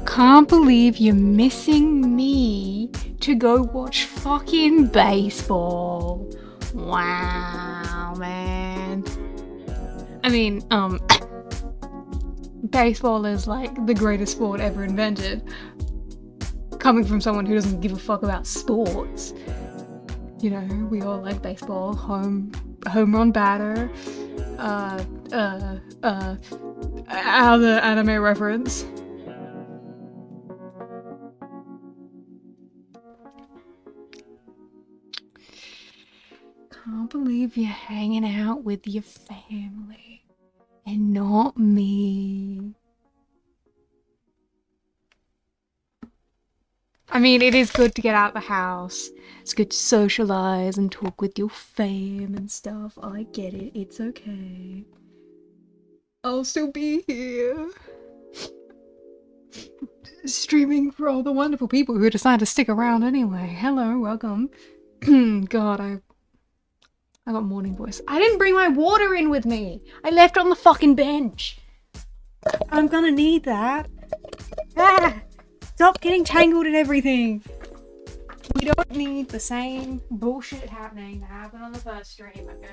Can't believe you're missing me to go watch fucking baseball. Wow, man. I mean, baseball is like the greatest sport ever invented. Coming from someone who doesn't give a fuck about sports. You know, we all like baseball. Home run batter. Other anime reference. Can't believe you're hanging out with your family and not me. I mean, it is good to get out of the house. It's good to socialize and talk with your fam and stuff. I get it. It's okay. I'll still be here. Streaming for all the wonderful people who decide to stick around anyway. Hello, welcome. God, I got morning voice. I didn't bring my water in with me. I left it on the fucking bench. I'm gonna need that. Ah! Stop getting tangled in everything. We don't need the same bullshit happening that happened on the first stream, okay?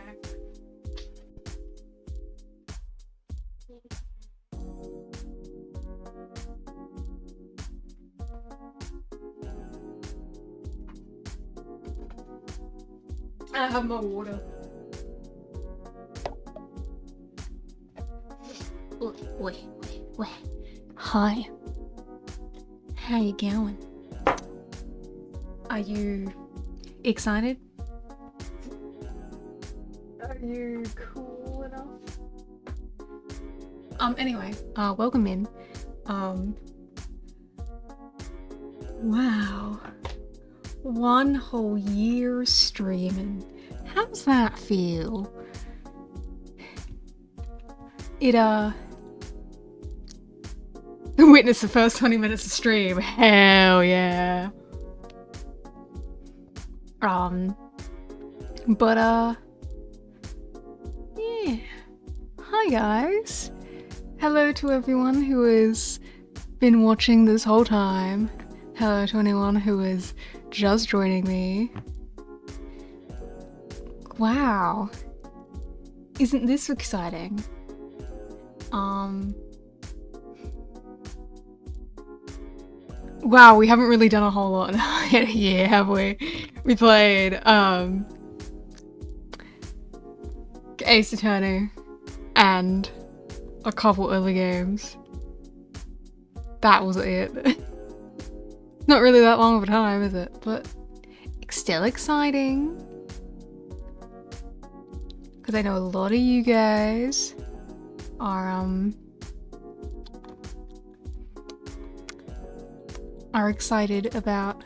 I have my water. Wait. Hi. How you going? Are you excited? Are you cool enough? Anyway, welcome in. Wow. 1 whole year streaming. How's that feel? Witness the first 20 minutes of stream. Hell yeah. Yeah. Hi guys. Hello to everyone who has been watching this whole time. Hello to anyone who is just joining me. Wow. Isn't this exciting? Wow, we haven't really done a whole lot here, have we? We played, Ace Attorney and a couple early games. That was it. Not really that long of a time, is it? But it's still exciting. Because I know a lot of you guys are excited about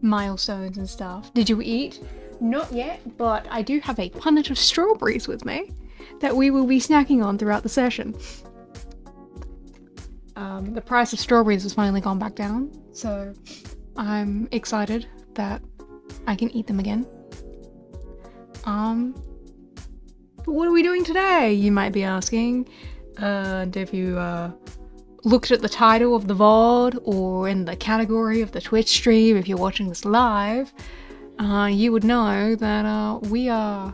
milestones and stuff. Did you eat? Not yet, but I do have a punnet of strawberries with me that we will be snacking on throughout the session. The price of strawberries has finally gone back down, so I'm excited that I can eat them again. But what are we doing today, you might be asking? And if you looked at the title of the VOD or in the category of the Twitch stream, if you're watching this live, you would know that we are...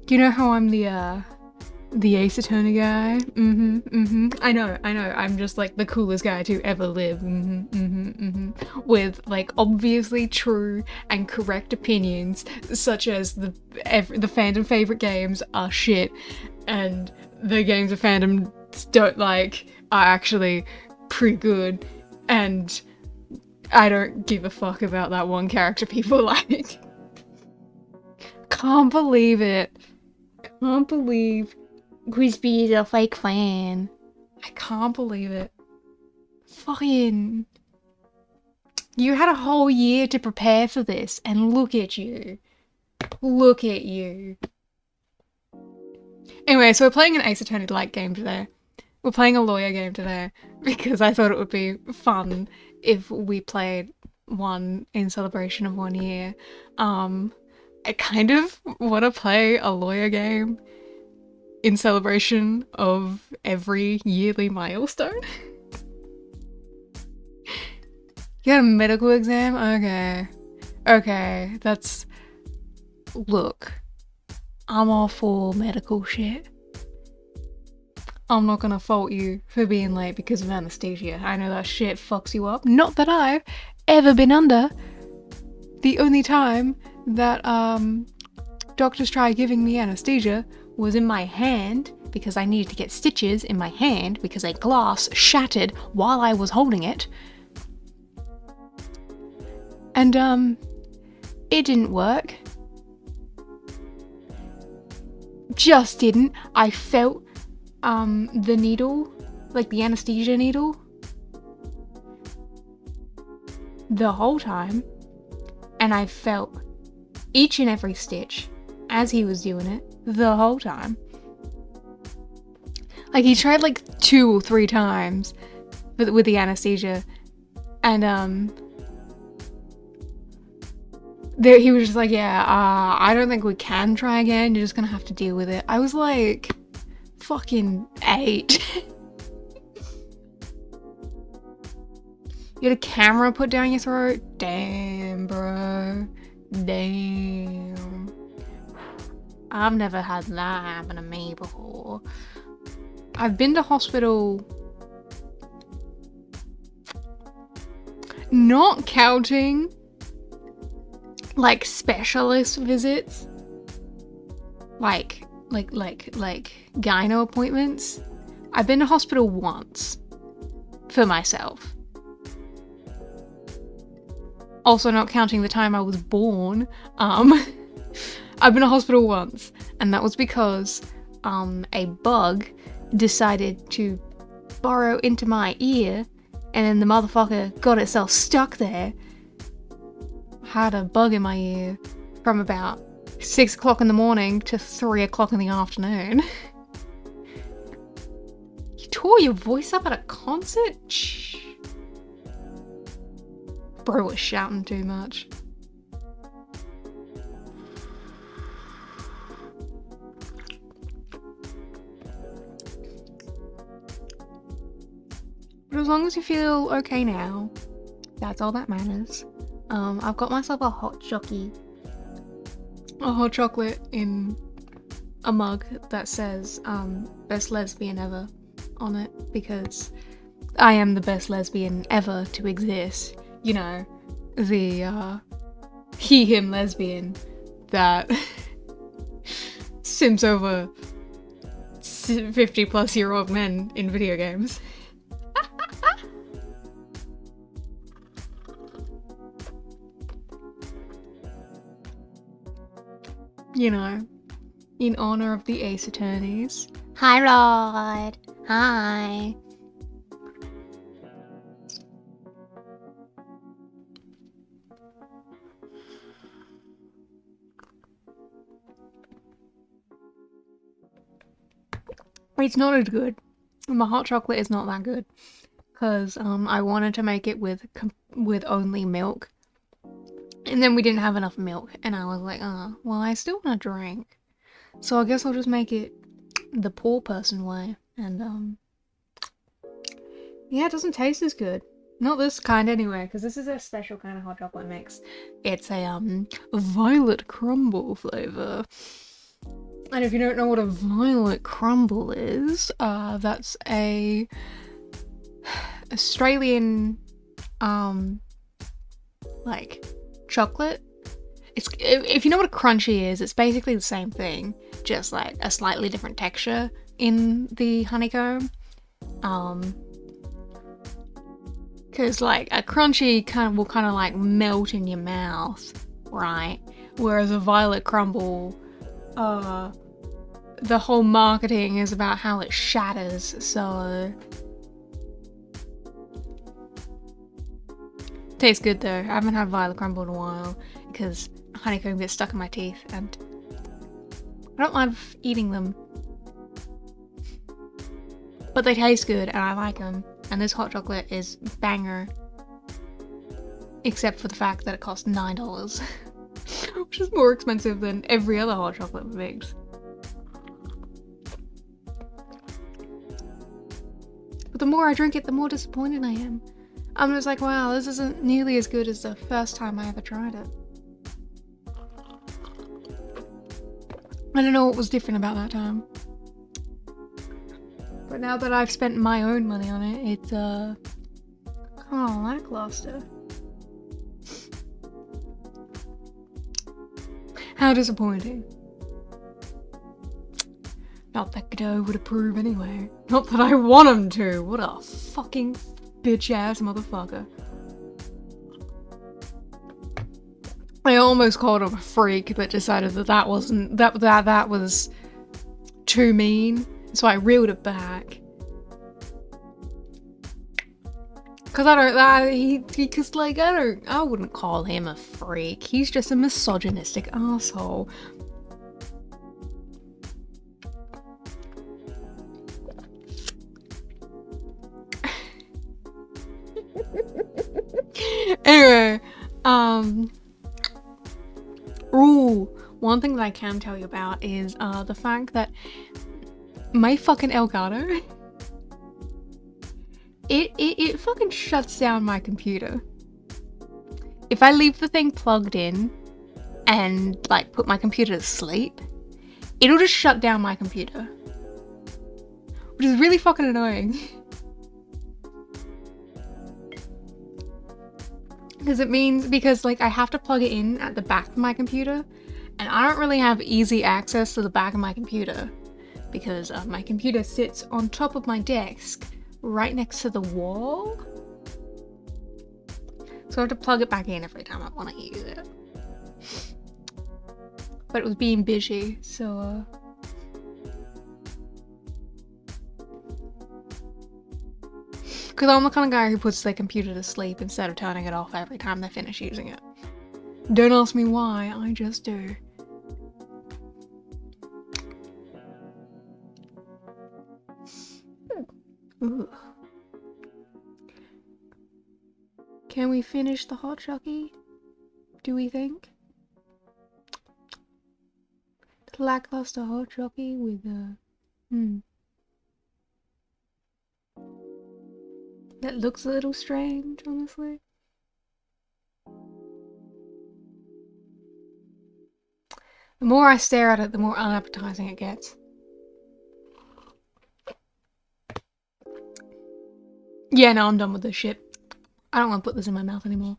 Do you know how I'm the Ace Attorney guy? I know. I'm just like the coolest guy to ever live. With like obviously true and correct opinions, such as the fandom favorite games are shit, and the games of fandom don't like are actually pretty good, and I don't give a fuck about that one character people like. Can't believe it. Can't believe Crispy is a fake fan. I can't believe it. Fucking... You had a whole year to prepare for this, and look at you. Look at you. Anyway, so we're playing an Ace Attorney-like game today. We're playing a lawyer game today, because I thought it would be fun if we played one in celebration of 1 year. I kind of want to play a lawyer game in celebration of every yearly milestone. You got a medical exam? Okay, that's... Look, I'm all for medical shit. I'm not gonna fault you for being late because of anesthesia. I know that shit fucks you up. Not that I've ever been under. The only time that doctors tried giving me anesthesia was in my hand because I needed to get stitches in my hand because a glass shattered while I was holding it. And it didn't work. Just didn't. I felt the needle, like the anesthesia needle, the whole time, and I felt each and every stitch as he was doing it the whole time. Like, he tried like 2 or 3 times with the anesthesia, and he was just like, yeah, I don't think we can try again, you're just gonna have to deal with it. I was like, fucking 8. You had a camera put down your throat? Damn, bro. Damn. I've never had that happen to me before. I've been to hospital, not counting like specialist visits, like gyno appointments. I've been to hospital once for myself. Also not counting the time I was born. I've been to hospital once, and that was because a bug decided to burrow into my ear, and then the motherfucker got itself stuck there. Had a bug in my ear from about 6 o'clock in the morning to 3 o'clock in the afternoon. You tore your voice up at a concert? Shh. Bro was shouting too much. But as long as you feel okay now, that's all that matters. I've got myself a hot chocolate in a mug that says best lesbian ever on it, because I am the best lesbian ever to exist. You know, the he him lesbian that simps over 50-plus-year-old men in video games. You know, in honor of the Ace Attorneys. Hi, Rod. Hi. It's not as good. My hot chocolate is not that good, because I wanted to make it with only milk. And then we didn't have enough milk, and I was like, oh, well, I still want to drink. So I guess I'll just make it the poor person way. And, yeah, it doesn't taste as good. Not this kind anyway, because this is a special kind of hot chocolate mix. It's a, violet crumble flavor. And if you don't know what a violet crumble is, that's a Australian, like, chocolate. It's, if you know what a crunchy is, it's basically the same thing, just like a slightly different texture in the honeycomb. Because like a crunchy will kind of like melt in your mouth, right? Whereas a violet crumble, the whole marketing is about how it shatters, so... Tastes good though. I haven't had violet crumble in a while because honeycomb gets stuck in my teeth and I don't love eating them. But they taste good and I like them, and this hot chocolate is banger. Except for the fact that it costs $9, which is more expensive than every other hot chocolate mix. But the more I drink it, the more disappointed I am. I'm just like, wow, this isn't nearly as good as the first time I ever tried it. I don't know what was different about that time. But now that I've spent my own money on it, it's kind of lackluster. How disappointing. Not that Godot would approve anyway. Not that I want him to. What a fucking bitch-ass motherfucker. I almost called him a freak, but decided that that wasn't that was too mean, so I reeled it back. Cause I wouldn't call him a freak. He's just a misogynistic asshole. Anyway, ooh, one thing that I can tell you about is the fact that my fucking Elgato, it fucking shuts down my computer. If I leave the thing plugged in and like put my computer to sleep, it'll just shut down my computer, which is really fucking annoying. Because like I have to plug it in at the back of my computer, and I don't really have easy access to the back of my computer because my computer sits on top of my desk right next to the wall, so I have to plug it back in every time I want to use it. But it was being busy, so because I'm the kind of guy who puts their computer to sleep instead of turning it off every time they finish using it. Don't ask me why, I just do. Ooh. Can we finish the hot chucky? Do we think? The lackluster hot chucky with that looks a little strange, honestly. The more I stare at it, the more unappetizing it gets. Yeah, no, I'm done with this shit. I don't want to put this in my mouth anymore.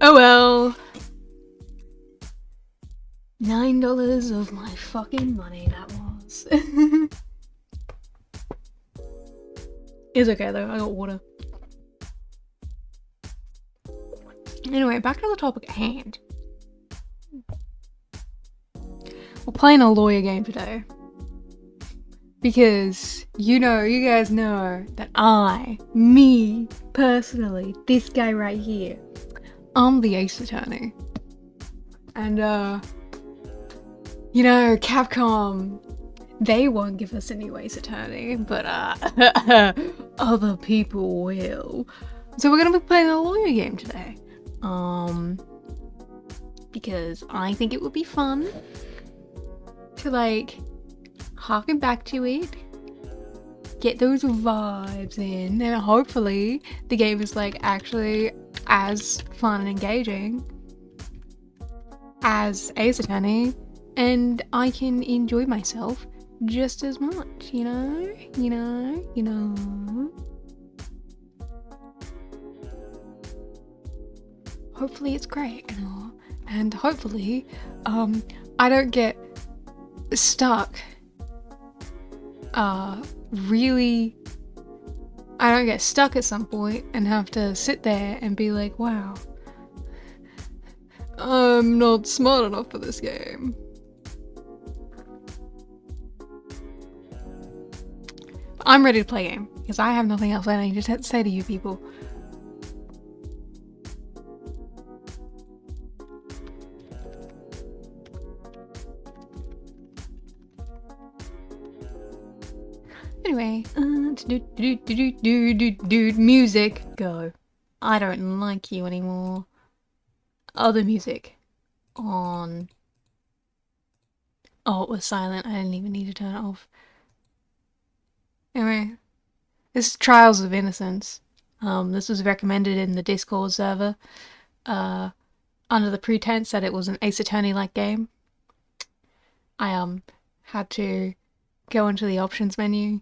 Oh well. $9 of my fucking money that was. It's okay though, I got water. Anyway, back to the topic at hand. We're playing a lawyer game today. Because, you guys know that me, personally, this guy right here, I'm the ace attorney. And, Capcom, they won't give us any ace attorney, but, other people will. So we're gonna be playing a lawyer game today. Because I think it would be fun to, like, harken back to it, get those vibes in, and hopefully the game is like actually as fun and engaging as Ace Attorney, and I can enjoy myself just as much, you know. Hopefully it's great and all, and hopefully I don't get stuck I don't get stuck at some point and have to sit there and be like, wow, I'm not smart enough for this game. I'm ready to play a game because I have nothing else I need to say to you people. Anyway, music, go. I don't like you anymore. Other music, on. Oh, it was silent. I didn't even need to turn it off. Anyway, This is Trials of Innocence. This was recommended in the Discord server, under the pretense that it was an Ace Attorney-like game. I had to go into the options menu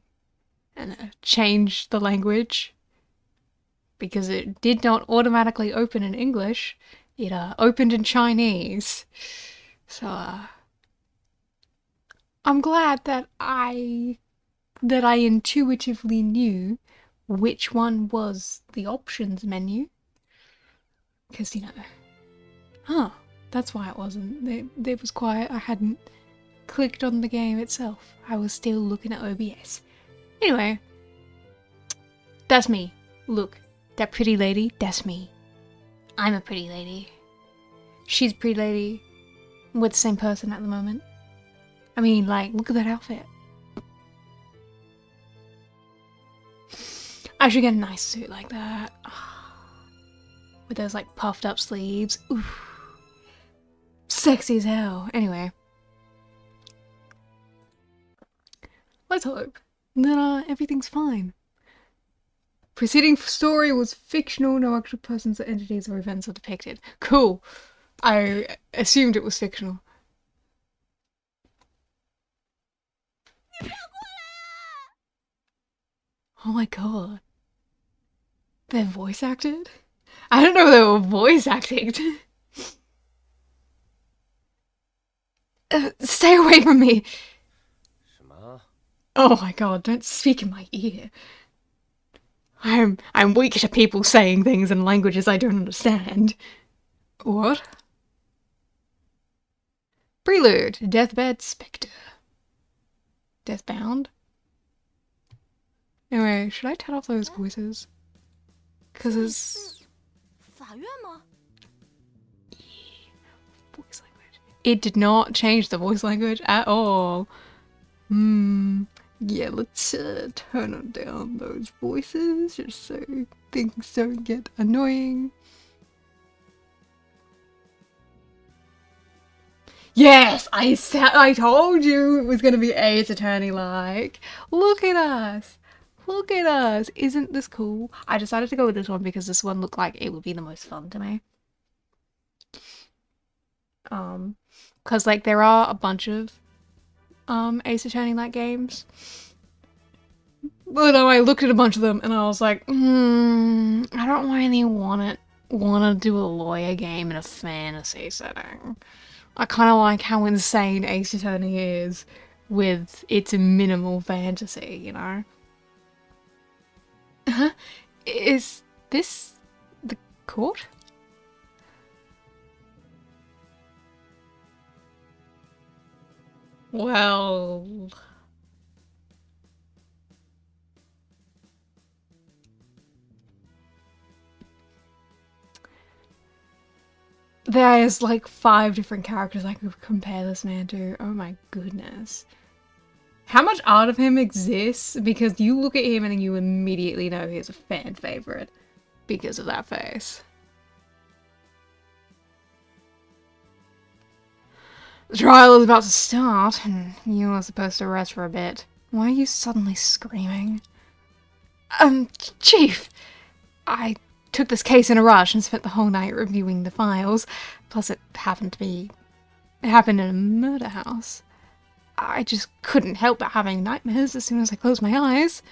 and change the language because it did not automatically open in English. It opened in Chinese. So I'm glad that I intuitively knew which one was the options menu. Because, that's why it wasn't. It was quiet. I hadn't clicked on the game itself. I was still looking at OBS. Anyway, that's me. Look, that pretty lady, that's me. I'm a pretty lady. She's a pretty lady. We're the same person at the moment. I mean, like, look at that outfit. I should get a nice suit like that. With those, like, puffed up sleeves. Oof. Sexy as hell. Anyway. Let's hope that everything's fine. Preceding story was fictional, no actual persons or entities or events are depicted. Cool. I assumed it was fictional. Oh my god. They're voice acted? I don't know if they were voice acting. Stay away from me! Oh my god, don't speak in my ear. I'm weak to people saying things in languages I don't understand. What? Prelude. Deathbed Spectre. Deathbound? Anyway, should I turn off those voices? Because it's... Voice language. It did not change the voice language at all. Yeah, let's turn down those voices just so things don't get annoying. Yes, I told you it was going to be Ace Attorney-like. Look at us. Look at us. Isn't this cool? I decided to go with this one because this one looked like it would be the most fun to me. Because, like, there are a bunch of Ace Attorney-like games. But I looked at a bunch of them and I was like, I don't really want to do a lawyer game in a fantasy setting. I kind of like how insane Ace Attorney is with its minimal fantasy, you know? Is this the court? Well... There's like 5 different characters I could compare this man to. Oh my goodness. How much art of him exists? Because you look at him and you immediately know he's a fan favorite because of that face. The trial is about to start and you are supposed to rest for a bit. Why are you suddenly screaming? Chief! I took this case in a rush and spent the whole night reviewing the files. Plus it happened in a murder house. I just couldn't help but having nightmares as soon as I closed my eyes.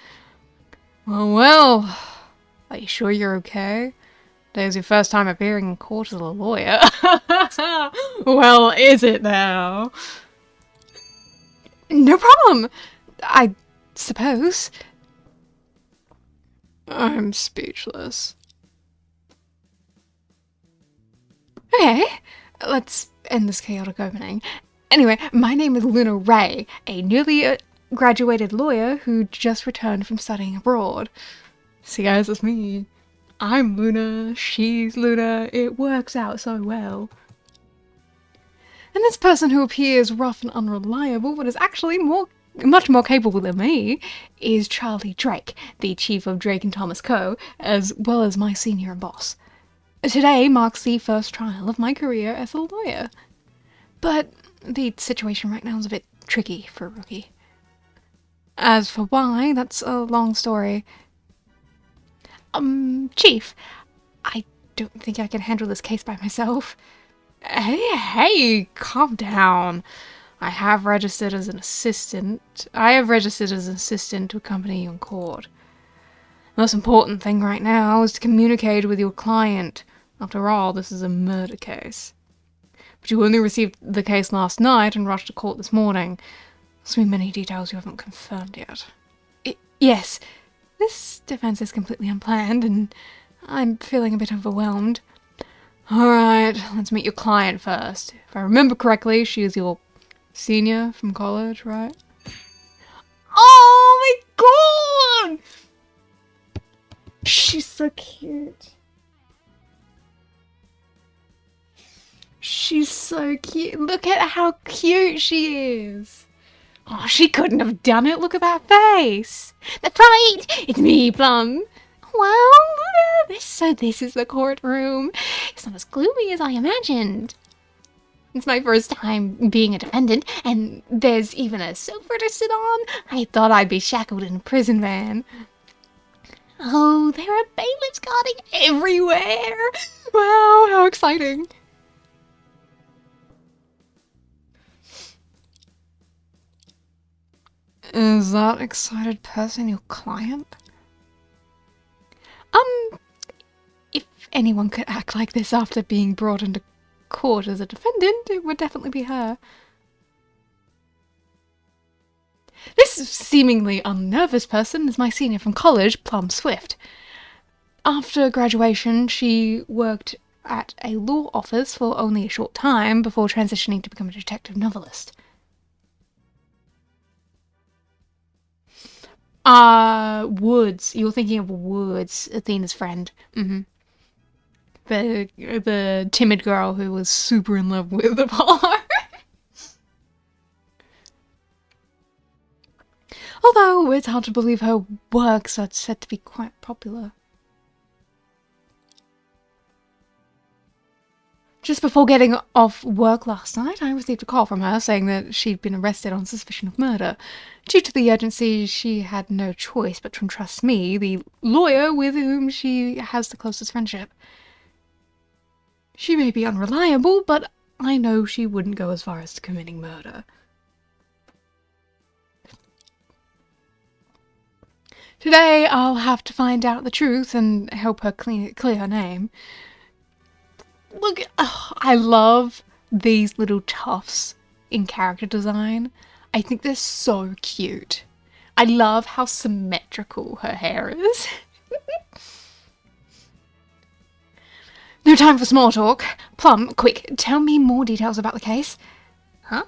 Well, are you sure you're okay? Today's your first time appearing in court as a lawyer. Well, is it now? No problem, I suppose. I'm speechless. Okay, let's end this chaotic opening. Anyway, my name is Luna Ray, a newly graduated lawyer who just returned from studying abroad. See guys, it's me. I'm Luna, she's Luna, it works out so well. And this person who appears rough and unreliable, but is actually much more capable than me, is Charlie Drake, the chief of Drake and Thomas Co., as well as my senior and boss. Today marks the first trial of my career as a lawyer. But the situation right now is a bit tricky for a rookie. As for why, that's a long story. Chief, I don't think I can handle this case by myself. Hey, calm down. I have registered as an assistant. To accompany you in court. The most important thing right now is to communicate with your client. After all, this is a murder case. But you only received the case last night and rushed to court this morning. There's been many details you haven't confirmed yet. Yes, this defense is completely unplanned and I'm feeling a bit overwhelmed. Alright, let's meet your client first. If I remember correctly, she is your senior from college, right? Oh my god! She's so cute. She's so cute. Look at how cute she is. Oh, she couldn't have done it. Look at that face. That's right. It's me, Plum. Wow, look at this. So this is the courtroom. It's not as gloomy as I imagined. It's my first time being a defendant, and there's even a sofa to sit on. I thought I'd be shackled in a prison van. Oh, there are bailiffs guarding everywhere. Wow, how exciting. Is that excited person your client? If anyone could act like this after being brought into court as a defendant, it would definitely be her. This seemingly unnervous person is my senior from college, Plum Swift. After graduation, she worked at a law office for only a short time before transitioning to become a detective novelist. Woods. You're thinking of Woods, Athena's friend. The timid girl who was super in love with Apollo. Although it's hard to believe her works are said to be quite popular. Just before getting off work last night, I received a call from her saying that she'd been arrested on suspicion of murder. Due to the urgency, she had no choice but to entrust me, the lawyer with whom she has the closest friendship. She may be unreliable, but I know she wouldn't go as far as committing murder. Today, I'll have to find out the truth and help her clear her name. Look, I love these little tufts in character design. I think they're so cute. I love how symmetrical her hair is. No time for small talk. Plum, quick, tell me more details about the case. Huh?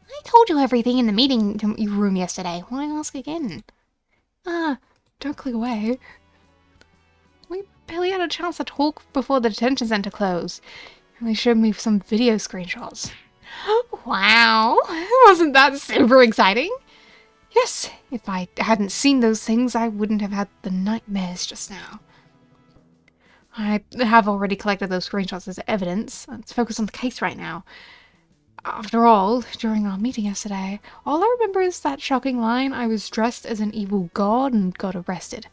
I told you everything in the meeting room yesterday. Why ask again? Don't click away. We barely had a chance to talk before the detention center closed. They showed me some video screenshots. Wow, wasn't that super exciting? Yes, if I hadn't seen those things, I wouldn't have had the nightmares just now. I have already collected those screenshots as evidence. Let's focus on the case right now. After all, during our meeting yesterday, all I remember is that shocking line, I was dressed as an evil god and got arrested.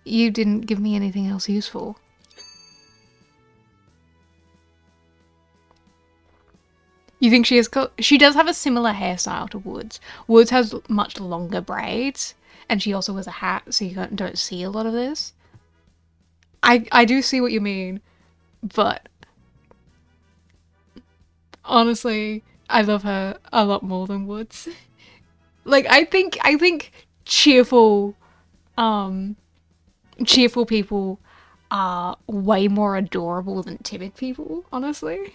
You didn't give me anything else useful. You think she does have a similar hairstyle to Woods. Woods has much longer braids, and she also wears a hat, so you don't see a lot of this. I do see what you mean, but honestly, I love her a lot more than Woods. Like, I think cheerful people are way more adorable than timid people, honestly.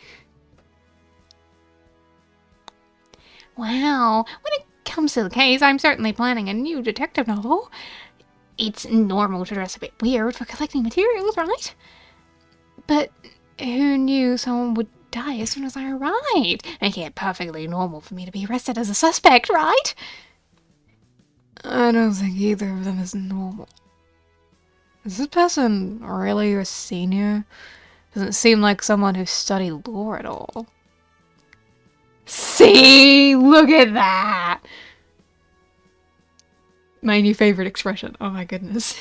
Wow, when it comes to the case, I'm certainly planning a new detective novel. It's normal to dress a bit weird for collecting materials, right? But who knew someone would die as soon as I arrived, making it perfectly normal for me to be arrested as a suspect, right? I don't think either of them is normal. Is this person really your senior? Doesn't seem like someone who studied law at all. See? Look at that! My new favorite expression. Oh my goodness.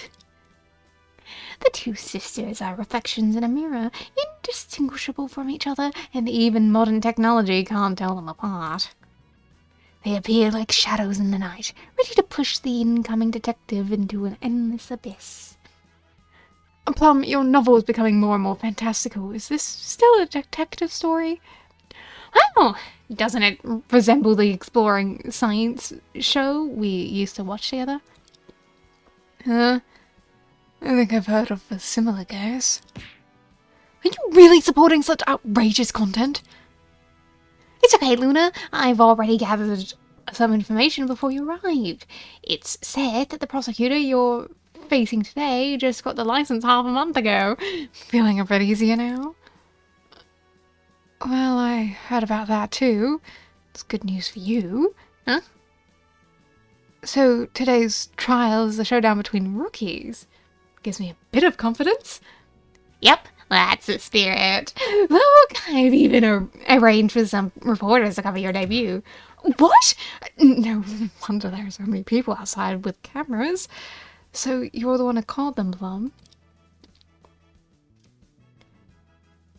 The two sisters are reflections in a mirror, indistinguishable from each other, and even modern technology can't tell them apart. They appear like shadows in the night, ready to push the incoming detective into an endless abyss. Plum, your novel is becoming more and more fantastical. Is this still a detective story? Oh, doesn't it resemble the exploring science show we used to watch together? I think I've heard of a similar case. Are you really supporting such outrageous content? It's okay, Luna. I've already gathered some information before you arrived. It's said that the prosecutor you're facing today just got the license half a month ago. Feeling a bit easier now? Well, I heard about that too. It's good news for you. Huh? So today's trial is a showdown between rookies. Gives me a bit of confidence. Yep, that's the spirit. Look, I've even arranged with some reporters to cover your debut. What? No wonder there are so many people outside with cameras. So you're the one who called them, Plum.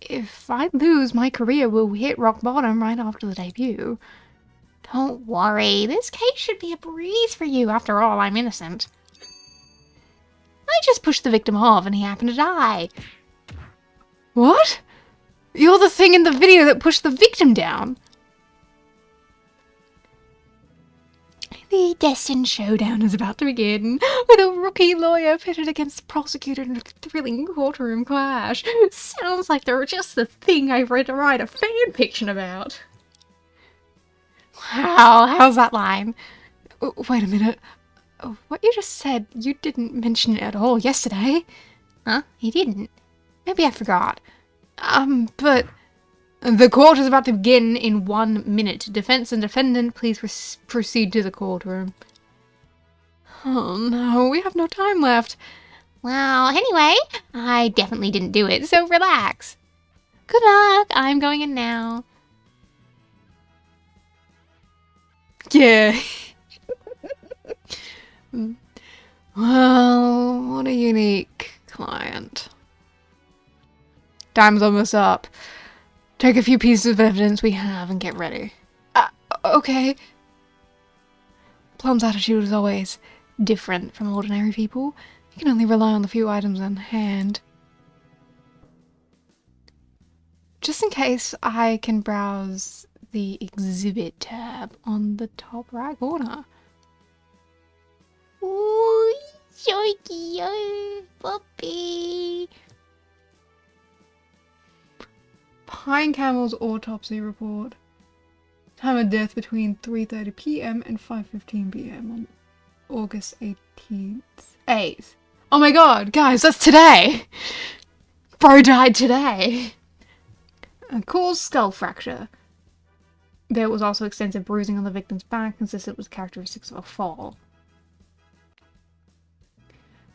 If I lose, my career will hit rock bottom right after the debut. Don't worry, this case should be a breeze for you. After all, I'm innocent. I just pushed the victim off and he happened to die. What? You're the thing in the video that pushed the victim down. The destined showdown is about to begin, with a rookie lawyer pitted against the prosecutor in a thrilling courtroom clash. Sounds like they're just the thing I've read to write a fan fiction about. Wow, how's that line? Wait a minute. What you just said, you didn't mention it at all yesterday. Huh? You didn't? Maybe I forgot. But... The court is about to begin in 1 minute. Defense and defendant, please proceed to the courtroom. Oh no, we have no time left. Well, anyway, I definitely didn't do it, so relax. Good luck, I'm going in now. Yeah. Well, what a unique client. Time's almost up. Take a few pieces of evidence we have and get ready. Okay. Plum's attitude is always different from ordinary people. You can only rely on the few items on hand. Just in case, I can browse the exhibit tab on the top right corner. Ooh, so cute, puppy. Pine Camel's autopsy report. Time of death between 3:30 p.m. and 5:15 p.m. on August 18th. 8th. Oh my god, guys, that's today! Bro died today! Caused skull fracture. There was also extensive bruising on the victim's back, consistent with characteristics of a fall.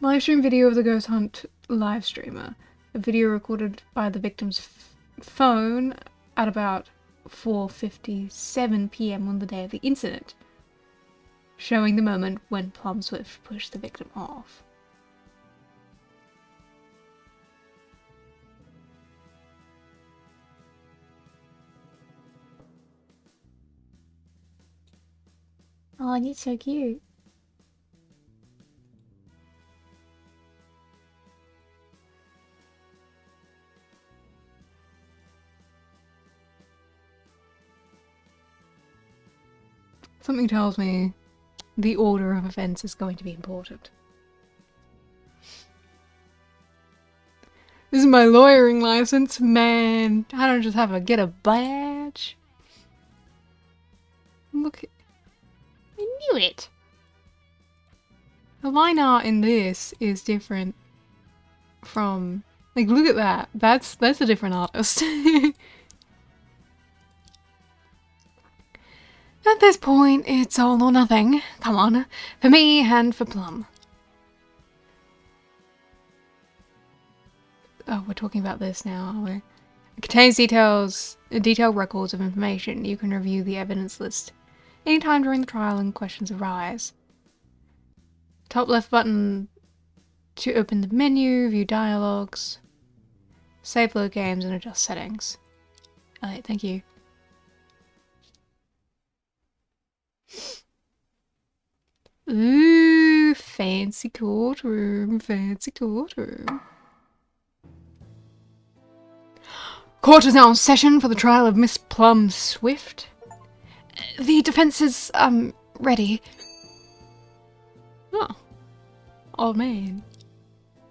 Livestream video of the ghost hunt live streamer. A video recorded by the victim's phone at about 4:57 p.m. on the day of the incident, showing the moment when Plum Swift pushed the victim off. Oh, you're so cute. Something tells me the order of events is going to be important. This is my lawyering license, man. I don't just have to get a badge. Look, I knew it. The line art in this is different from, like, look at that. That's a different artist. At this point, it's all or nothing. Come on, for me and for Plum. Oh, we're talking about this now, aren't we? It contains detailed records of information. You can review the evidence list anytime during the trial and questions arise. Top left button to open the menu, view dialogues, save load games, and adjust settings. Alright, thank you. Ooh, fancy courtroom, fancy courtroom. Court is now in session for the trial of Miss Plum Swift. The defense is, ready. Oh. Oh, man.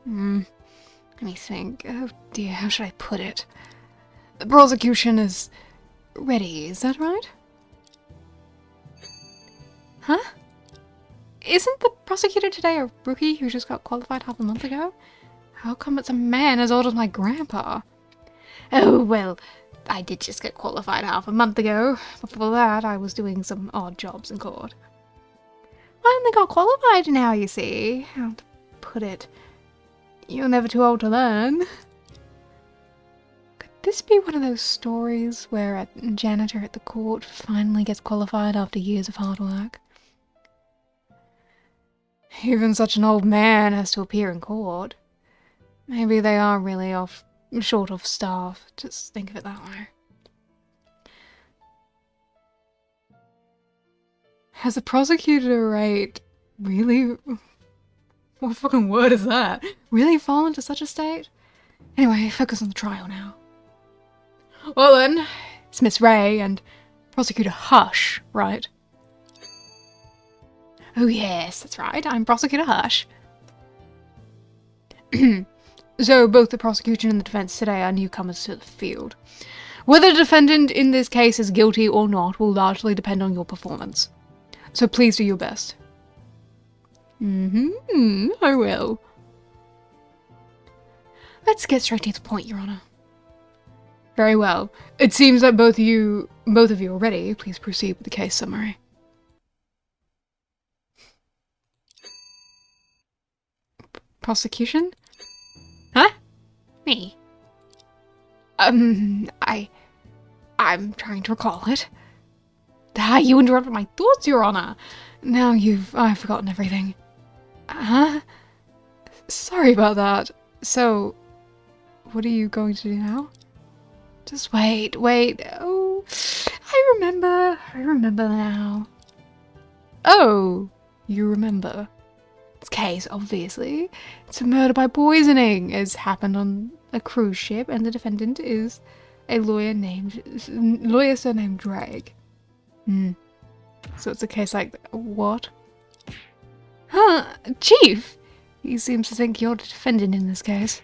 Let me think. Oh dear, how should I put it? The prosecution is ready, is that right? Huh? Isn't the prosecutor today a rookie who just got qualified half a month ago? How come it's a man as old as my grandpa? Oh, well, I did just get qualified half a month ago. Before that, I was doing some odd jobs in court. I only got qualified now, you see. How to put it? You're never too old to learn. Could this be one of those stories where a janitor at the court finally gets qualified after years of hard work? Even such an old man has to appear in court. Maybe they are really short of staff. Just think of it that way. Has the prosecutor rate really... What fucking word is that? Really fallen to such a state? Anyway, focus on the trial now. Well then, it's Miss Ray and Prosecutor Hush, right? Oh yes, that's right, I'm Prosecutor Hush. So both the prosecution and the defense today are newcomers to the field. Whether the defendant in this case is guilty or not will largely depend on your performance. So please do your best. I will. Let's get straight to the point, Your Honor. Very well. It seems that both of you are ready. Please proceed with the case summary. Prosecution? Huh? Me? I'm trying to recall it. You interrupted my thoughts, Your Honor. Now I've forgotten everything. Huh? Sorry about that. So, what are you going to do now? Just wait. Oh, I remember now. Oh, you remember. This case, obviously. It's a murder by poisoning. It's happened on a cruise ship, and the defendant is a lawyer surnamed Drake. So it's a case like what? Huh, Chief? He seems to think you're the defendant in this case.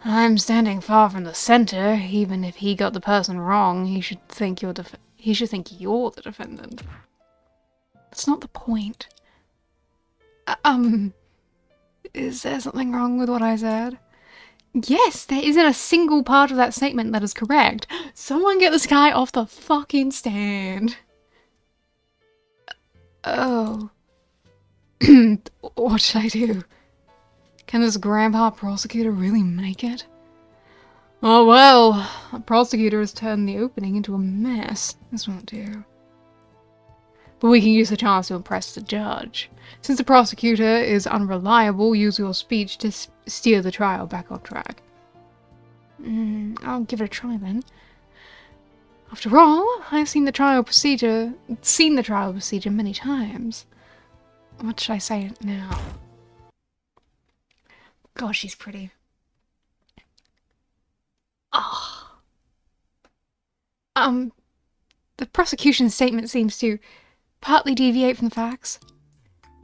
I'm standing far from the center. Even if he got the person wrong, he should think you're the defendant. That's not the point. Is there something wrong with what I said? Yes, there isn't a single part of that statement that is correct. Someone get this guy off the fucking stand. Oh. What should I do? Can this grandpa prosecutor really make it? Oh well, the prosecutor has turned the opening into a mess. This won't do. But we can use the chance to impress the judge. Since the prosecutor is unreliable, use your speech to steer the trial back on track. I'll give it a try then. After all, I've seen the trial procedure many times. What should I say now? God, she's pretty. Oh. The prosecution's statement seems to partly deviate from the facts.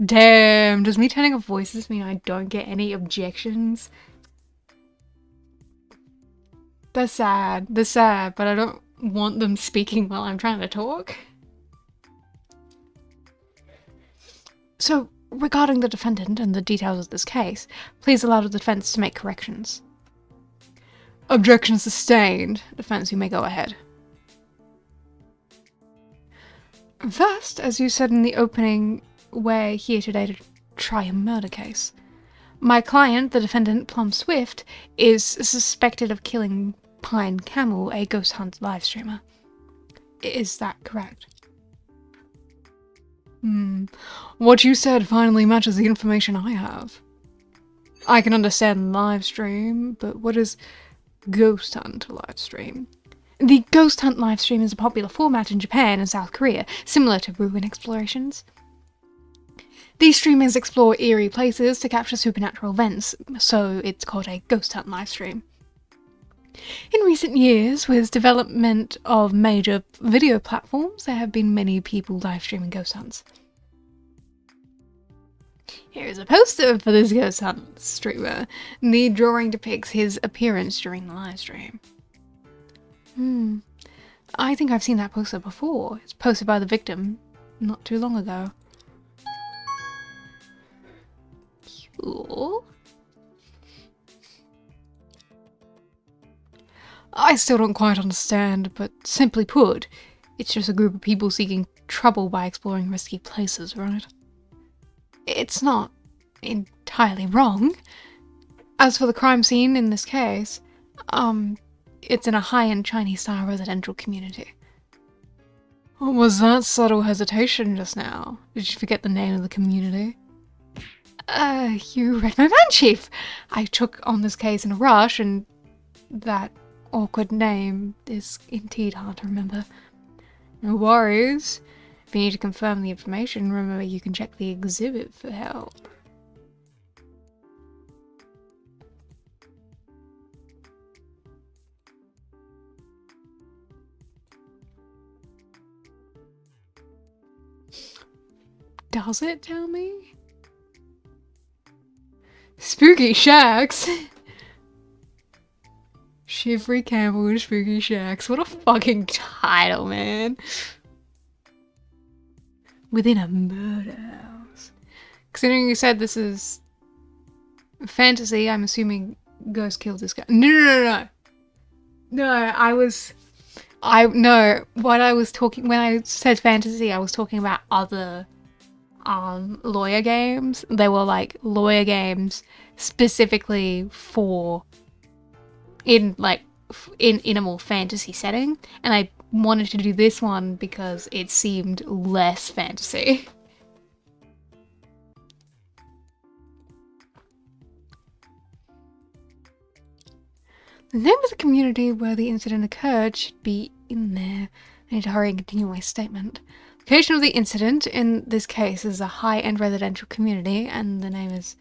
Damn, does me turning off voices mean I don't get any objections? They're sad, but I don't want them speaking while I'm trying to talk. So, regarding the defendant and the details of this case, please allow the defense to make corrections. Objection sustained. Defense, you may go ahead. First, as you said in the opening, we're here today to try a murder case. My client, the defendant, Plum Swift, is suspected of killing Pine Camel, a ghost hunt live streamer. Is that correct? What you said finally matches the information I have. I can understand live stream, but what is ghost hunt live stream? The ghost hunt live stream is a popular format in Japan and South Korea, similar to ruin explorations. These streamers explore eerie places to capture supernatural events, so it's called a ghost hunt live stream. In recent years, with development of major video platforms, there have been many people live streaming ghost hunts. Here is a poster for this ghost hunt streamer. The drawing depicts his appearance during the live stream. I think I've seen that poster before. It's posted by the victim not too long ago. Cool. I still don't quite understand, but simply put, it's just a group of people seeking trouble by exploring risky places, right? It's not entirely wrong. As for the crime scene in this case, it's in a high-end Chinese-style residential community. What was that subtle hesitation just now? Did you forget the name of the community? You read my mind, Chief! I took on this case in a rush, and that awkward name is indeed hard to remember. No worries. If you need to confirm the information, remember you can check the exhibit for help. Does it tell me? Spooky Shacks! Shivery Campbell and Spooky Shacks. What a fucking title, man. Within a murder house. Considering you said this is fantasy, I'm assuming Ghost killed this guy. No. No, what I was talking, when I said fantasy, I was talking about other lawyer games. They were like lawyer games specifically for in a more fantasy setting, and I wanted to do this one because it seemed less fantasy. The name of the community where the incident occurred should be in there. I need to hurry and continue my statement. Location of the incident in this case is a high-end residential community, and the name is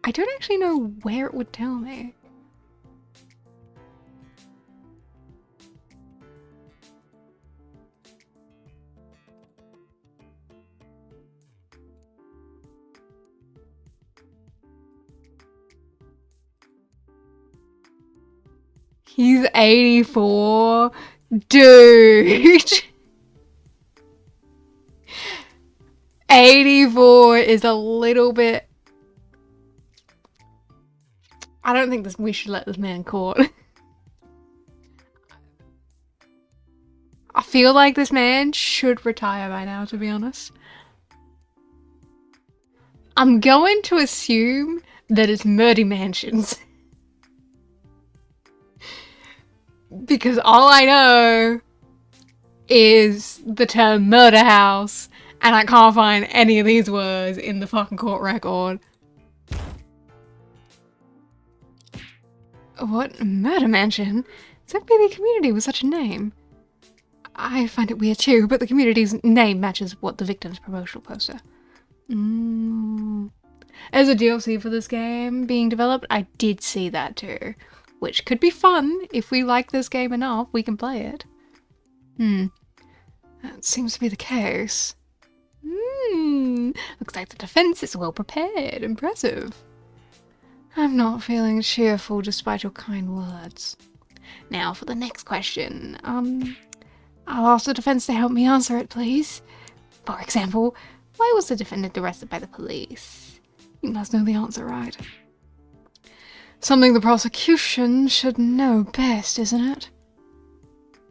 I don't actually know where it would tell me. He's 84. Dude. 84 is a little bit... I don't think we should let this man in court. I feel like this man should retire by now, to be honest. I'm going to assume that it's Murdy Mansions. Because all I know is the term murder house, and I can't find any of these words in the fucking court record. What? Murder mansion? Exactly the community with such a name. I find it weird too, but the community's name matches what the victim's promotional poster. As a DLC for this game being developed, I did see that too. Which could be fun. If we like this game enough, we can play it. That seems to be the case. Looks like the defense is well prepared. Impressive. I'm not feeling cheerful despite your kind words. Now for the next question. I'll ask the defense to help me answer it, please. For example, why was the defendant arrested by the police? You must know the answer, right? Something the prosecution should know best, isn't it?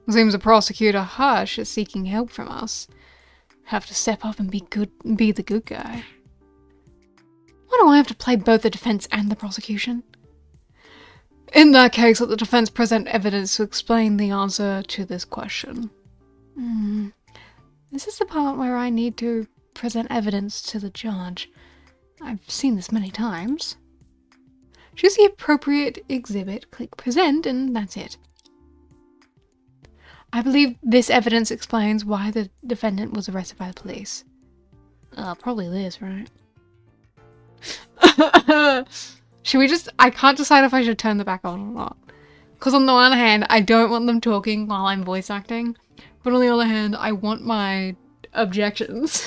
Seems the prosecutor Hush is seeking help from us. Have to step up and be the good guy. Why do I have to play both the defense and the prosecution? In that case, let the defense present evidence to explain the answer to this question. This is the part where I need to present evidence to the judge. I've seen this many times. Choose the appropriate exhibit, click present, and that's it. I believe this evidence explains why the defendant was arrested by the police. Probably this, right? Should we just... I can't decide if I should turn the back on or not. Because on the one hand, I don't want them talking while I'm voice acting. But on the other hand, I want my objections.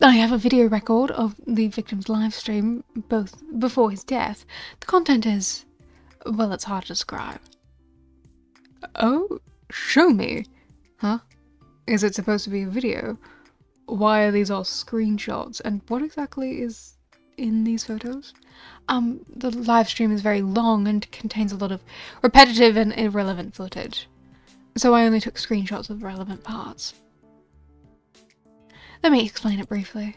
I have a video record of the victim's live stream both before his death. The content is... well, it's hard to describe. Oh, show me. Huh? Is it supposed to be a video? Why are these all screenshots? And what exactly is in these photos? The live stream is very long and contains a lot of repetitive and irrelevant footage. So I only took screenshots of relevant parts. Let me explain it briefly.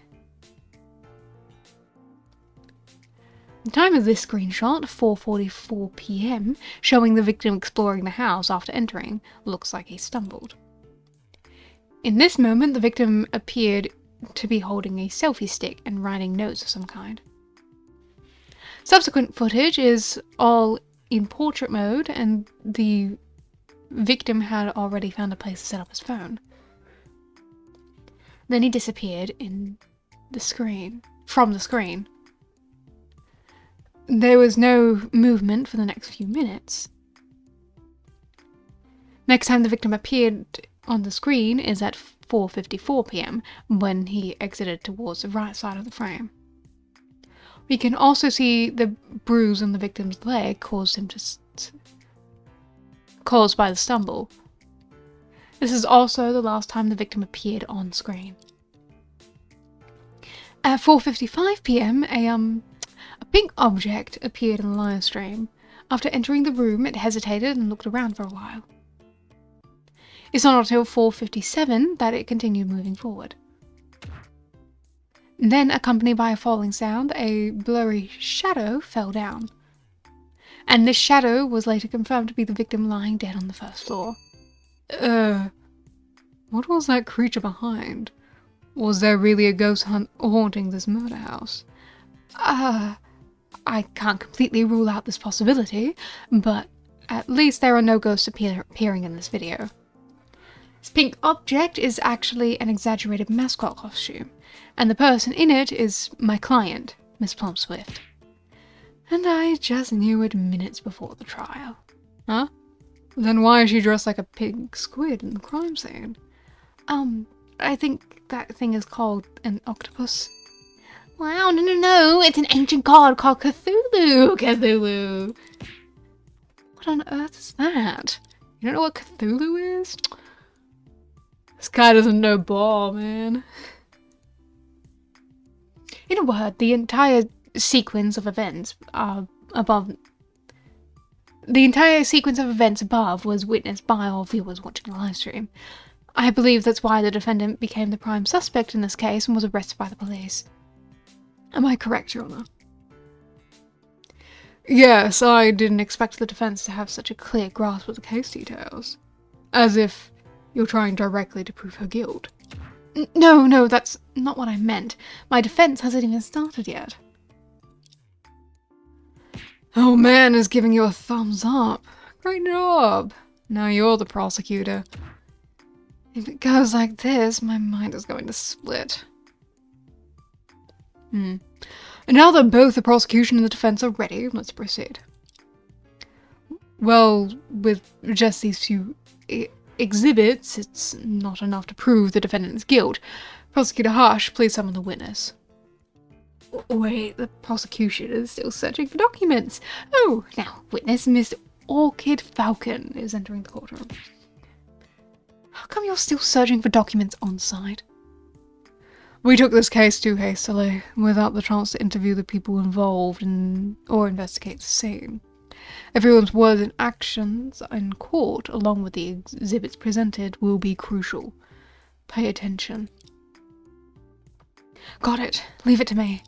The time of this screenshot, 4:44 PM, showing the victim exploring the house after entering, looks like he stumbled. In this moment, the victim appeared to be holding a selfie stick and writing notes of some kind. Subsequent footage is all in portrait mode, and the victim had already found a place to set up his phone. Then he disappeared from the screen. There was no movement for the next few minutes. Next time the victim appeared on the screen is at 4:54 PM, when he exited towards the right side of the frame. We can also see the bruise on the victim's leg caused by the stumble. This is also the last time the victim appeared on screen. At 4:55 PM, a pink object appeared in the live stream. After entering the room, it hesitated and looked around for a while. It's not until 4:57 that it continued moving forward. Then, accompanied by a falling sound, a blurry shadow fell down. And this shadow was later confirmed to be the victim lying dead on the first floor. What was that creature behind? Was there really a ghost haunting this murder house? I can't completely rule out this possibility, but at least there are no ghosts appearing in this video. This pink object is actually an exaggerated mascot costume, and the person in it is my client, Miss Plum Swift. And I just knew it minutes before the trial. Huh? Then why is she dressed like a pink squid in the crime scene? I think that thing is called an octopus. Wow, no, it's an ancient god called Cthulhu! What on earth is that? You don't know what Cthulhu is? This guy doesn't know ball, man. In a word, the entire sequence of events above was witnessed by all viewers watching the livestream. I believe that's why the defendant became the prime suspect in this case and was arrested by the police. Am I correct, Your Honour? Yes, I didn't expect the defense to have such a clear grasp of the case details. As if you're trying directly to prove her guilt. No, that's not what I meant. My defense hasn't even started yet. Oh man is giving you a thumbs up. Great job. Now you're the prosecutor. If it goes like this, my mind is going to split. And now that both the prosecution and the defense are ready, let's proceed. Well, with just these few exhibits, it's not enough to prove the defendant's guilt. Prosecutor Hush, please summon the witness. Wait, the prosecution is still searching for documents. Oh, now, witness Miss Orchid Falcon is entering the courtroom. How come you're still searching for documents on site? We took this case too hastily, without the chance to interview the people involved or investigate the scene. Everyone's words and actions in court, along with the exhibits presented, will be crucial. Pay attention. Got it. Leave it to me.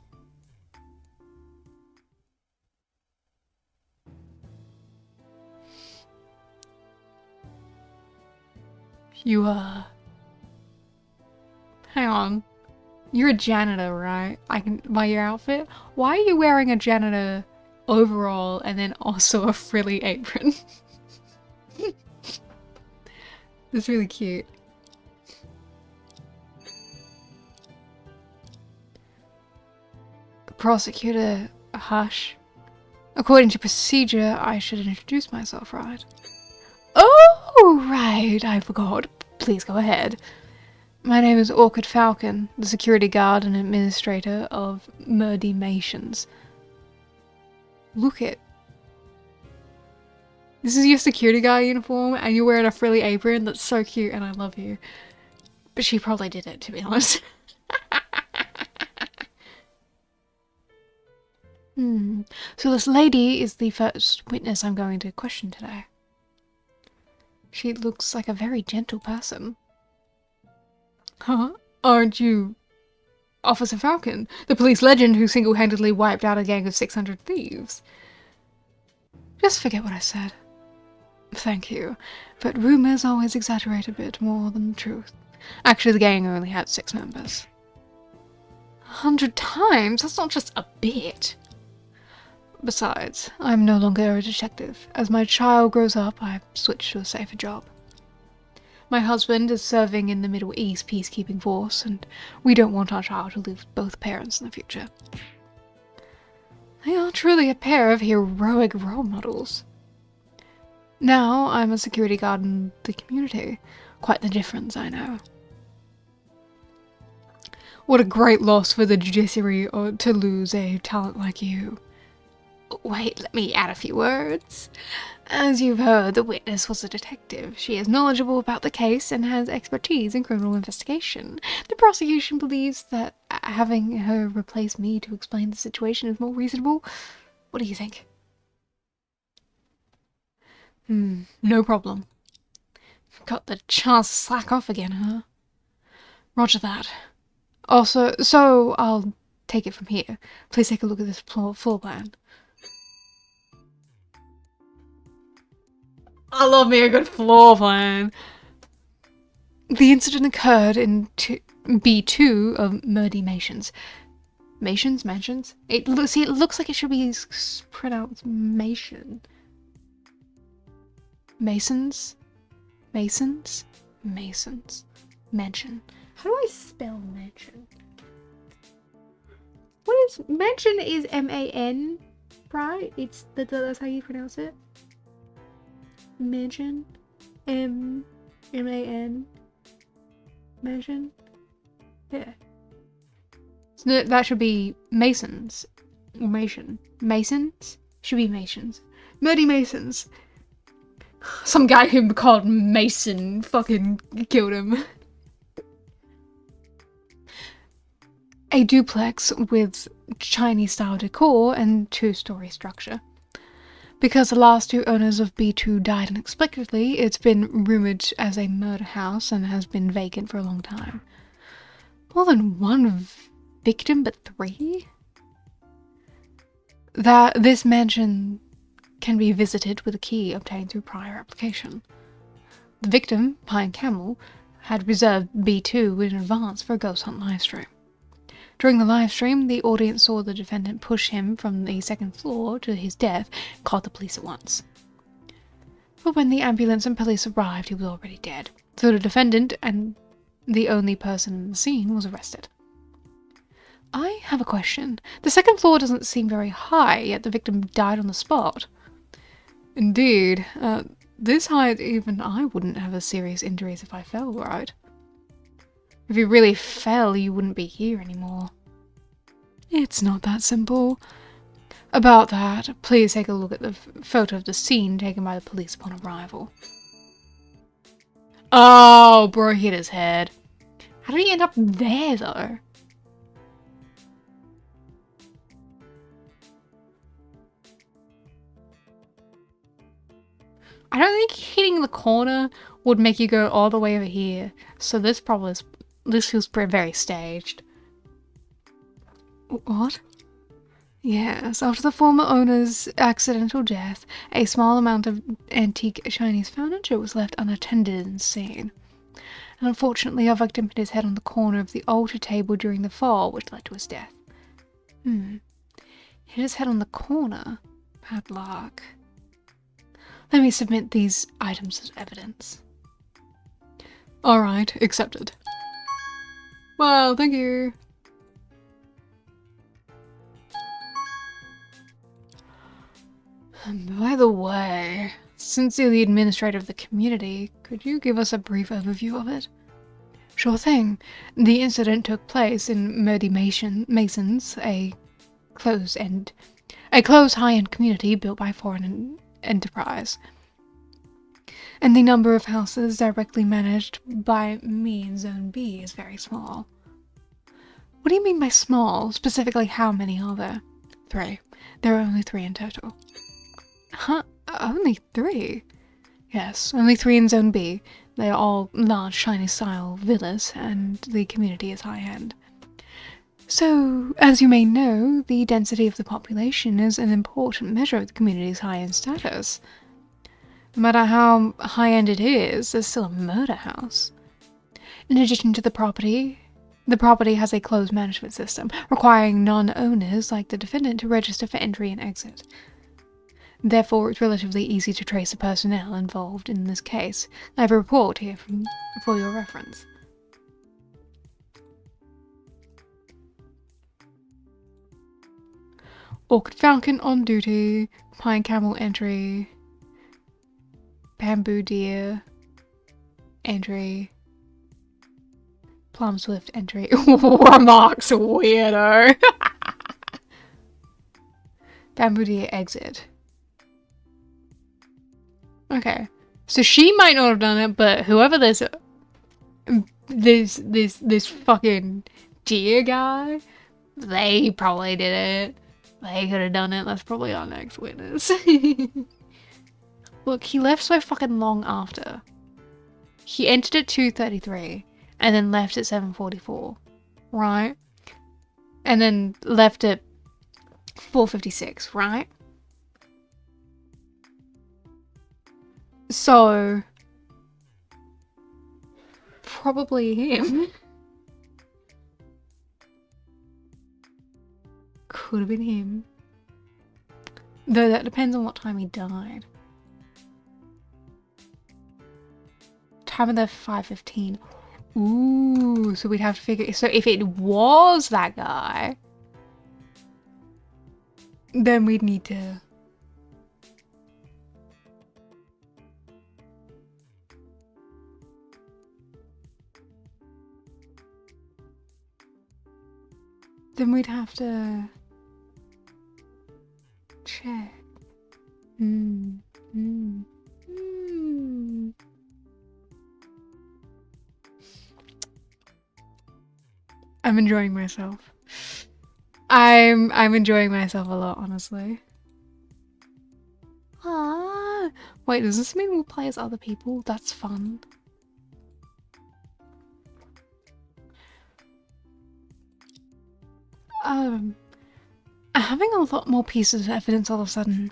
You, hang on. You're a janitor, right? I can, by your outfit? Why are you wearing a janitor overall and then also a frilly apron? It's really cute. Prosecutor, hush. According to procedure, I should introduce myself, right? Oh, right, I forgot. Please go ahead. My name is Orchid Falcon, the security guard and administrator of Murdy-mations. Look it. This is your security guard uniform and you're wearing a frilly apron. That's so cute and I love you. But she probably did it, to be honest. So this lady is the first witness I'm going to question today. She looks like a very gentle person. Huh? Aren't you Officer Falcon, the police legend who single-handedly wiped out a gang of 600 thieves? Just forget what I said. Thank you, but rumors always exaggerate a bit more than the truth. Actually, the gang only had 6 members. 100 times? That's not just a bit. Besides, I'm no longer a detective. As my child grows up, I've switched to a safer job. My husband is serving in the Middle East peacekeeping force, and we don't want our child to lose both parents in the future. They are truly a pair of heroic role models. Now I'm a security guard in the community. Quite the difference, I know. What a great loss for the judiciary to lose a talent like you. Wait, let me add a few words. As you've heard, the witness was a detective. She is knowledgeable about the case and has expertise in criminal investigation. The prosecution believes that having her replace me to explain the situation is more reasonable. What do you think? No problem. Got the chance to slack off again, huh? Roger that. Also, so I'll take it from here. Please take a look at this floor plan. I love me a good floor plan. The incident occurred in B2 of Murdy-mations. Mansions? It looks like it should be pronounced Mation. Masons? Mansion. How do I spell mansion? What is mansion? Is M-A-N, right? That's how you pronounce it. Mansion, M-A-N, mansion. Yeah. So that should be Masons, or Masons should be Masons. Murdy-mations. Some guy who called Mason fucking killed him. A duplex with Chinese-style decor and 2-story structure. Because the last 2 owners of B2 died unexpectedly, it's been rumored as a murder house and has been vacant for a long time. More than 1 victim, but 3? This mansion can be visited with a key obtained through prior application. The victim, Pine Camel, had reserved B2 in advance for a ghost hunt livestream. During the livestream, the audience saw the defendant push him from the 2nd floor to his death and called the police at once. But when the ambulance and police arrived, he was already dead, so the defendant and the only person in the scene was arrested. I have a question. The 2nd floor doesn't seem very high, yet the victim died on the spot. Indeed. This height, even I wouldn't have a serious injuries if I fell, right? If you really fell, you wouldn't be here anymore. It's not that simple. About that, please take a look at the photo of the scene taken by the police upon arrival. Oh, bro hit his head. How did he end up there, though? I don't think hitting the corner would make you go all the way over here, so this feels very staged. What? Yes, after the former owner's accidental death, a small amount of antique Chinese furniture was left unattended in the scene. And unfortunately, our victim hit his head on the corner of the altar table during the fall, which led to his death. Hit his head on the corner? Bad luck. Let me submit these items as evidence. Alright, accepted. Wow, thank you. By the way, since you're the administrator of the community, could you give us a brief overview of it? Sure thing. The incident took place in Murdy Masons, a closed high-end community built by foreign enterprise. And the number of houses directly managed by me in Zone B is very small. What do you mean by small? Specifically, how many are there? 3. There are only 3 in total. Huh? Only 3? Yes, only 3 in Zone B. They are all large Chinese-style villas, and the community is high-end. So, as you may know, the density of the population is an important measure of the community's high-end status. No matter how high-end it is, there's still a murder house. In addition to the property has a closed management system, requiring non-owners like the defendant to register for entry and exit. Therefore, it's relatively easy to trace the personnel involved in this case. I have a report here for your reference. Orchid Falcon on duty, Pine Camel entry, Bamboo Deer entry, Plum Swift entry. Remarks weirdo. Bamboo Deer exit. Okay, so she might not have done it, but whoever this fucking deer guy, they probably did it. They could have done it. That's probably our next witness. Look, he left so fucking long after. He entered at 2:33 and then left at 7:44, right? And then left at 4:56, right? So, probably him. Could have been him. Though that depends on what time he died. Time of the 5:15. Ooh, so we'd have to figure... So if it was that guy, then we'd need to... Then we'd have to... check. I'm enjoying myself. I'm enjoying myself a lot, honestly. Ah, wait, does this mean we'll play as other people? That's fun. Having a lot more pieces of evidence all of a sudden,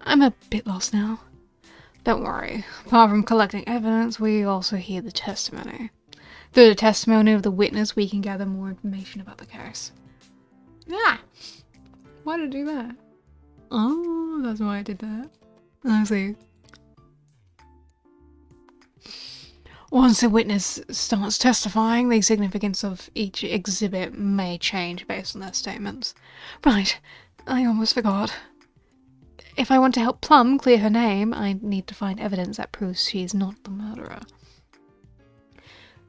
I'm a bit lost now. Don't worry, apart from collecting evidence, we also hear the testimony. Through the testimony of the witness, we can gather more information about the case. Yeah! Why did I do that? Oh, that's why I did that. I see. Once the witness starts testifying, the significance of each exhibit may change based on their statements. Right, I almost forgot. If I want to help Plum clear her name, I need to find evidence that proves she is not the murderer.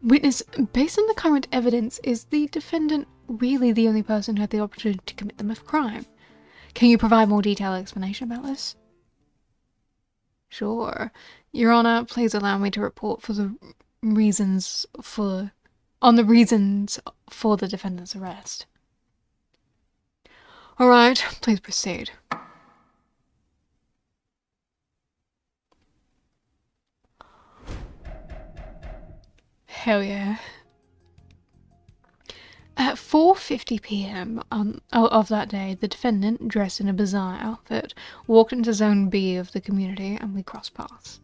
Witness, based on the current evidence, is the defendant really the only person who had the opportunity to commit the crime? Can you provide more detailed explanation about this? Sure. Your Honor, please allow me to report on the reasons for the defendant's arrest. Alright, please proceed. Hell yeah. At 4:50 p.m. Of that day, the defendant, dressed in a bizarre outfit, walked into Zone B of the community and we crossed paths.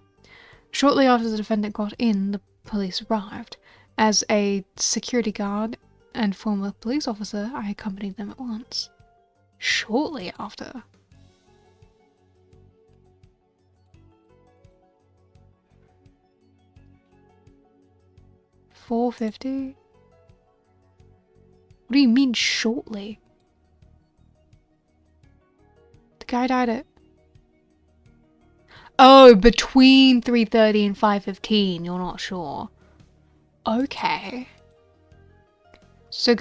Shortly after the defendant got in, the police arrived. As a security guard and former police officer, I accompanied them at once. Shortly after. $4.50? What do you mean shortly? The guy died at... Oh, between 3:30 and 5:15, you're not sure. Okay. So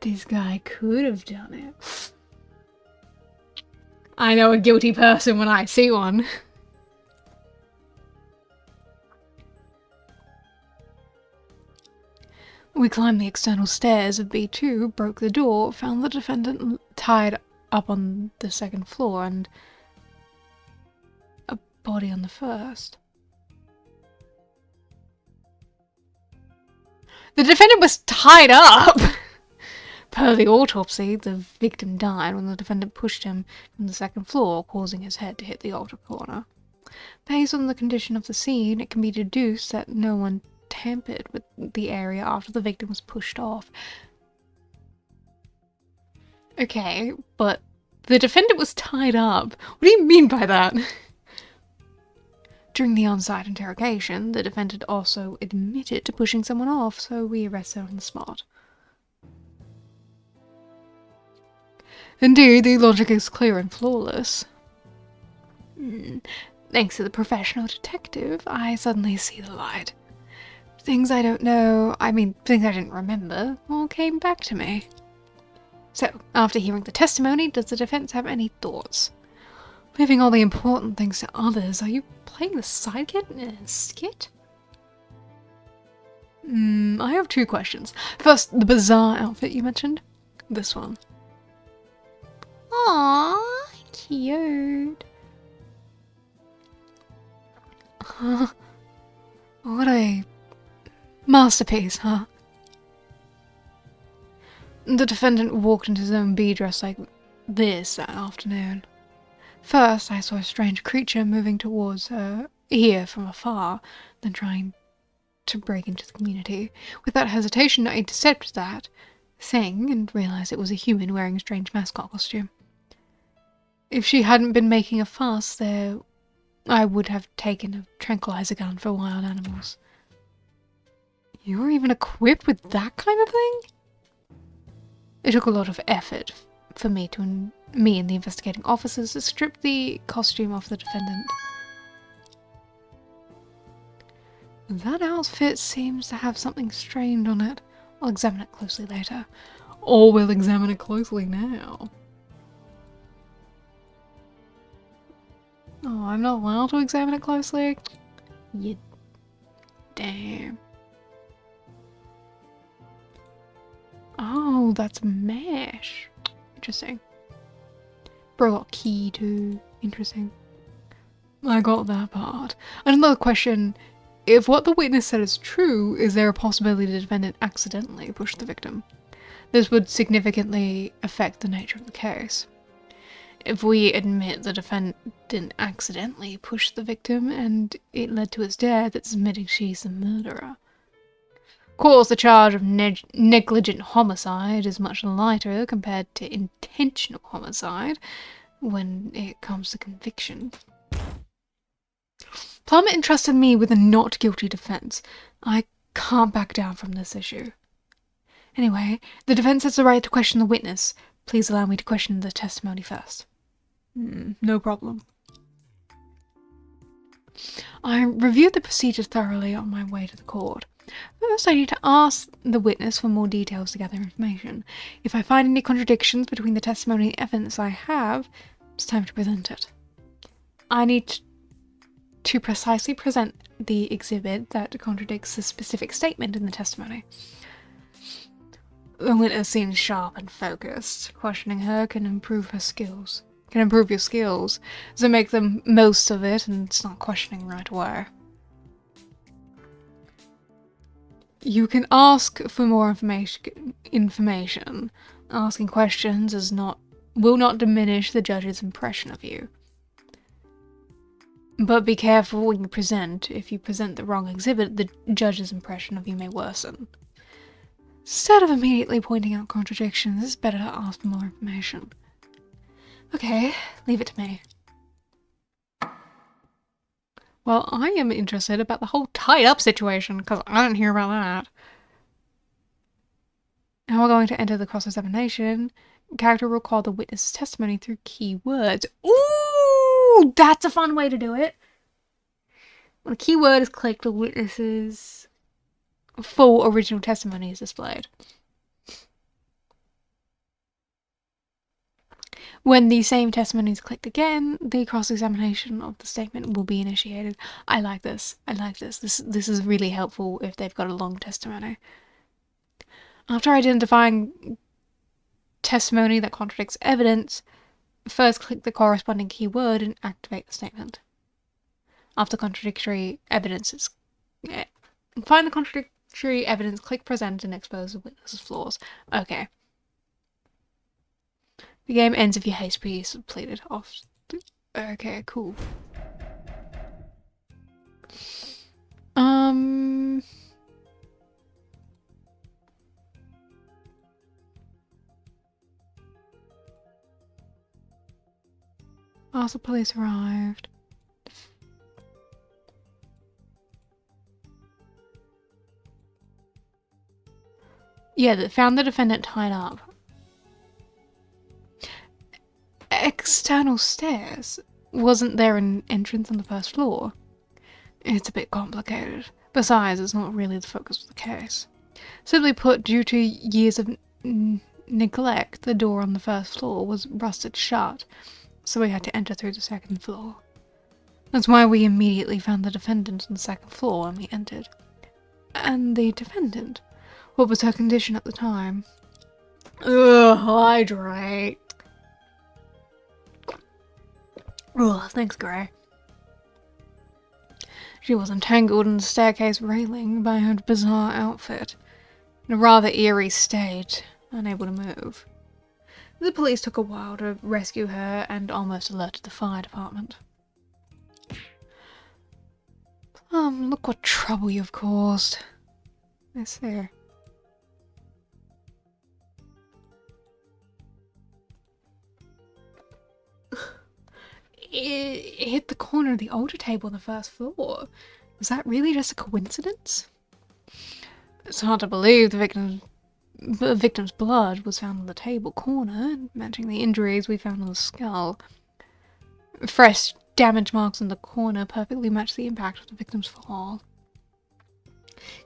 this guy could have done it. I know a guilty person when I see one. We climbed the external stairs of B2, broke the door, found the defendant tied up on the second floor and a body on the first. The defendant was tied up! Per the autopsy, the victim died when the defendant pushed him from the second floor, causing his head to hit the altar corner. Based on the condition of the scene, it can be deduced that no one tampered with the area after the victim was pushed off. Okay, but the defendant was tied up. What do you mean by that? During the on-site interrogation, the defendant also admitted to pushing someone off, so we arrested her on the spot. Indeed, the logic is clear and flawless. Thanks to the professional detective, I suddenly see the light. Things I don't know, things I didn't remember, all came back to me. So, after hearing the testimony, does the defense have any thoughts? Leaving all the important things to others, are you playing the sidekick in a skit? I have two questions. First, the bizarre outfit you mentioned. This one. Aww, cute. What a masterpiece, huh? The defendant walked into Zone B dressed like this that afternoon. First, I saw a strange creature moving towards her here from afar, then trying to break into the community. Without hesitation, I intercepted that thing and realized it was a human wearing a strange mascot costume. If she hadn't been making a fuss, I would have taken a tranquilizer gun for wild animals. You're even equipped with that kind of thing? It took a lot of effort for me and the investigating officers to strip the costume off the defendant. That outfit seems to have something strange on it. I'll examine it closely later. Or we'll examine it closely now. Oh, I'm not allowed to examine it closely? Damn. Oh, that's mesh. Interesting. Bro got key too. Interesting. I got that part. Another question. If what the witness said is true, is there a possibility the defendant accidentally pushed the victim? This would significantly affect the nature of the case. If we admit the defendant didn't accidentally push the victim and it led to his death, it's admitting she's the murderer. Of course, the charge of negligent homicide is much lighter compared to intentional homicide when it comes to conviction. Plummet entrusted me with a not guilty defense. I can't back down from this issue. Anyway, the defense has the right to question the witness. Please allow me to question the testimony first. No problem. I reviewed the procedure thoroughly on my way to the court. First, I need to ask the witness for more details to gather information. If I find any contradictions between the testimony and evidence I have, it's time to present it. I need to precisely present the exhibit that contradicts the specific statement in the testimony. The witness seems sharp and focused. Questioning her can improve your skills, so make the most of it and start questioning right away. You can ask for more information. Asking questions will not diminish the judge's impression of you. But be careful when you present. If you present the wrong exhibit, the judge's impression of you may worsen. Instead of immediately pointing out contradictions, it's better to ask for more information. Okay, leave it to me. Well, I am interested about the whole tied up situation, because I didn't hear about that. Now we're going to enter the cross-examination. Character will recall the witness's testimony through keywords. Ooh! That's a fun way to do it! When a keyword is clicked, the witness's full original testimony is displayed. When the same testimony is clicked again, the cross-examination of the statement will be initiated. I like this. I like this. This is really helpful if they've got a long testimony. After identifying testimony that contradicts evidence, first click the corresponding keyword and activate the statement. After contradictory evidence is... Find the contradictory evidence, click present, and expose the witness's flaws. Okay. The game ends if your haste piece is completed. Off. Okay, cool. After police arrived. Yeah, they found the defendant tied up. External stairs? Wasn't there an entrance on the first floor? It's a bit complicated. Besides, it's not really the focus of the case. Simply put, due to years of neglect, the door on the first floor was rusted shut, so we had to enter through the second floor. That's why we immediately found the defendant on the second floor when we entered. And the defendant? What was her condition at the time? Ugh, hydrate. Ugh, thanks, Gray. She was entangled in the staircase railing by her bizarre outfit, in a rather eerie state, unable to move. The police took a while to rescue her and almost alerted the fire department. Look what trouble you've caused. I see. It hit the corner of the altar table on the first floor. Was that really just a coincidence? It's hard to believe the victim's blood was found on the table corner, matching the injuries we found on the skull. Fresh damage marks on the corner perfectly match the impact of the victim's fall.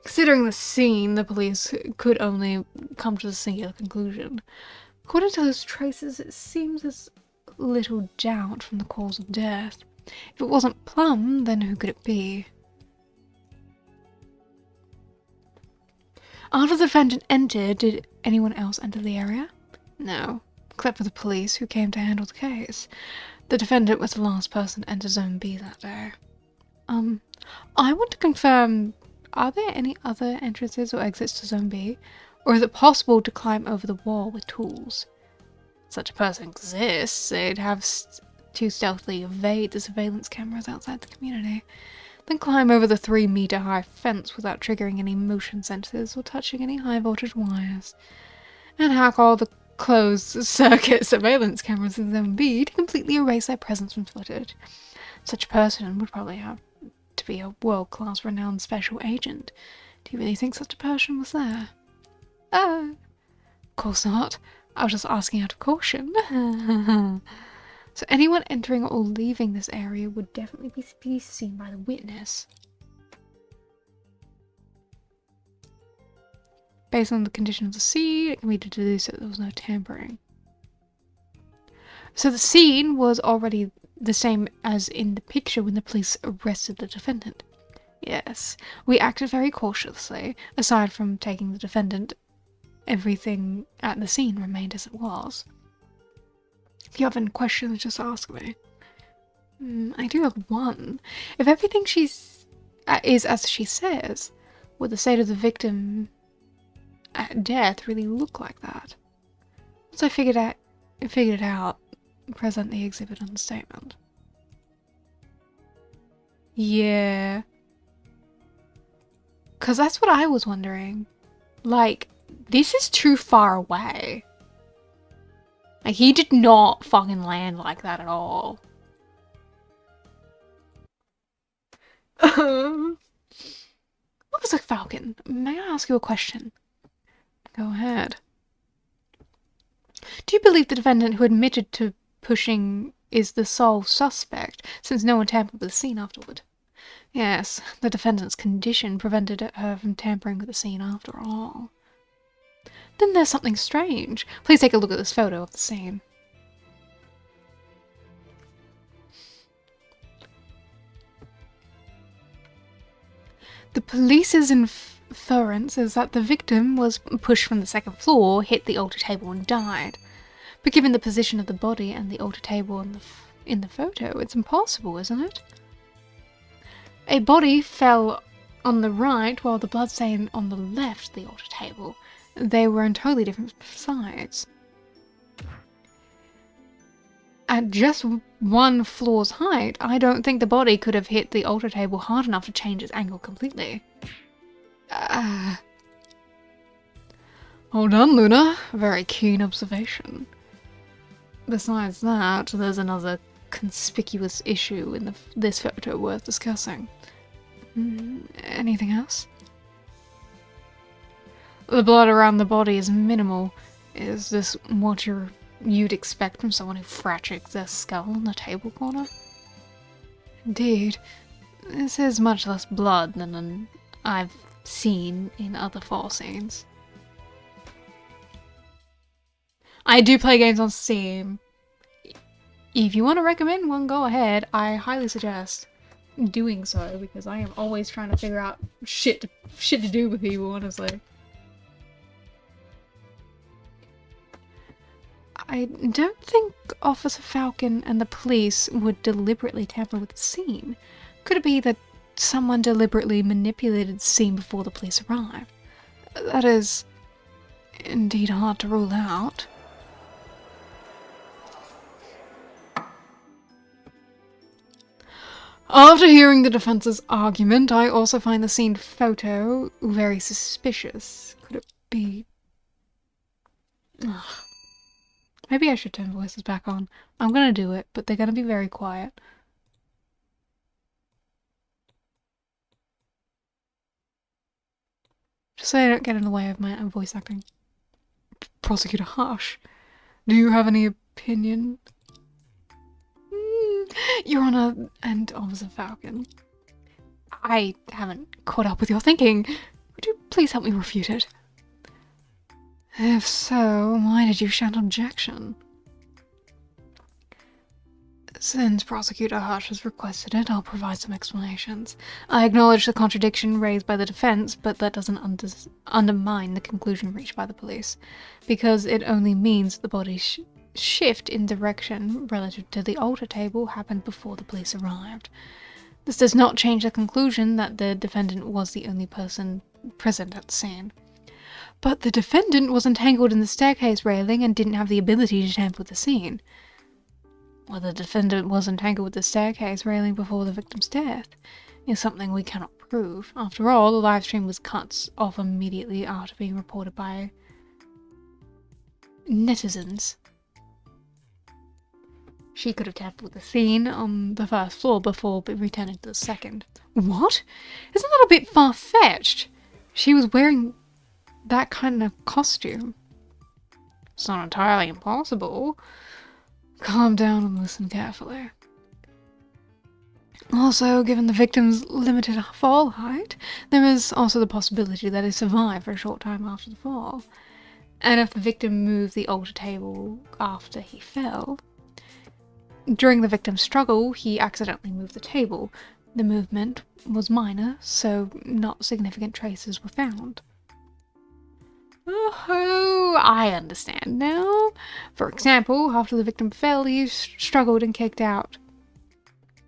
Considering the scene, the police could only come to the singular conclusion. According to those traces, it seems there's little doubt from the cause of death. If it wasn't Plum, then who could it be? After the defendant entered, did anyone else enter the area? No, except for the police who came to handle the case. The defendant was the last person to enter Zone B that day. I want to confirm, are there any other entrances or exits to Zone B? Or is it possible to climb over the wall with tools? If such a person exists, they'd have to stealthily evade the surveillance cameras outside the community, then climb over the 3-meter-high fence without triggering any motion sensors or touching any high-voltage wires, and hack all the closed-circuit surveillance cameras in Zone B to completely erase their presence from footage. Such a person would probably have to be a world-class renowned special agent. Do you really think such a person was there? Of course not. I was just asking out of caution. So anyone entering or leaving this area would definitely be seen by the witness. Based on the condition of the scene, it can be deduced that there was no tampering. So the scene was already the same as in the picture when the police arrested the defendant. Yes, we acted very cautiously. Aside from taking the defendant, everything at the scene remained as it was. If you have any questions, just ask me. I do have one. If everything is as she says, Would the state of the victim at death really look like that? Once I figured it out, present the exhibit on the statement. Yeah. Because that's what I was wondering. Like, this is too far away. Like, he did not fucking land like that at all. What was a falcon? May I ask you a question? Go ahead. Do you believe the defendant who admitted to pushing is the sole suspect, since no one tampered with the scene afterward? Yes, the defendant's condition prevented her from tampering with the scene after all. Then there's something strange. Please take a look at this photo of the scene. The police's inference is that the victim was pushed from the second floor, hit the altar table and died. But given the position of the body and the altar table in the photo, it's impossible, isn't it? A body fell on the right while the bloodstain on the left the altar table. They were on totally different sides. At just one floor's height, I don't think the body could have hit the altar table hard enough to change its angle completely. Hold on, Luna. Very keen observation. Besides that, there's another conspicuous issue in this photo worth discussing. Anything else? The blood around the body is minimal. Is this what you'd expect from someone who fractured their skull in the table corner? Indeed. This is much less blood than I've seen in other fall scenes. I do play games on Steam. If you want to recommend one, go ahead. I highly suggest doing so, because I am always trying to figure out shit to do with people, honestly. I don't think Officer Falcon and the police would deliberately tamper with the scene. Could it be that someone deliberately manipulated the scene before the police arrived? That is indeed hard to rule out. After hearing the defense's argument, I also find the scene photo very suspicious. Could it be... Ugh. Maybe I should turn voices back on. I'm gonna do it, but they're gonna be very quiet. Just so I don't get in the way of my own voice acting. Prosecutor Hush, do you have any opinion? Your Honor and Officer Falcon, I haven't caught up with your thinking. Would you please help me refute it? If so, why did you shout objection? Since Prosecutor Hush has requested it, I'll provide some explanations. I acknowledge the contradiction raised by the defense, but that doesn't undermine the conclusion reached by the police, because it only means the body's shift in direction relative to the altar table happened before the police arrived. This does not change the conclusion that the defendant was the only person present at the scene. But the defendant was entangled in the staircase railing and didn't have the ability to tamper with the scene. Whether the defendant was entangled with the staircase railing before the victim's death is something we cannot prove. After all, the live stream was cut off immediately after being reported by netizens. She could have tampered with the scene on the first floor before returning to the second. What? Isn't that a bit far-fetched? She was wearing that kind of costume. It's not entirely impossible. Calm down and listen carefully. Also, given the victim's limited fall height, there is also the possibility that he survived for a short time after the fall. And if the victim moved the altar table after he fell, during the victim's struggle, he accidentally moved the table. The movement was minor, so not significant traces were found. Oh, I understand now. For example, after the victim fell, he struggled and kicked out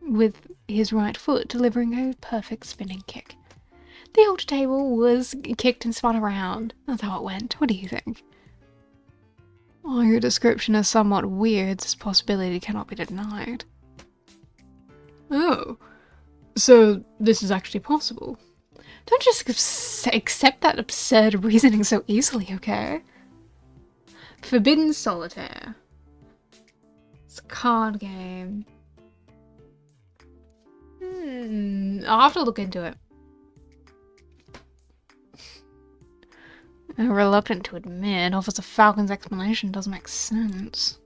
with his right foot, delivering a perfect spinning kick. The altar table was kicked and spun around. That's how it went. What do you think? While your description is somewhat weird, this possibility cannot be denied. Oh, so this is actually possible. Don't just accept that absurd reasoning so easily, okay? Forbidden Solitaire. It's a card game. I'll have to look into it. I'm reluctant to admit, Officer Falcon's explanation doesn't make sense.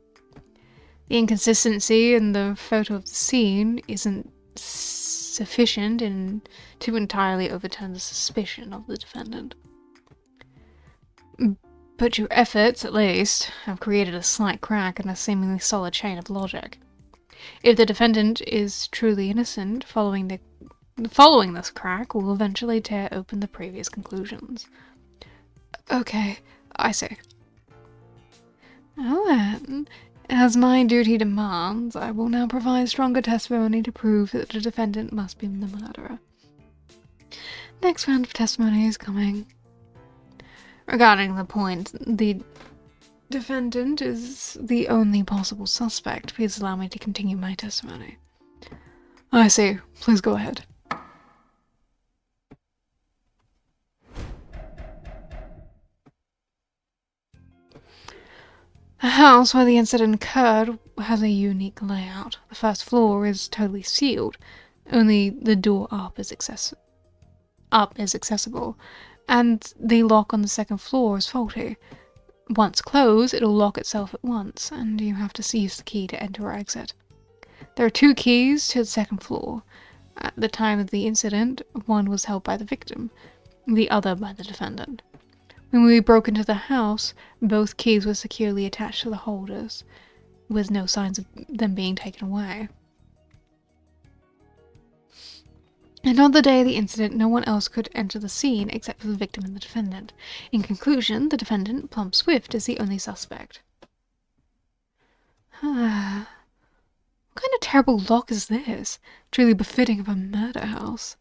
The inconsistency in the photo of the scene isn't sufficient to entirely overturn the suspicion of the defendant. But your efforts, at least, have created a slight crack in a seemingly solid chain of logic. If the defendant is truly innocent, following this crack will eventually tear open the previous conclusions. Okay, I see. Well then, as my duty demands, I will now provide stronger testimony to prove that the defendant must be the murderer. Next round of testimony is coming. Regarding the point, the defendant is the only possible suspect. Please allow me to continue my testimony. I see. Please go ahead. The house where the incident occurred has a unique layout. The first floor is totally sealed. Only the door up is accessible, and the lock on the second floor is faulty. Once closed, it'll lock itself at once, and you have to use the key to enter or exit. There are 2 keys to the second floor. At the time of the incident, one was held by the victim, the other by the defendant. When we broke into the house, both keys were securely attached to the holders, with no signs of them being taken away. And on the day of the incident, no one else could enter the scene except for the victim and the defendant. In conclusion, the defendant, Plum Swift, is the only suspect. What kind of terrible lock is this? Truly befitting of a murder house.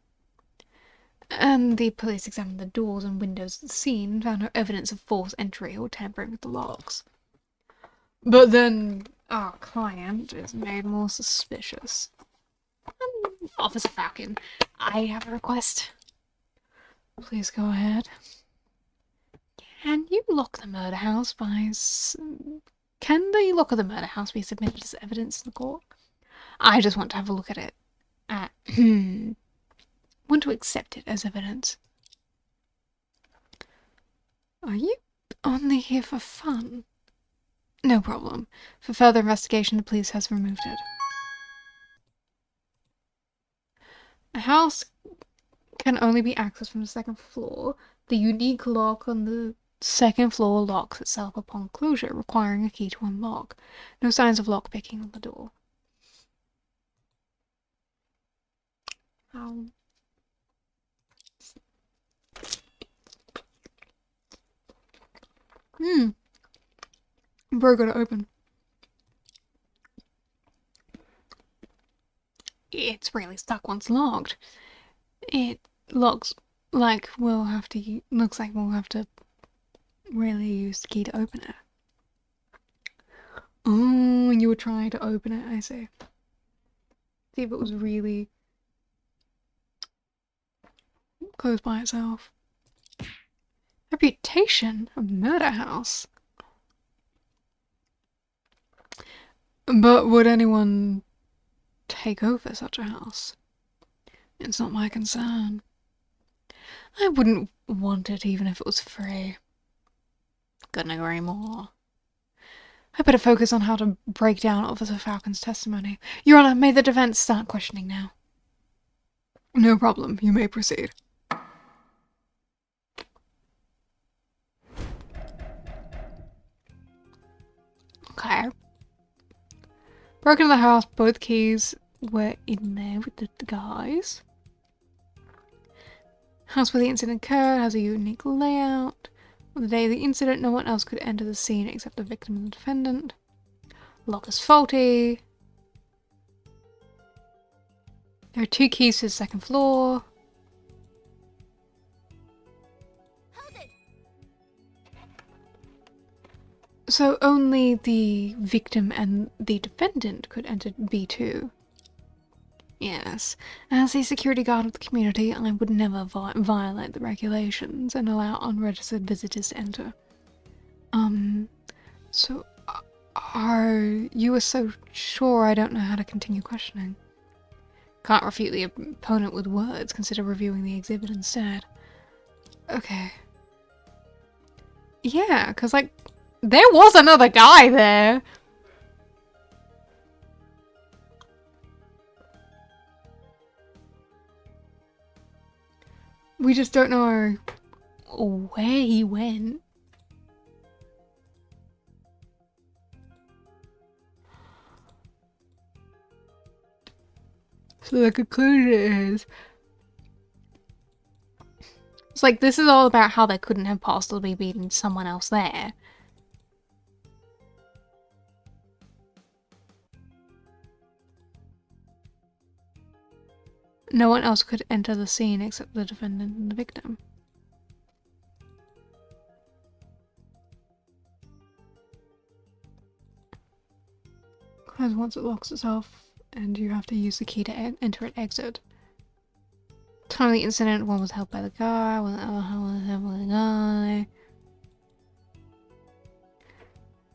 And the police examined the doors and windows of the scene and found no evidence of forced entry or tampering with the locks. But then our client is made more suspicious. Officer Falcon, I have a request. Please go ahead. Can the lock of the murder house be submitted as evidence in the court? I just want to have a look at it. Want to accept it as evidence. Are you only here for fun? No problem. For further investigation, the police has removed it. A house can only be accessed from the second floor. The unique lock on the second floor locks itself upon closure, requiring a key to unlock. No signs of lockpicking on the door. Very good to open. It's really stuck once locked. It looks like we'll have to really use the key to open it. Oh, you were trying to open it, I see. See if it was really closed by itself. Reputation of murder house. But would anyone take over such a house? It's not my concern. I wouldn't want it even if it was free. Couldn't agree more. I better focus on how to break down Officer Falcon's testimony. Your Honor, may the defense start questioning now. No problem. You may proceed. Okay. Broke into the house, both keys were in there with the guys. House where the incident occurred has a unique layout. On the day of the incident, no one else could enter the scene except the victim and the defendant. Lock is faulty. There are 2 keys to the second floor. So only the victim and the defendant could enter B2? Yes. As a security guard of the community, I would never violate the regulations and allow unregistered visitors to enter. So are you so sure I don't know how to continue questioning? Can't refute the opponent with words. Consider reviewing the exhibit instead. Okay. Yeah, because, like, there was another guy there! We just don't know where he went. So the conclusion is... It's like, this is all about how there couldn't have possibly been someone else there. No one else could enter the scene except the defendant and the victim. Close once it locks itself, and you have to use the key to enter and exit. Time of the incident, one was held by the guy, one was held by the guy.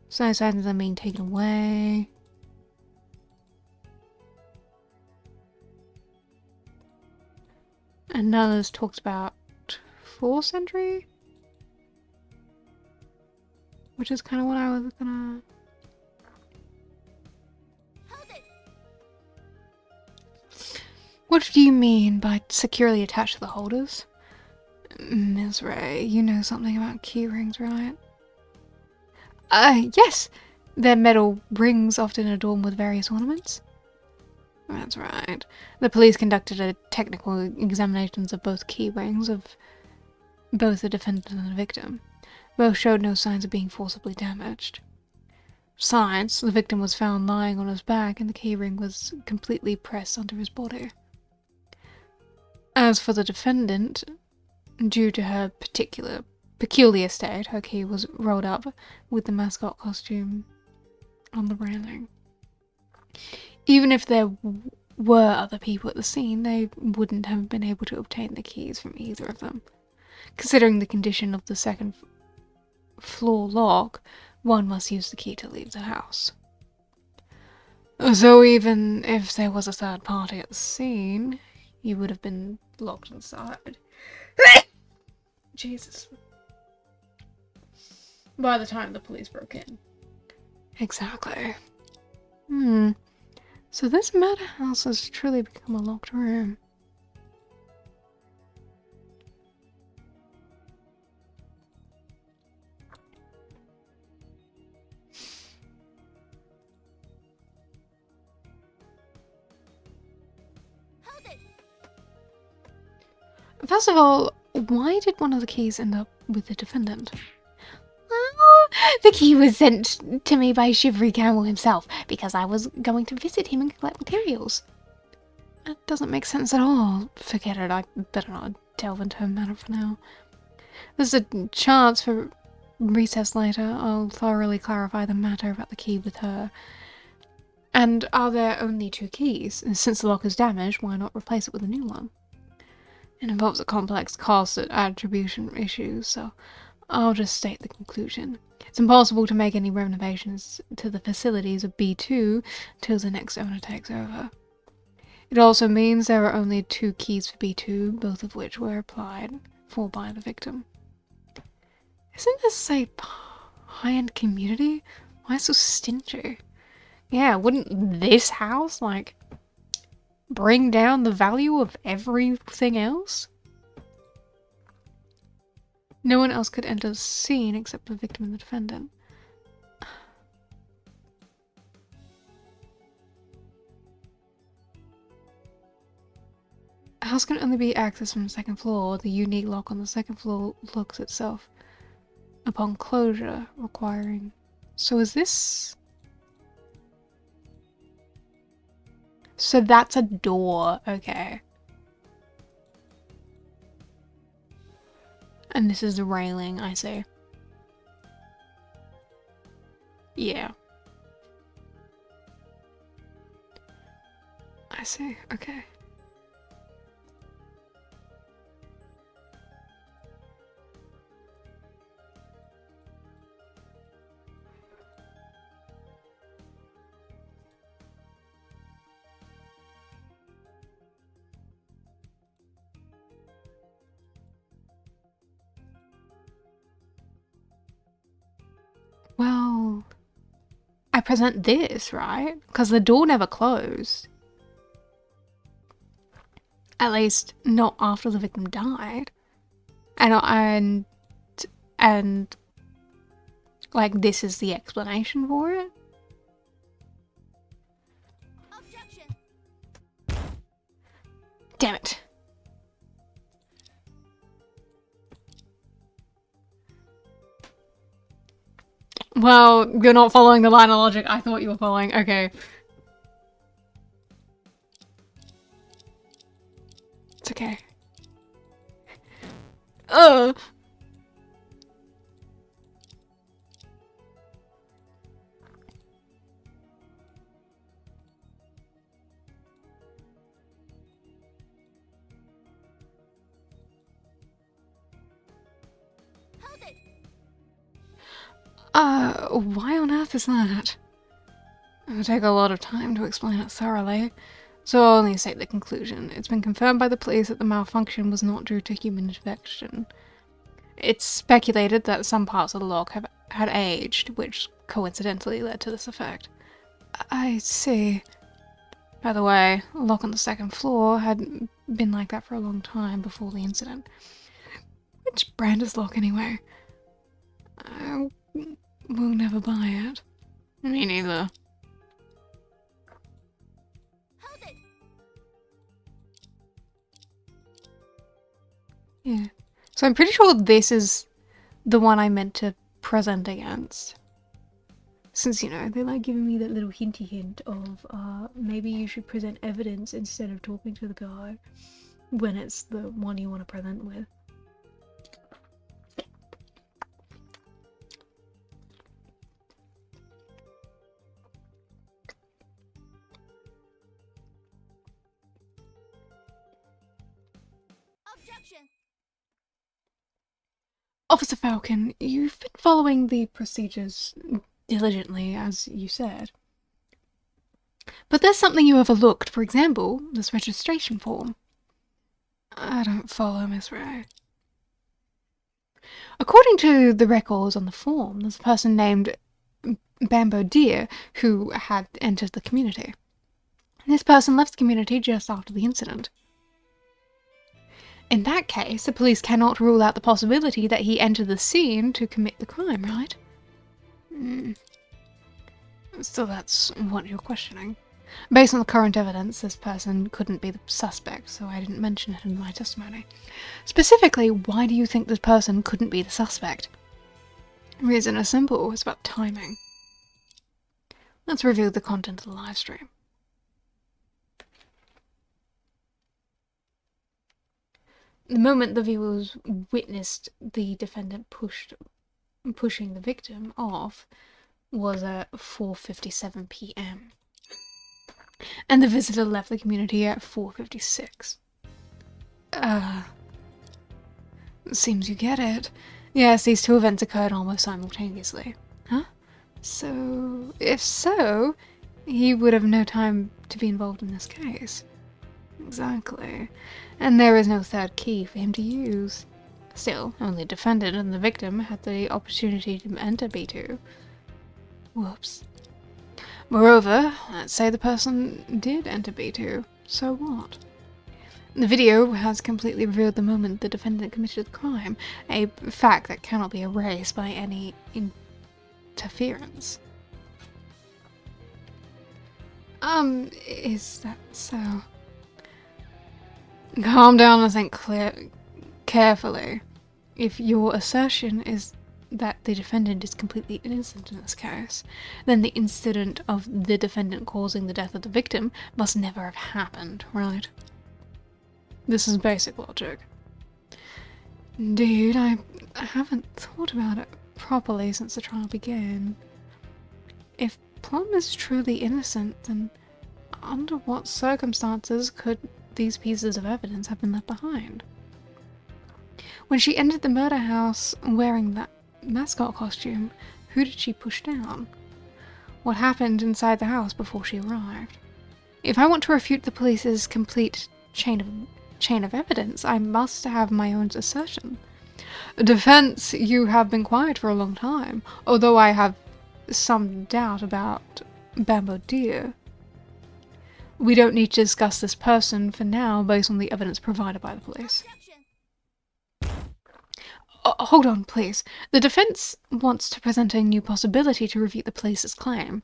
So signs of them being taken away. And none of this talks about 4th century? Which is kind of what I was gonna... What do you mean by securely attached to the holders? Ms. Ray, you know something about key rings, right? Yes! They're metal rings often adorned with various ornaments. That's right. The police conducted a technical examinations of both key rings of both the defendant and the victim. Both showed no signs of being forcibly damaged. Besides, the victim was found lying on his back and the key ring was completely pressed onto his body. As for the defendant, due to her peculiar state, her key was rolled up with the mascot costume on the branding. Even if there were other people at the scene, they wouldn't have been able to obtain the keys from either of them. Considering the condition of the second floor lock, one must use the key to leave the house. So even if there was a third party at the scene, he would have been locked inside. Jesus. By the time the police broke in. Exactly. So this madhouse has truly become a locked room. First of all, why did one of the keys end up with the defendant? Well, the key was sent to me by Shivery Campbell himself because I was going to visit him and collect materials. That doesn't make sense at all. Forget it, I better not delve into her matter for now. There's a chance for recess later. I'll thoroughly clarify the matter about the key with her. And are there only 2 keys? And since the lock is damaged, why not replace it with a new one? It involves a complex cost and attribution issue, so I'll just state the conclusion. It's impossible to make any renovations to the facilities of B2 till the next owner takes over. It also means there are only 2 keys for B2, both of which were applied for by the victim. Isn't this a high-end community? Why so stingy? Yeah, wouldn't this house, like, bring down the value of everything else? No one else could enter the scene except the victim and the defendant. The house can only be accessed from the 2nd floor. The unique lock on the 2nd floor locks itself upon closure, requiring... So is this... So that's a door, okay. And this is the railing, I see. Yeah. I see, okay. Well, I present this, right? Because the door never closed. At least, not after the victim died. And like, this is the explanation for it? Objection. Damn it. Well, you're not following the line of logic I thought you were following. Okay. It's okay. Ugh. Hold it. Why on earth is that? It would take a lot of time to explain it thoroughly, so I'll only state the conclusion. It's been confirmed by the police that the malfunction was not due to human infection. It's speculated that some parts of the lock had aged, which coincidentally led to this effect. I see. By the way, a lock on the second floor had been like that for a long time before the incident. Which brand is lock anyway? I will never buy it. Me neither. Hold it. Yeah. So I'm pretty sure this is the one I meant to present against. Since, you know, they're like giving me that little hinty hint of, maybe you should present evidence instead of talking to the guy when it's the one you want to present with. Objection. Officer Falcon, you've been following the procedures diligently, as you said. But there's something you overlooked, for example, this registration form. I don't follow, Miss Ray. According to the records on the form, there's a person named Bambo Deer who had entered the community. This person left the community just after the incident. In that case, the police cannot rule out the possibility that he entered the scene to commit the crime, right? So that's what you're questioning. Based on the current evidence, this person couldn't be the suspect, so I didn't mention it in my testimony. Specifically, why do you think this person couldn't be the suspect? The reason is simple, it's about timing. Let's review the content of the live stream. The moment the viewers witnessed the defendant pushing the victim off was at 4:57 p.m. and the visitor left the community at 4:56. Seems you get it. Yes, these two events occurred almost simultaneously. Huh? So, if so, he would have no time to be involved in this case. Exactly. And there is no third key for him to use. Still, only the defendant and the victim had the opportunity to enter B2. Whoops. Moreover, let's say the person did enter B2. So what? The video has completely revealed the moment the defendant committed the crime, a fact that cannot be erased by any interference. Is that so? Calm down and think carefully. If your assertion is that the defendant is completely innocent in this case, then the incident of the defendant causing the death of the victim must never have happened, right? This is basic logic. Indeed, I haven't thought about it properly since the trial began. If Plum is truly innocent, then under what circumstances could these pieces of evidence have been left behind? When she entered the murder house wearing that mascot costume, who did she push down? What happened inside the house before she arrived? If I want to refute the police's complete chain of evidence, I must have my own assertion. Defense, you have been quiet for a long time, although I have some doubt about Bamboo Deer. We don't need to discuss this person for now based on the evidence provided by the police. Objection. Hold on, please. The defense wants to present a new possibility to refute the police's claim.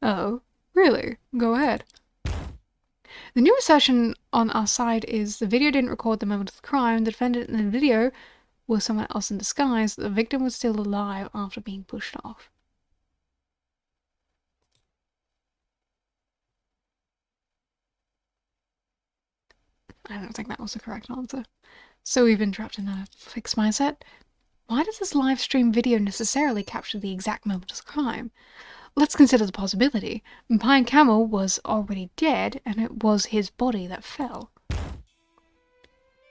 Oh, really? Go ahead. The new assertion on our side is the video didn't record the moment of the crime. The defendant in the video was someone else in disguise. The victim was still alive after being pushed off. I don't think that was the correct answer. So we've been trapped in a fixed mindset. Why does this live stream video necessarily capture the exact moment of the crime? Let's consider the possibility. Pine Camel was already dead, and it was his body that fell.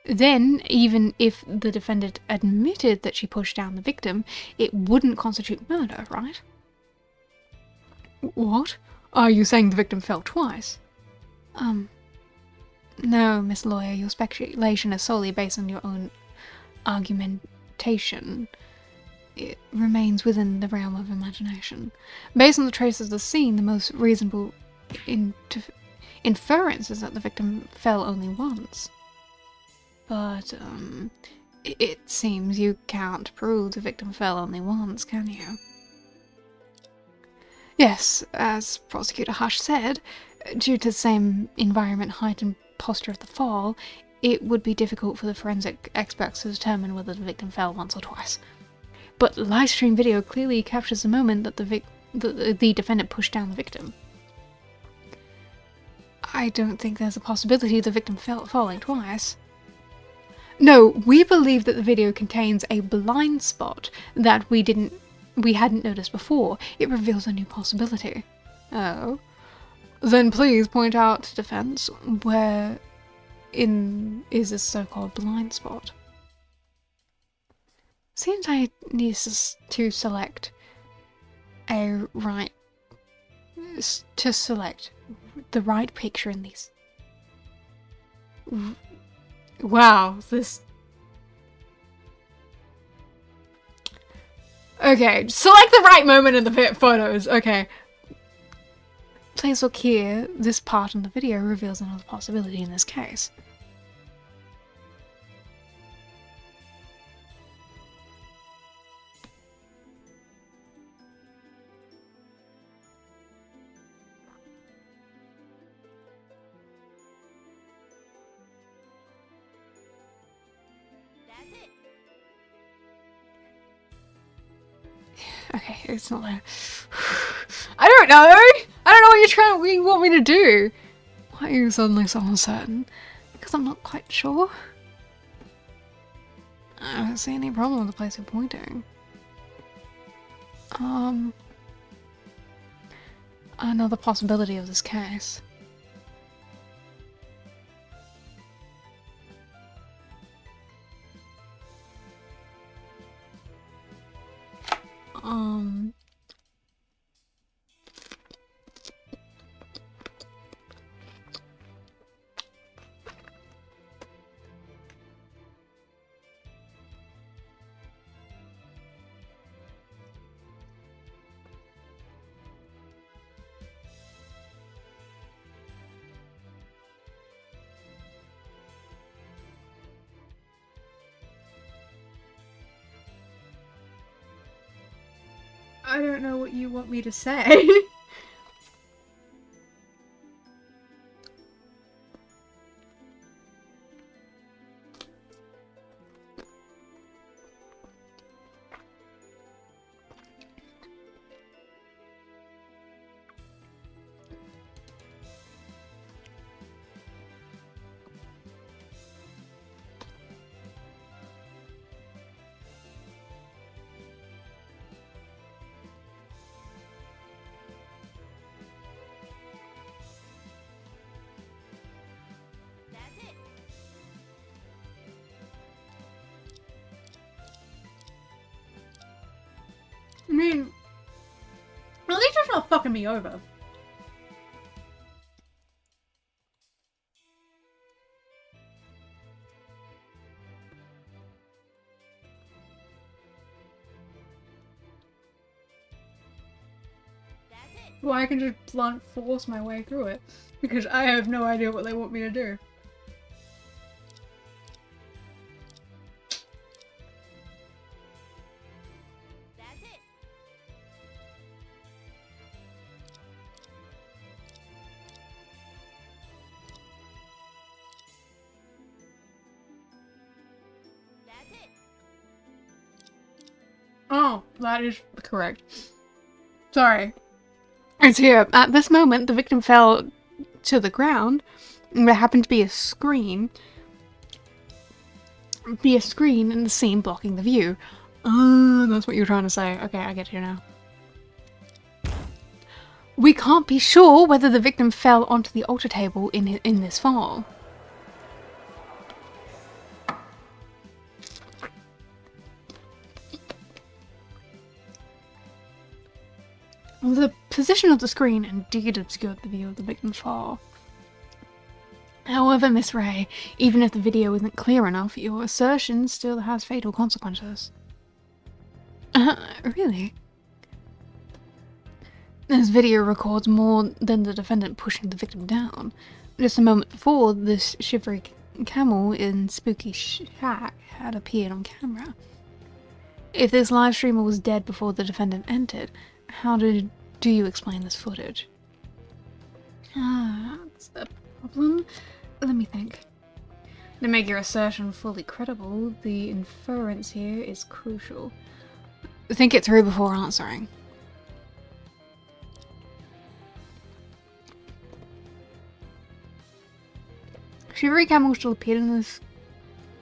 Then, even if the defendant admitted that she pushed down the victim, it wouldn't constitute murder, right? What? Are you saying the victim fell twice? No, Miss Lawyer, your speculation is solely based on your own argumentation. It remains within the realm of imagination. Based on the traces of the scene, the most reasonable inference is that the victim fell only once. But, it seems you can't prove the victim fell only once, can you? Yes, as Prosecutor Hush said, due to the same environment, height, and posture of the fall, it would be difficult for the forensic experts to determine whether the victim fell once or twice. But the live stream video clearly captures the moment that the defendant pushed down the victim. I don't think there's a possibility the victim fell falling twice. No, we believe that the video contains a blind spot that we hadn't noticed before. It reveals a new possibility. Oh. Then please point out to defense where is this so-called blind spot. Seems I need to select the right picture in these. Wow, this. Okay, select the right moment in the photos. Okay. Please look here. This part in the video reveals another possibility in this case. That's it. Okay, it's not there. I don't know! I don't know what you want me to do! Why are you suddenly so uncertain? Because I'm not quite sure. I don't see any problem with the place you're pointing. Another possibility of this case. I don't know what you want me to say. Stop fucking me over. Well, I can just blunt force my way through it, because I have no idea what they want me to do. That's it. That's it. Oh, that is correct. Sorry. It's here. At this moment, the victim fell to the ground, and there happened to be a screen. In the scene blocking the view. That's what you were trying to say. Okay, I get you now. We can't be sure whether the victim fell onto the altar table in this fall. The position of the screen indeed obscured the view of the victim's fall. However, Miss Ray, even if the video isn't clear enough, your assertion still has fatal consequences. Really? This video records more than the defendant pushing the victim down. Just a moment before, this shivery camel in Spooky Shack had appeared on camera. If this live streamer was dead before the defendant entered, how do you explain this footage? That's the problem. Let me think. To make your assertion fully credible, the inference here is crucial. Think it through before answering. Shivery Camel still appeared in this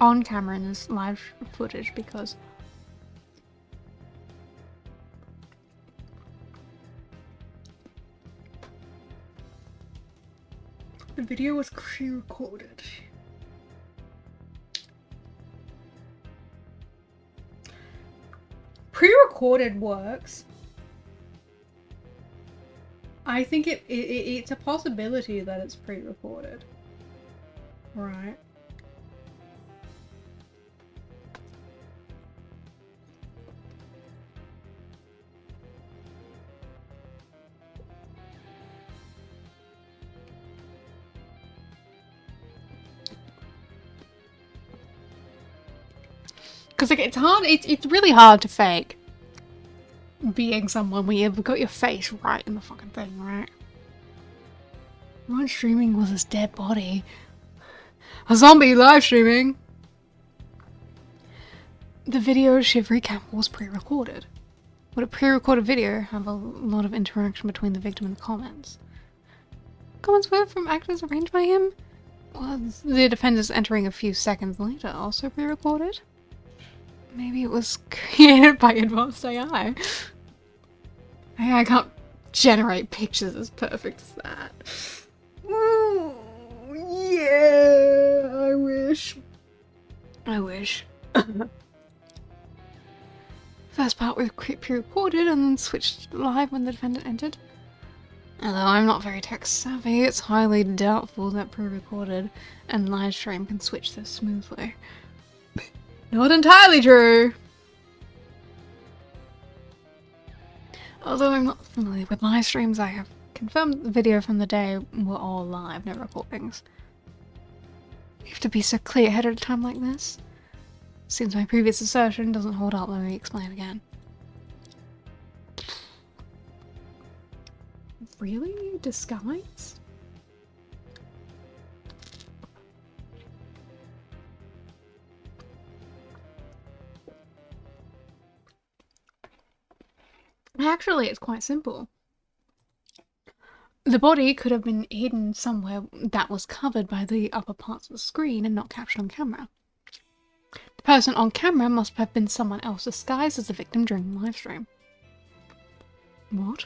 on camera in this live footage because the video was pre-recorded. Pre-recorded works. I think it's a possibility that it's pre-recorded. Right. Because like, it's hard, it's really hard to fake being someone when you've got your face right in the fucking thing, right? What streaming was his dead body? A zombie live streaming! The video of Shivery Camel was pre-recorded. Would a pre-recorded video have a lot of interaction between the victim and the comments? Comments were from actors arranged by him? Was the defendants entering a few seconds later also pre-recorded? Maybe it was created by advanced AI. AI can't generate pictures as perfect as that. Ooh, yeah, I wish. First part was pre-recorded and then switched live when the defendant entered. Although I'm not very tech savvy, it's highly doubtful that pre-recorded and live stream can switch this smoothly. Not entirely true! Although I'm not familiar with live streams, I have confirmed the video from the day were all live, no recordings. You have to be so clear-headed at a time like this. Seems my previous assertion doesn't hold up, let me explain again. Really? Disguise? Actually, it's quite simple. The body could have been hidden somewhere that was covered by the upper parts of the screen and not captured on camera. The person on camera must have been someone else disguised as the victim during the live stream. What?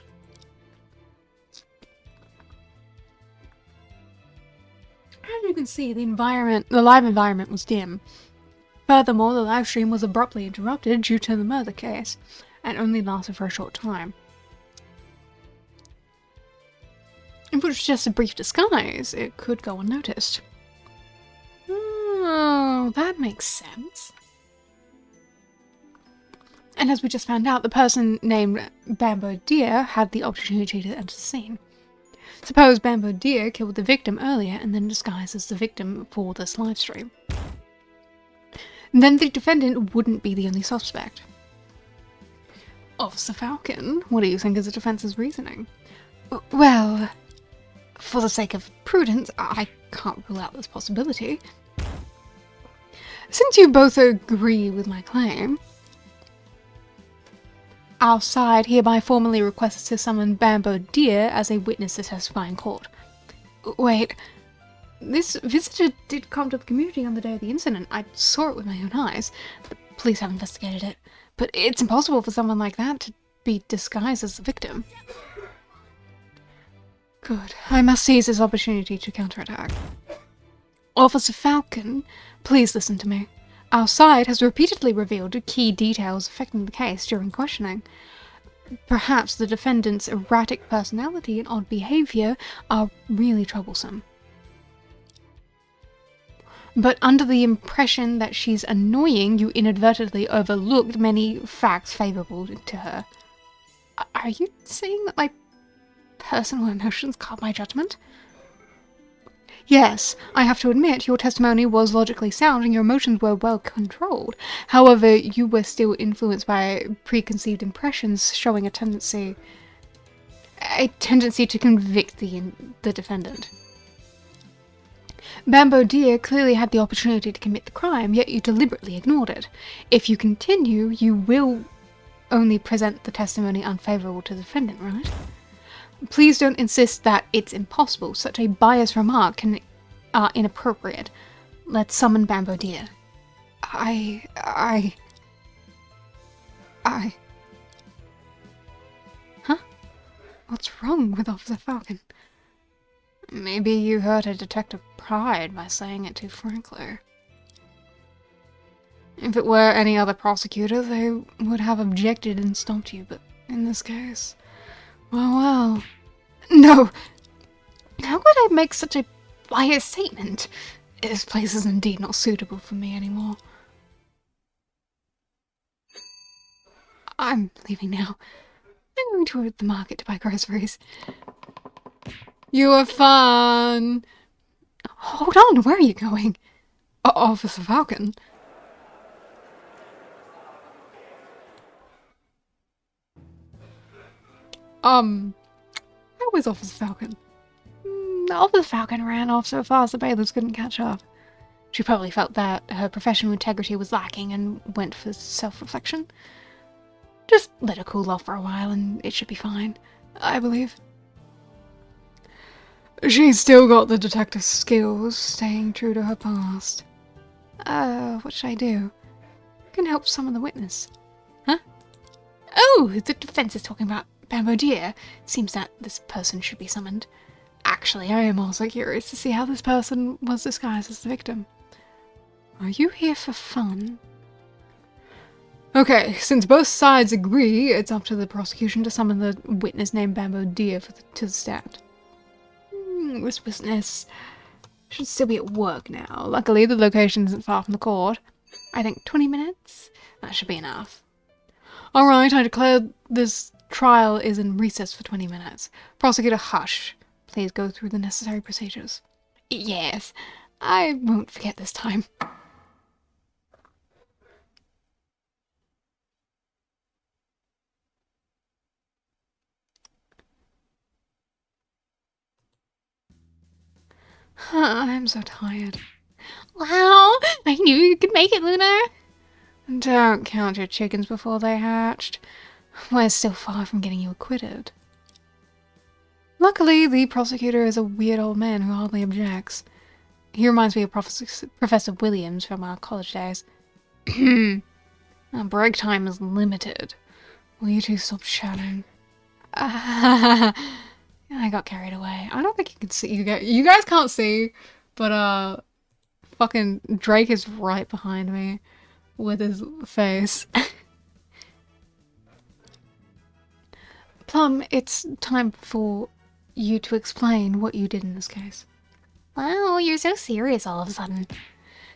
As you can see, the live environment was dim. Furthermore, the live stream was abruptly interrupted due to the murder case, and only lasted for a short time. was just a brief disguise, it could go unnoticed. Oh, that makes sense. And as we just found out, the person named Bamboo Deer had the opportunity to enter the scene. Suppose Bamboo Deer killed the victim earlier and then disguised as the victim for this livestream. Then the defendant wouldn't be the only suspect. Officer Falcon, what do you think is the defense's reasoning? Well, for the sake of prudence, I can't rule out this possibility. Since you both agree with my claim, our side hereby formally requests to summon Bamboo Deer as a witness to testify in court. Wait, this visitor did come to the community on the day of the incident. I saw it with my own eyes. The police have investigated it, but it's impossible for someone like that to be disguised as the victim. Good. I must seize this opportunity to counterattack. Officer Falcon, please listen to me. Our side has repeatedly revealed key details affecting the case during questioning. Perhaps the defendant's erratic personality and odd behavior are really troublesome. But under the impression that she's annoying, you inadvertently overlooked many facts favorable to her. Are you saying that my personal emotions cloud my judgment? Yes, I have to admit your testimony was logically sound and your emotions were well controlled. However, you were still influenced by preconceived impressions, showing a tendency to convict the defendant. Bamboo Deer clearly had the opportunity to commit the crime, yet you deliberately ignored it. If you continue, you will only present the testimony unfavorable to the defendant, right? Please don't insist that it's impossible. Such a biased remark are inappropriate. Let's summon Bamboo Deer. Huh? What's wrong with Officer Falcon? Maybe you hurt a detective pride by saying it too frankly. If it were any other prosecutor, they would have objected and stopped you, but in this case... Well. No! How could I make such a biased statement? This place is indeed not suitable for me anymore. I'm leaving now. I'm going to the market to buy groceries. You are fun! Hold on, where are you going? Officer Falcon. How is Officer Falcon? Officer Falcon ran off so fast the bailiffs couldn't catch up. She probably felt that her professional integrity was lacking and went for self-reflection. Just let her cool off for a while and it should be fine, I believe. She's still got the detective skills, staying true to her past. What should I do? I can help summon the witness. Huh? Oh, the defense is talking about Bamboo Deer. Seems that this person should be summoned. Actually, I am also curious to see how this person was disguised as the victim. Are you here for fun? Okay, since both sides agree, it's up to the prosecution to summon the witness named Bamboo Deer to the stand. This witness should still be at work now. Luckily, the location isn't far from the court. I think 20 minutes? That should be enough. Alright, I declare this trial is in recess for 20 minutes. Prosecutor, hush. Please go through the necessary procedures. Yes, I won't forget this time. I'm so tired. Wow, I knew you could make it, Luna. Don't count your chickens before they hatched. We're still far from getting you acquitted. Luckily, the prosecutor is a weird old man who hardly objects. He reminds me of Professor Williams from our college days. Our break time is limited. Will you two stop chatting? I got carried away. I don't think you can see. You guys can't see, but fucking Drake is right behind me with his face. Plum, it's time for you to explain what you did in this case. Wow, you're so serious all of a sudden.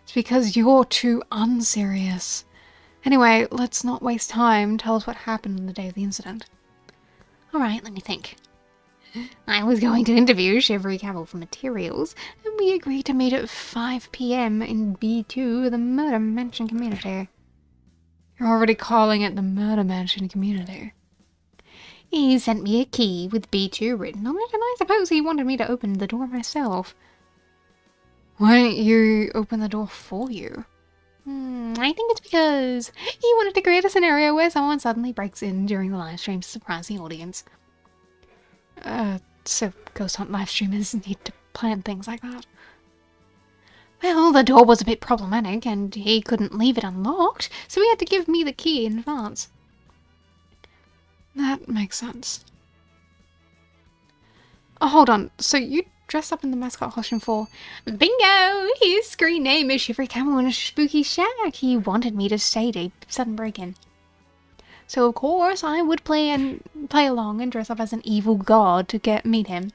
It's because you're too unserious. Anyway, let's not waste time. Tell us what happened on the day of the incident. Alright, let me think. I was going to interview Shivery Cavill for materials, and we agreed to meet at 5 PM in B2, the Murder Mansion community. You're already calling it the Murder Mansion community. He sent me a key with B2 written on it, and I suppose he wanted me to open the door myself. Why didn't you open the door for you? I think it's because he wanted to create a scenario where someone suddenly breaks in during the live stream to surprise the audience. So ghost hunt live streamers need to plan things like that. Well, the door was a bit problematic, and he couldn't leave it unlocked, so he had to give me the key in advance. That makes sense. Oh, hold on. So you dressed up in the mascot costume for... Bingo! His screen name is Shivery Cavill in a Spooky Shack. He wanted me to stage a sudden break-in. So of course I would play along and dress up as an evil god to meet him.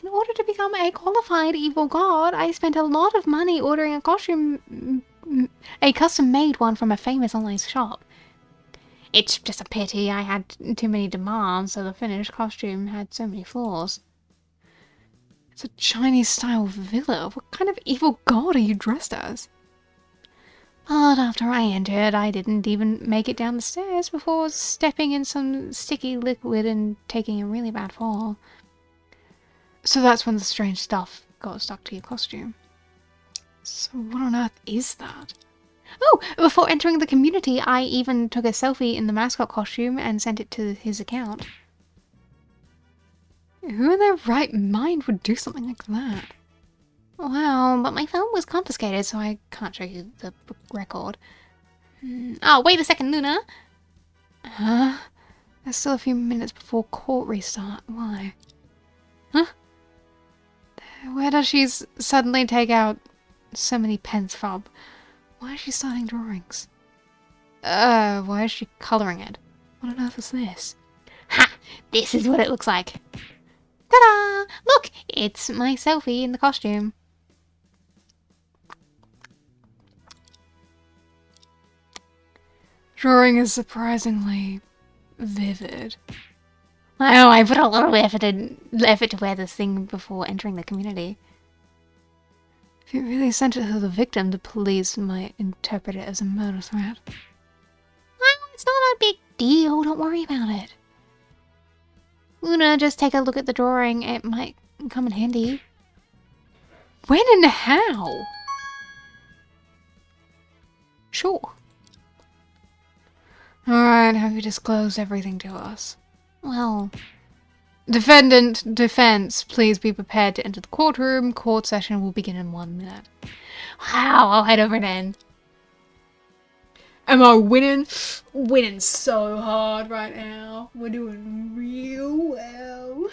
In order to become a qualified evil god, I spent a lot of money ordering a costume, a custom-made one from a famous online shop. It's just a pity I had too many demands, so the finished costume had so many flaws. It's a Chinese-style villa. What kind of evil god are you dressed as? But after I entered, I didn't even make it down the stairs before stepping in some sticky liquid and taking a really bad fall. So that's when the strange stuff got stuck to your costume. So what on earth is that? Oh, before entering the community, I even took a selfie in the mascot costume and sent it to his account. Who in their right mind would do something like that? Wow, but my phone was confiscated, so I can't show you the record. Oh, wait a second, Luna! Huh? There's still a few minutes before court restart. Why? Huh? Where does she suddenly take out so many pens from? Why is she starting drawings? Why is she colouring it? What on earth is this? Ha! This is what it looks like. Ta-da! Look! It's my selfie in the costume. Drawing is surprisingly vivid. Wow, I put a lot of effort to wear this thing before entering the community. If you really sent it to the victim, the police might interpret it as a murder threat. Well, it's not a big deal, don't worry about it. Luna, just take a look at the drawing, it might come in handy. When and how? Sure. Alright, have you disclosed everything to us? Well... Defense, please be prepared to enter the courtroom. Court session will begin in 1 minute. Wow, I'll head over then. Am I winning? Winning so hard right now. We're doing real well.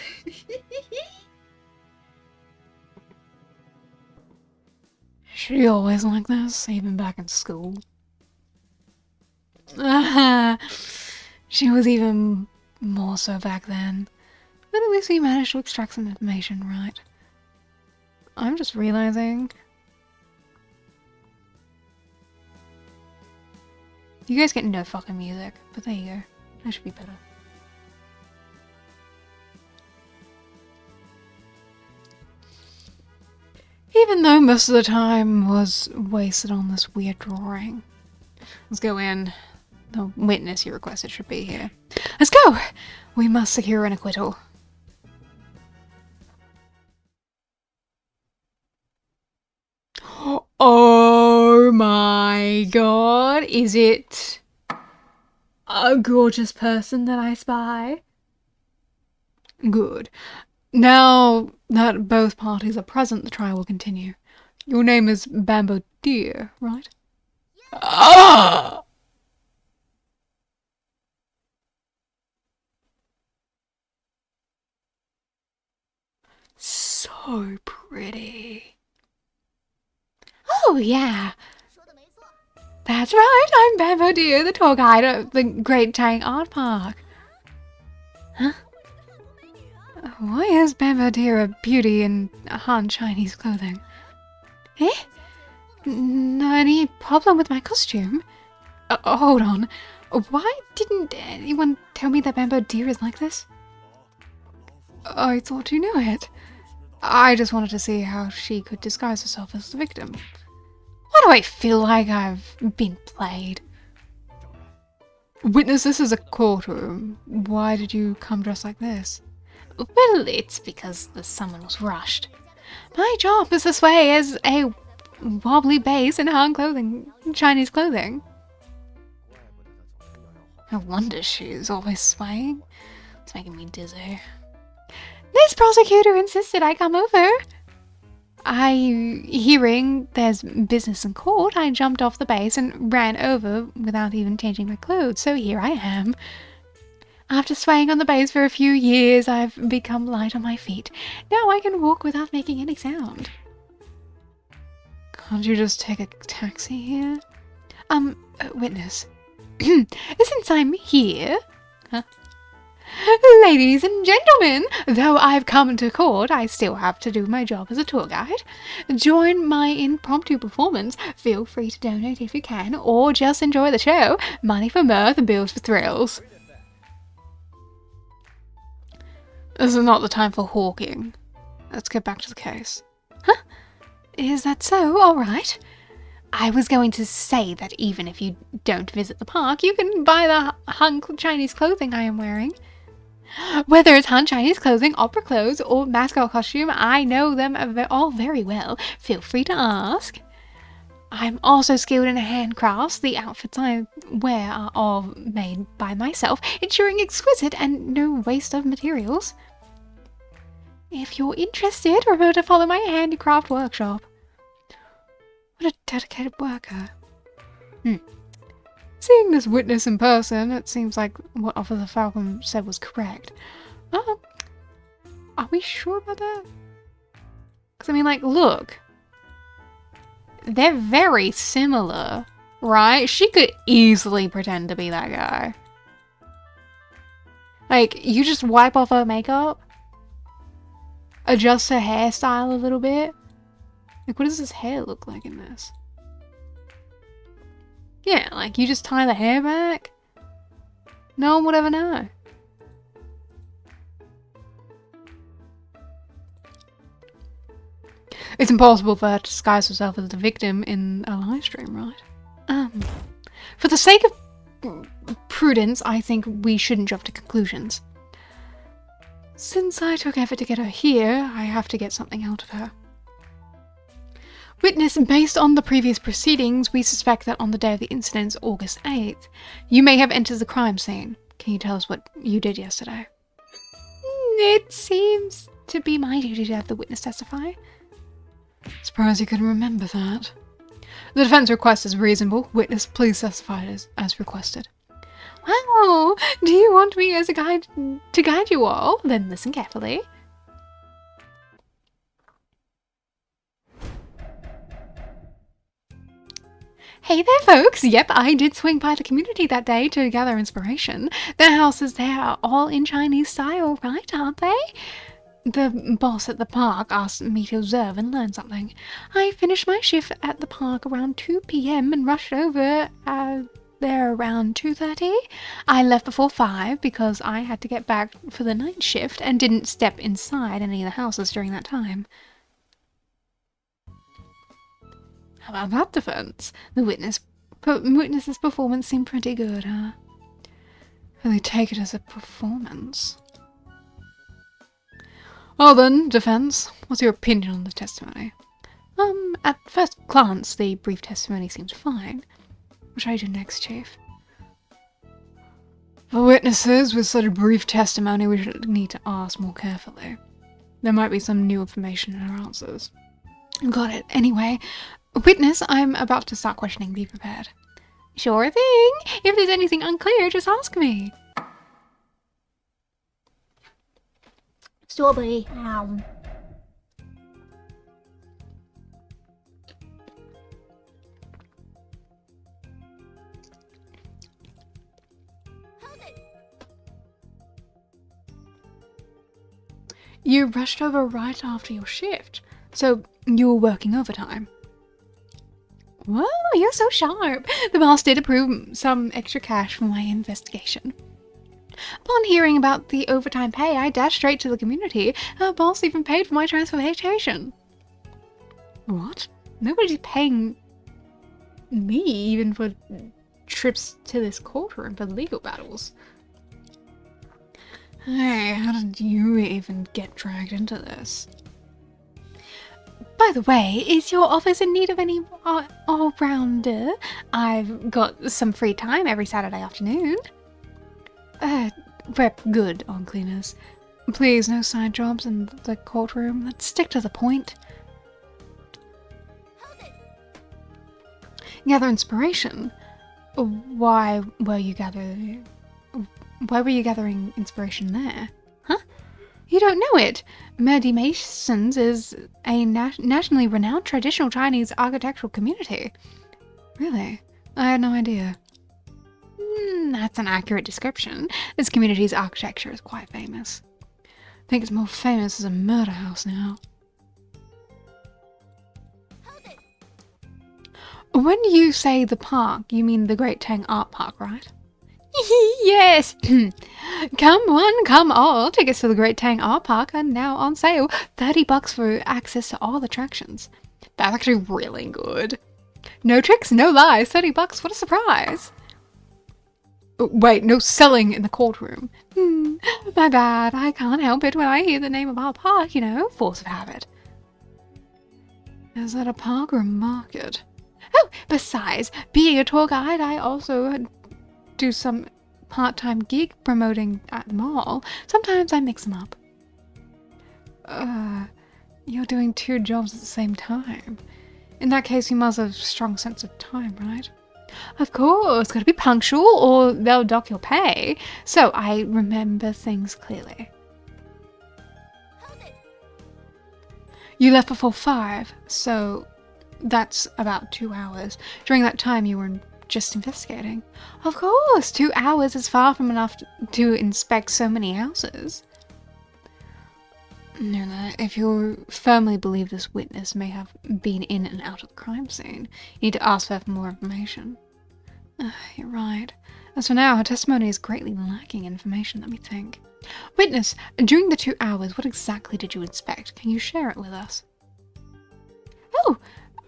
She always like this, even back in school. She was even more so back then. But at least we managed to extract some information, right? I'm just realizing... You guys get no fucking music, but there you go. That should be better. Even though most of the time was wasted on this weird drawing. Let's go in. The witness you requested should be here. Let's go! We must secure an acquittal. Oh my god, is it a gorgeous person that I spy? Good. Now that both parties are present, the trial will continue. Your name is Bamboo Deer, right? Ah! So pretty. Oh, yeah. That's right, I'm Bamboo Deer, the tour guide at the Great Tang Art Park. Huh? Why is Bamboo Deer a beauty in Han Chinese clothing? Eh? Any problem with my costume? Hold on. Why didn't anyone tell me that Bamboo Deer is like this? I thought you knew it. I just wanted to see how she could disguise herself as the victim. Why do I feel like I've been played? Witness, this is a courtroom. Why did you come dressed like this? Well, it's because the summon was rushed. My job is this way as a wobbly base in Han clothing, Chinese clothing. No wonder she's always swaying. It's making me dizzy. This prosecutor insisted I come over. Hearing there's business in court, I jumped off the base and ran over without even changing my clothes, so here I am. After swaying on the base for a few years, I've become light on my feet. Now I can walk without making any sound. Can't you just take a taxi here? Witness. Since I'm here... Huh? Ladies and gentlemen, though I've come to court, I still have to do my job as a tour guide. Join my impromptu performance. Feel free to donate if you can, or just enjoy the show. Money for mirth, bills for thrills. This is not the time for hawking. Let's get back to the case. Huh? Is that so? All right. I was going to say that even if you don't visit the park, you can buy the Han Chinese clothing I am wearing. Whether it's Han Chinese clothing, opera clothes, or mascot costume, I know them all very well. Feel free to ask. I'm also skilled in handcrafts. The outfits I wear are all made by myself, ensuring exquisite and no waste of materials. If you're interested, remember to follow my handicraft workshop. What a dedicated worker. Seeing this witness in person, it seems like what Officer Falcon said was correct. Are we sure about that? Because, I mean, like, look. They're very similar, right? She could easily pretend to be that guy. Like, you just wipe off her makeup, adjust her hairstyle a little bit. Like, what does this hair look like in this? Yeah, like, you just tie the hair back. No one would ever know. It's impossible for her to disguise herself as the victim in a live stream, right? For the sake of prudence, I think we shouldn't jump to conclusions. Since I took effort to get her here, I have to get something out of her. Witness, based on the previous proceedings, we suspect that on the day of the incident, August 8th, you may have entered the crime scene. Can you tell us what you did yesterday? It seems to be my duty to have the witness testify. Surprised you couldn't remember that. The defense request is reasonable. Witness, please testify as requested. Wow! Do you want me as a guide to guide you all? Then listen carefully. Hey there, folks! Yep, I did swing by the community that day to gather inspiration. The houses there are all in Chinese style, right, aren't they? The boss at the park asked me to observe and learn something. I finished my shift at the park around 2 p.m. and rushed over there around 2:30. I left before 5 because I had to get back for the night shift and didn't step inside any of the houses during that time. How about that defense? The witness's performance seemed pretty good, huh? Really take it as a performance. Well then, defense, what's your opinion on the testimony? At first glance, the brief testimony seems fine. What should I do next, Chief? For witnesses with such a brief testimony, we should need to ask more carefully. There might be some new information in our answers. Got it. Anyway, witness, I'm about to start questioning. Be prepared. Sure thing. If there's anything unclear, just ask me. Strawberry. You rushed over right after your shift, so you were working overtime. Whoa, you're so sharp. The boss did approve some extra cash for my investigation. Upon hearing about the overtime pay, I dashed straight to the community. Our boss even paid for my transportation. What? Nobody's paying me even for trips to this courtroom for legal battles. Hey, how did you even get dragged into this? By the way, is your office in need of any all-rounder? I've got some free time every Saturday afternoon. We're good on cleaners. Please, no side jobs in the courtroom. Let's stick to the point. Gather inspiration? Why were you gathering inspiration there? Huh? You don't know it? Merdy Masons is a nationally renowned traditional Chinese architectural community. Really? I had no idea. That's an accurate description. This community's architecture is quite famous. I think it's more famous as a murder house now. When you say the park, you mean the Great Tang Art Park, right? Yes! Come one, come all. Tickets to the Great Tang Art Park are now on sale. $30 for access to all attractions. That's actually really good. No tricks, no lies. $30, what a surprise. Wait, no selling in the courtroom. My bad. I can't help it when I hear the name of our park, you know, force of habit. Is that a park or a market? Oh, besides, being a tour guide, I also do some part-time gig promoting at the mall. Sometimes I mix them up. You're doing 2 jobs at the same time. In that case, you must have a strong sense of time, right? Of course, gotta be punctual or they'll dock your pay. So I remember things clearly. You left before 5, so that's about 2 hours. During that time, you were just investigating. Of course, 2 hours is far from enough to inspect so many houses. If you firmly believe this witness may have been in and out of the crime scene, you need to ask her for more information. You're right. As for now, her testimony is greatly lacking information, let me think. Witness, during the 2 hours, what exactly did you inspect? Can you share it with us? Oh,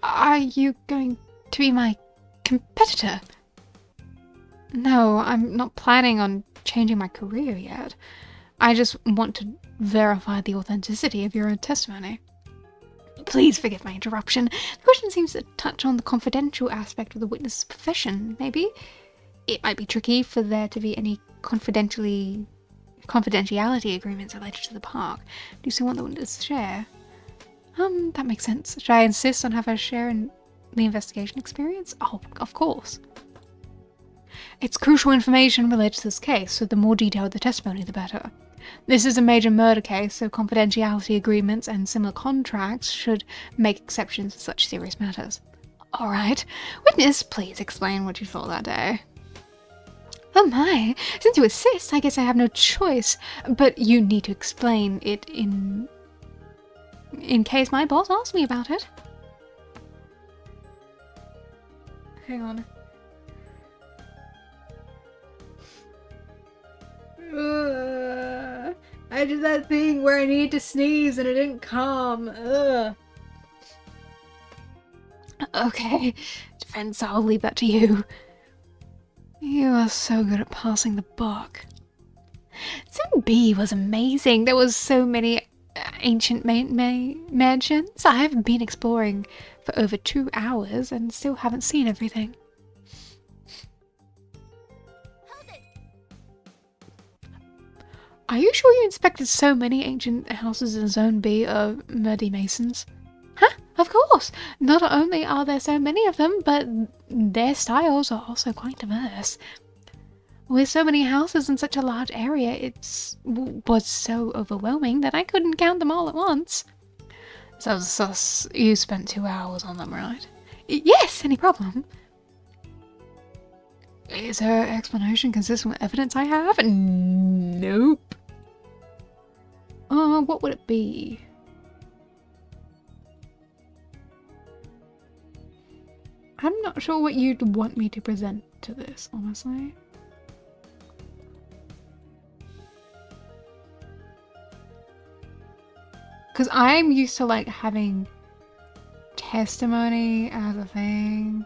are you going to be my competitor? No, I'm not planning on changing my career yet. I just want to verify the authenticity of your own testimony. Please forgive my interruption. The question seems to touch on the confidential aspect of the witness's profession. Maybe it might be tricky for there to be any confidentiality agreements related to the park. Do you still want the witness to share? That makes sense. Should I insist on having her share in the investigation experience? Oh, of course. It's crucial information related to this case, so the more detailed the testimony, the better. This is a major murder case, so confidentiality agreements and similar contracts should make exceptions to such serious matters. Alright. Witness, please explain what you saw that day. Oh my, since you insist, I guess I have no choice, but you need to explain it in case my boss asks me about it. Hang on. I did that thing where I needed to sneeze and it didn't come. Okay, defense, I'll leave that to you. You are so good at passing the buck. Zone B was amazing. There was so many ancient mansions. I've been exploring for over 2 hours and still haven't seen everything. Are you sure you inspected so many ancient houses in Zone B of Merdy Masons? Huh? Of course! Not only are there so many of them, but their styles are also quite diverse. With so many houses in such a large area, it was so overwhelming that I couldn't count them all at once. So you spent 2 hours on them, right? Yes, any problem? Is her explanation consistent with evidence I have? Nope. Oh what would it be? I'm not sure what you'd want me to present to this, honestly. Because I'm used to like having testimony as a thing.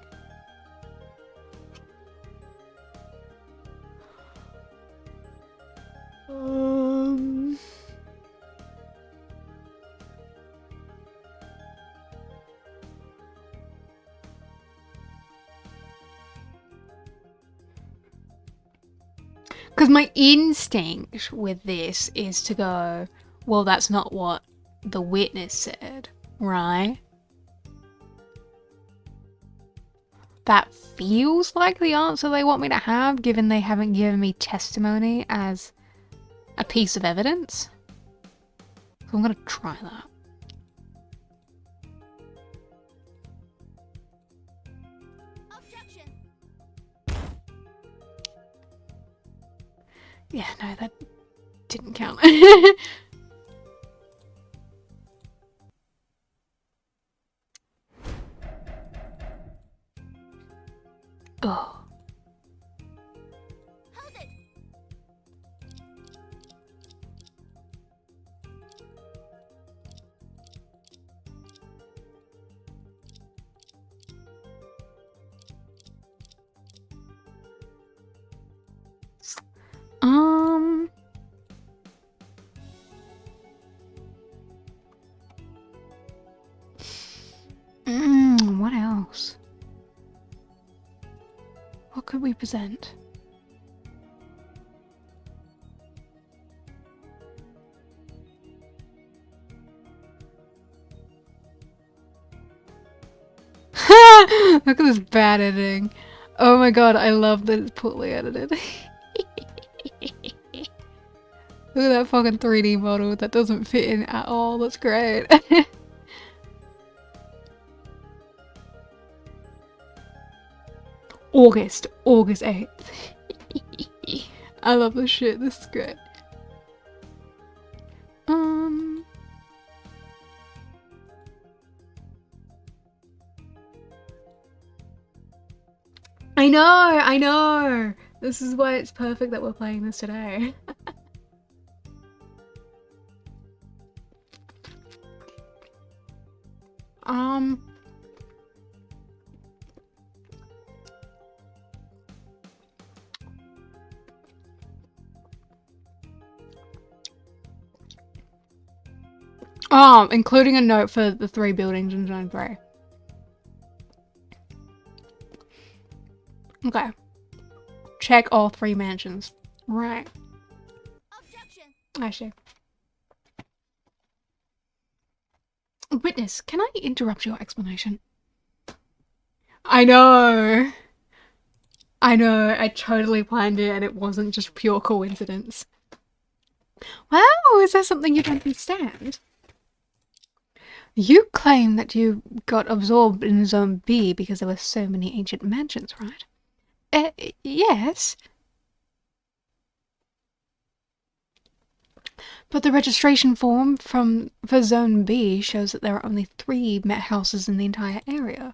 Because my instinct with this is to go, well, that's not what the witness said, right? That feels like the answer they want me to have, given they haven't given me testimony as a piece of evidence. So I'm gonna try that. Objection. Yeah, no, that didn't count. Oh. Hold it. What else? What could we present? Look at this bad editing. Oh my god, I love that it's poorly edited. Look at that fucking 3D model. That doesn't fit in at all. That's great. August 8th. I love this shit. This is great. I know. This is why it's perfect that we're playing this today. Including a note for the 3 buildings in Zone 3. Okay. Check all 3 mansions. Right. Objection. Actually. Witness, can I interrupt your explanation? I know. I totally planned it and it wasn't just pure coincidence. Wow, is there something you don't understand? You claim that you got absorbed in Zone B because there were so many ancient mansions, right? Yes. But the registration form for Zone B shows that there are only 3 Met houses in the entire area.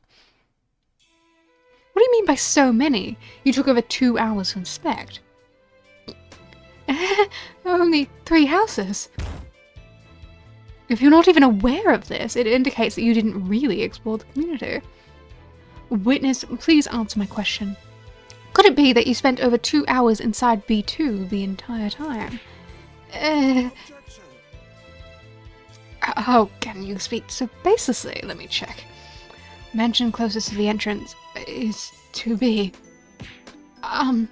What do you mean by so many? You took over 2 hours to inspect. Only 3 houses. If you're not even aware of this, it indicates that you didn't really explore the community. Witness, please answer my question. Could it be that you spent over 2 hours inside B2 the entire time? How can you speak so baselessly? Let me check. Mansion closest to the entrance is 2B. I'm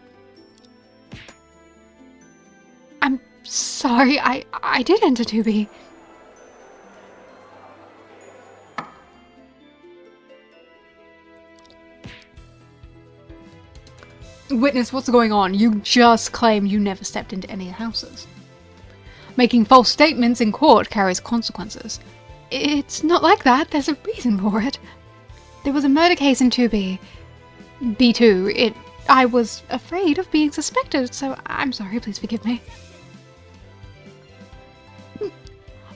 sorry, I did enter 2B. Witness, what's going on? You just claimed you never stepped into any houses. Making false statements in court carries consequences. It's not like that. There's a reason for it. There was a murder case in 2B. B2. I was afraid of being suspected, so I'm sorry. Please forgive me.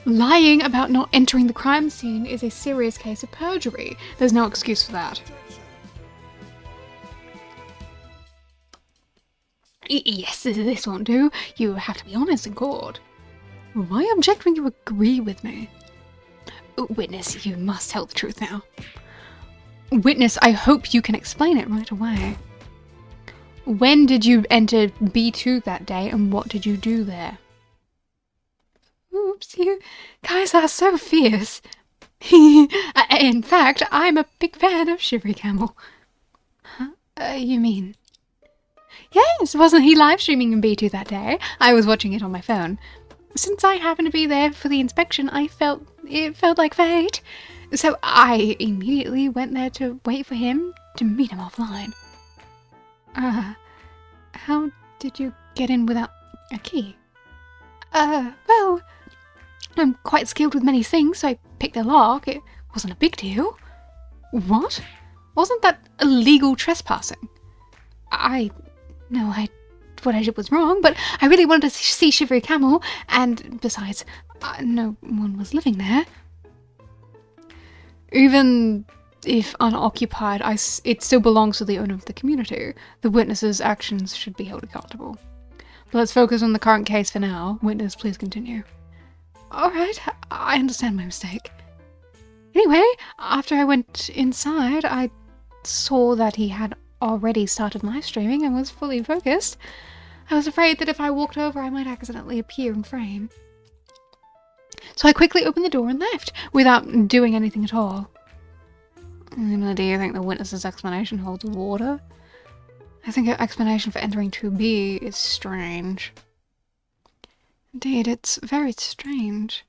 Lying about not entering the crime scene is a serious case of perjury. There's no excuse for that. Yes, this won't do. You have to be honest in court. Why object when you agree with me? Witness, you must tell the truth now. Witness, I hope you can explain it right away. When did you enter B2 that day, and what did you do there? Oops, you guys are so fierce. In fact, I'm a big fan of Shivery Camel. Huh? You mean? Yes, wasn't he live streaming in B2 that day? I was watching it on my phone. Since I happened to be there for the inspection, it felt like fate. So I immediately went there to wait for him to meet him offline. How did you get in without a key? Well, I'm quite skilled with many things, so I picked the lock. It wasn't a big deal. What? Wasn't that illegal trespassing? I know what I did was wrong, but I really wanted to see Shivery Camel, and besides, no one was living there. Even if unoccupied, it still belongs to the owner of the community. The witness's actions should be held accountable. But let's focus on the current case for now. Witness, please continue. Alright, I understand my mistake. Anyway, after I went inside, I saw that he had already started live streaming and was fully focused. I was afraid that if I walked over, I might accidentally appear in frame. So I quickly opened the door and left, without doing anything at all. Do you think the witness's explanation holds water? I think her explanation for entering 2B is strange. Indeed, it's very strange.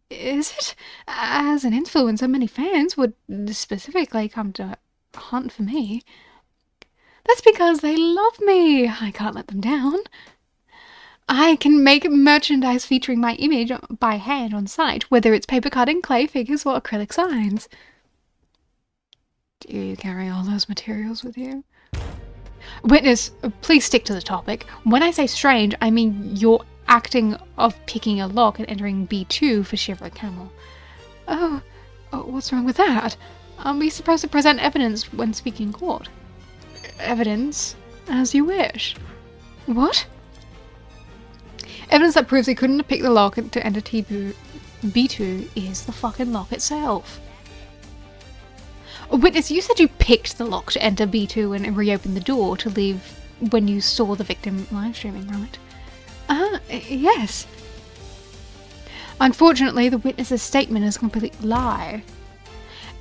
Is it? As an influencer, many fans would specifically come to hunt for me. That's because they love me. I can't let them down. I can make merchandise featuring my image by hand on site, whether it's paper cutting, clay figures, or acrylic signs. Do you carry all those materials with you? Witness, please stick to the topic. When I say strange, I mean your acting of picking a lock and entering B2 for Shivery Camel. Oh, what's wrong with that? Aren't we supposed to present evidence when speaking in court? Evidence? As you wish. What? Evidence that proves he couldn't have picked the lock to enter B2 is the fucking lock itself. Witness, you said you picked the lock to enter B2 and reopened the door to leave when you saw the victim live streaming, right? Yes. Unfortunately, the witness's statement is a complete lie.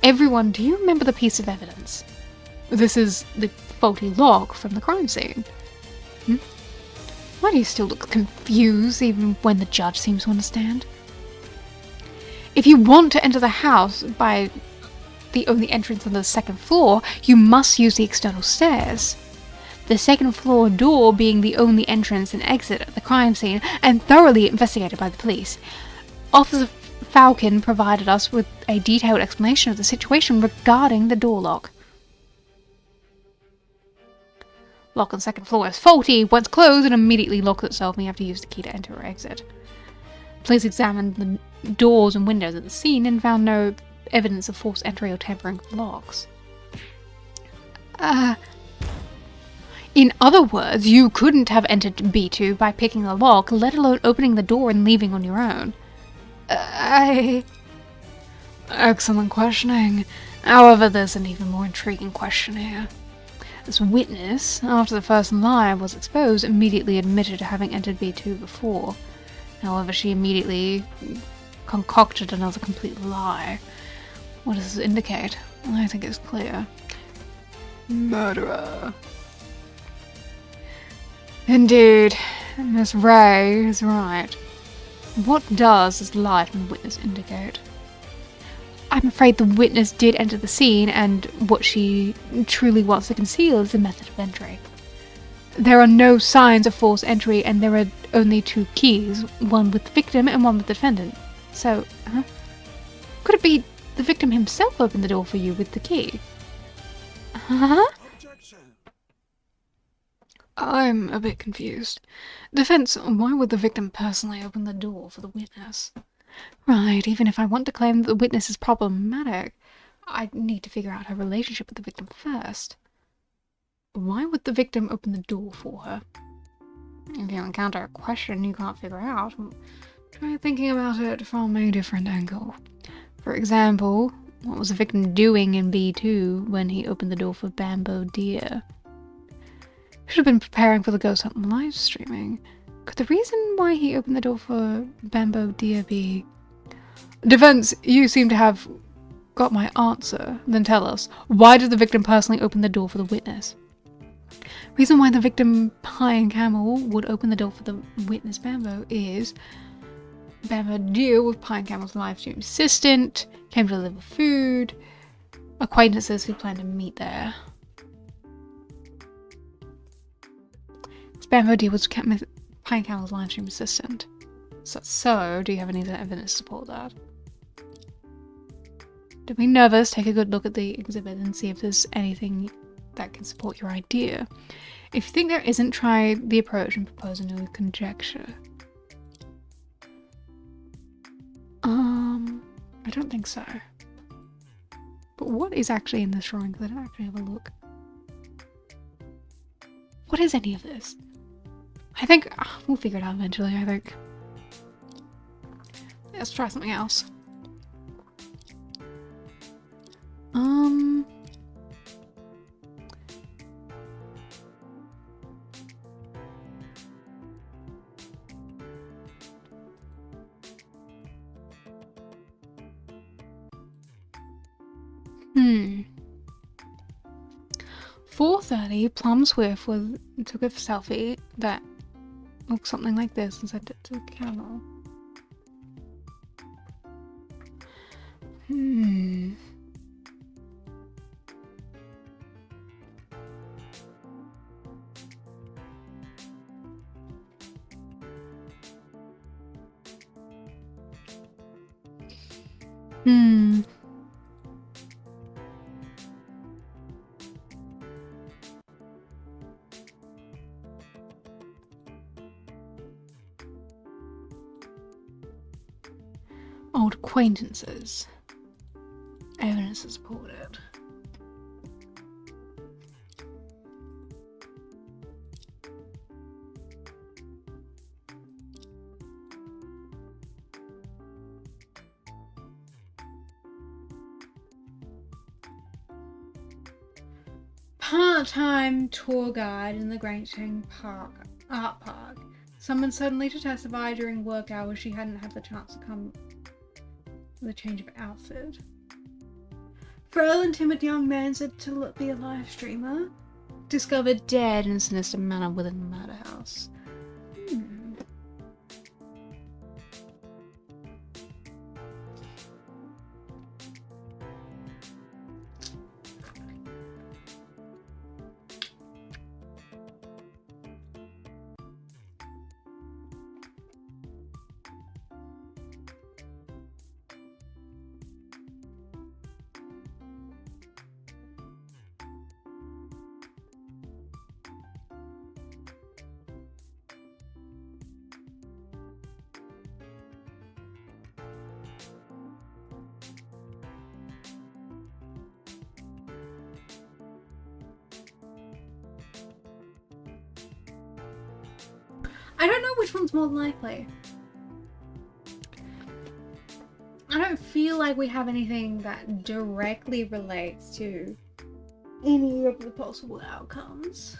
Everyone, do you remember the piece of evidence? This is the faulty lock from the crime scene. Why do you still look confused even when the judge seems to understand? If you want to enter the house by the only entrance on the second floor, you must use the external stairs. The second floor door being the only entrance and exit at the crime scene and thoroughly investigated by the police. Officer Falcon provided us with a detailed explanation of the situation regarding the door lock. Lock on second floor is faulty. Once closed, it immediately locks itself and you have to use the key to enter or exit. Police examined the doors and windows at the scene and found no evidence of forced entry or tampering with locks. In other words, you couldn't have entered B2 by picking the lock, let alone opening the door and leaving on your own. Excellent questioning. However, there's an even more intriguing question here. This witness, after the first lie was exposed, immediately admitted to having entered B2 before. However, she immediately concocted another complete lie. What does this indicate? I think it's clear. Murderer. Indeed, Miss Ray is right. What does this lie from the witness indicate? I'm afraid the witness did enter the scene, and what she truly wants to conceal is the method of entry. There are no signs of forced entry, and there are only two keys, one with the victim and one with the defendant. So, could it be the victim himself opened the door for you with the key? I'm a bit confused. Defense, why would the victim personally open the door for the witness? Right, even if I want to claim that the witness is problematic, I need to figure out her relationship with the victim first. Why would the victim open the door for her? If you encounter a question you can't figure out, try thinking about it from a different angle. For example, what was the victim doing in B2 when he opened the door for Bamboo Deer? Should have been preparing for the ghost hunt live streaming. Could the reason why he opened the door for Bamboo Deer be... Defense, you seem to have got my answer. Then tell us, why did the victim personally open the door for the witness? Reason why the victim Pine Camel would open the door for the witness Bamboo is Bamboo Deer with Pine Camel's live stream assistant, came to deliver food, acquaintances who plan to meet there. Bamboo Deer was Pine Camel's live stream assistant. So, do you have any evidence to support that? Don't be nervous, take a good look at the exhibit and see if there's anything that can support your idea. If you think there isn't, try the approach and propose a new conjecture. I don't think so. But what is actually in this drawing? Because I didn't actually have a look. What is any of this? I think we'll figure it out eventually, I think. Let's try something else. Hmm. 4:30, Plum Swift took a selfie that looked something like this and sent it to the camera. Old acquaintances. Evidence to support it. Part-time tour guide in the Great Cheng Park Art Park. Summoned suddenly to testify during work hours. She hadn't had the chance to come with a change of outfit. Frail and timid young man said to be a live streamer. Discovered dead in a sinister manner within the murder house. I don't know which one's more likely. I don't feel like we have anything that directly relates to any of the possible outcomes.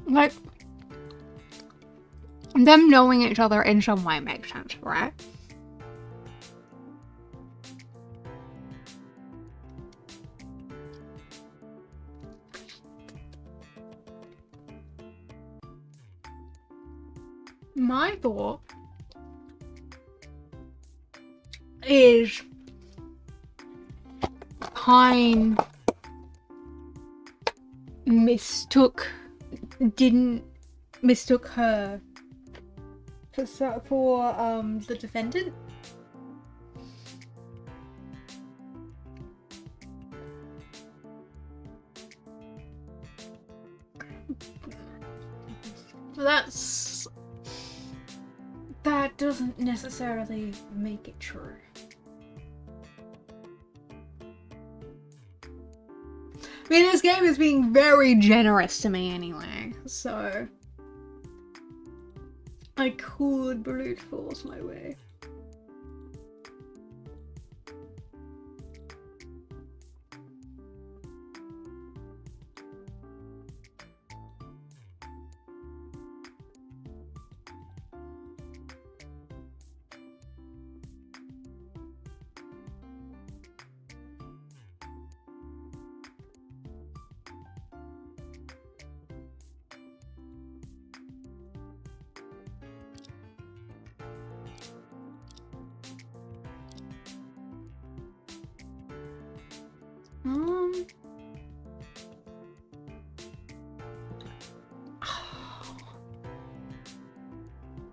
Like, them knowing each other in some way makes sense, right? My thought is Pine mistook her for the defendant. That doesn't necessarily make it true. I mean, this game is being very generous to me anyway, so I could brute force my way.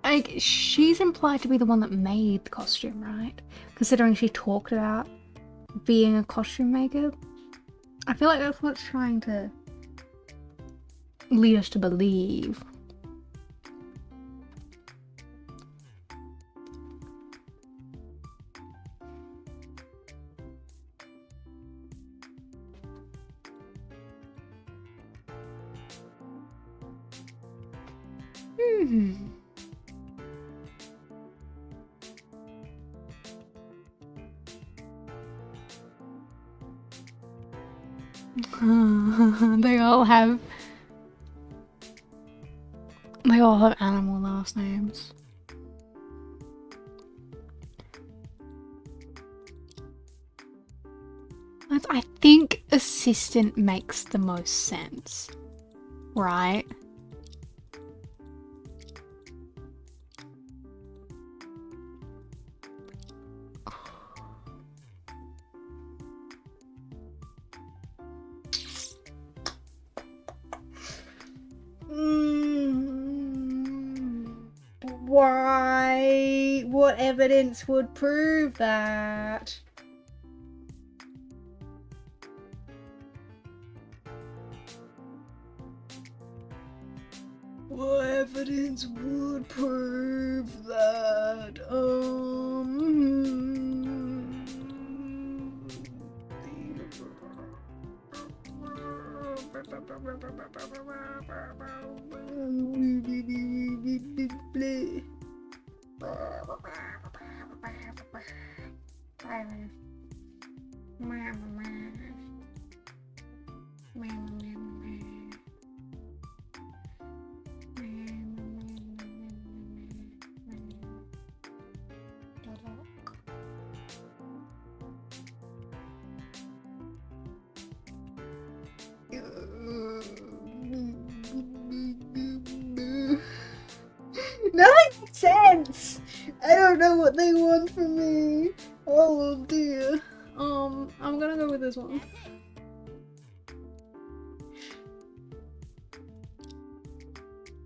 Like, she's implied to be the one that made the costume, right? Considering she talked about being a costume maker. I feel like that's what's trying to lead us to believe. They all have animal last names. I think assistant makes the most sense, right? Why? What evidence would prove that? What evidence would prove that? Nothing makes sense. I don't know what they want from me. Oh dear. I'm gonna go with this one.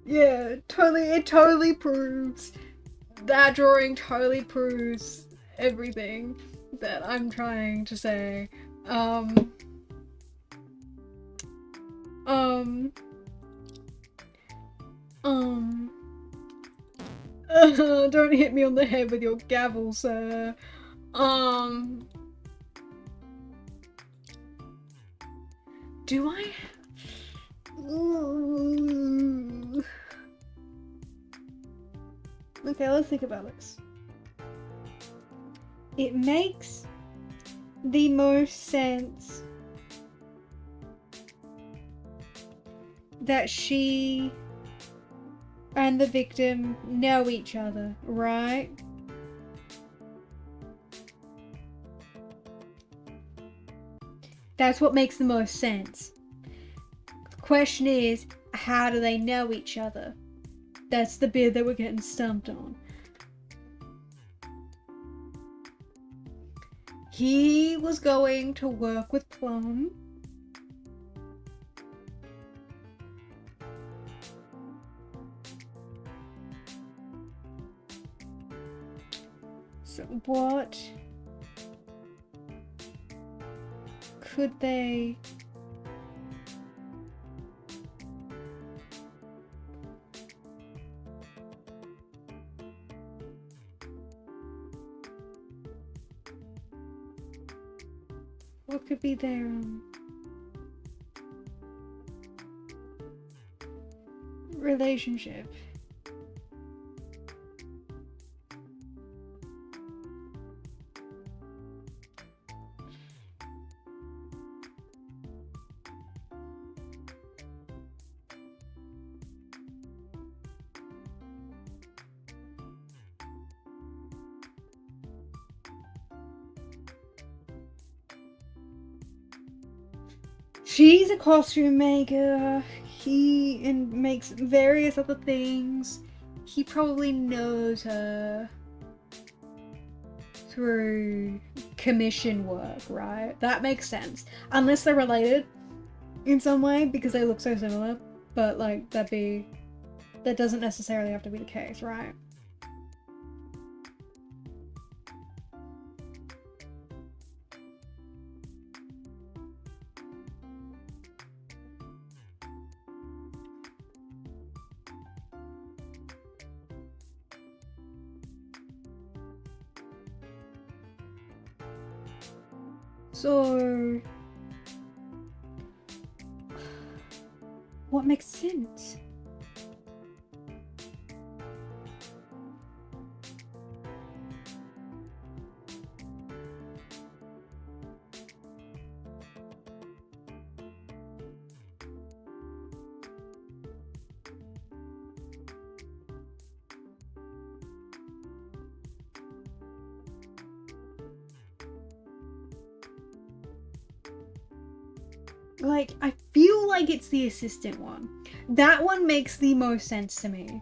Yeah, totally. It totally proves that drawing. Totally proves everything that I'm trying to say. Don't hit me on the head with your gavel, sir. Do I? Ooh. Okay, let's think about this. It makes the most sense that she and the victim know each other, right? That's what makes the most sense. The question is, how do they know each other? That's the bid that we're getting stumped on. He was going to work with Plum. So what could they... What could be their relationship? She's a costume maker. He makes various other things. He probably knows her through commission work, right? That makes sense. Unless they're related in some way because they look so similar. But like that doesn't necessarily have to be the case, right? So, what makes sense? Like, I feel like it's the assistant one. That one makes the most sense to me.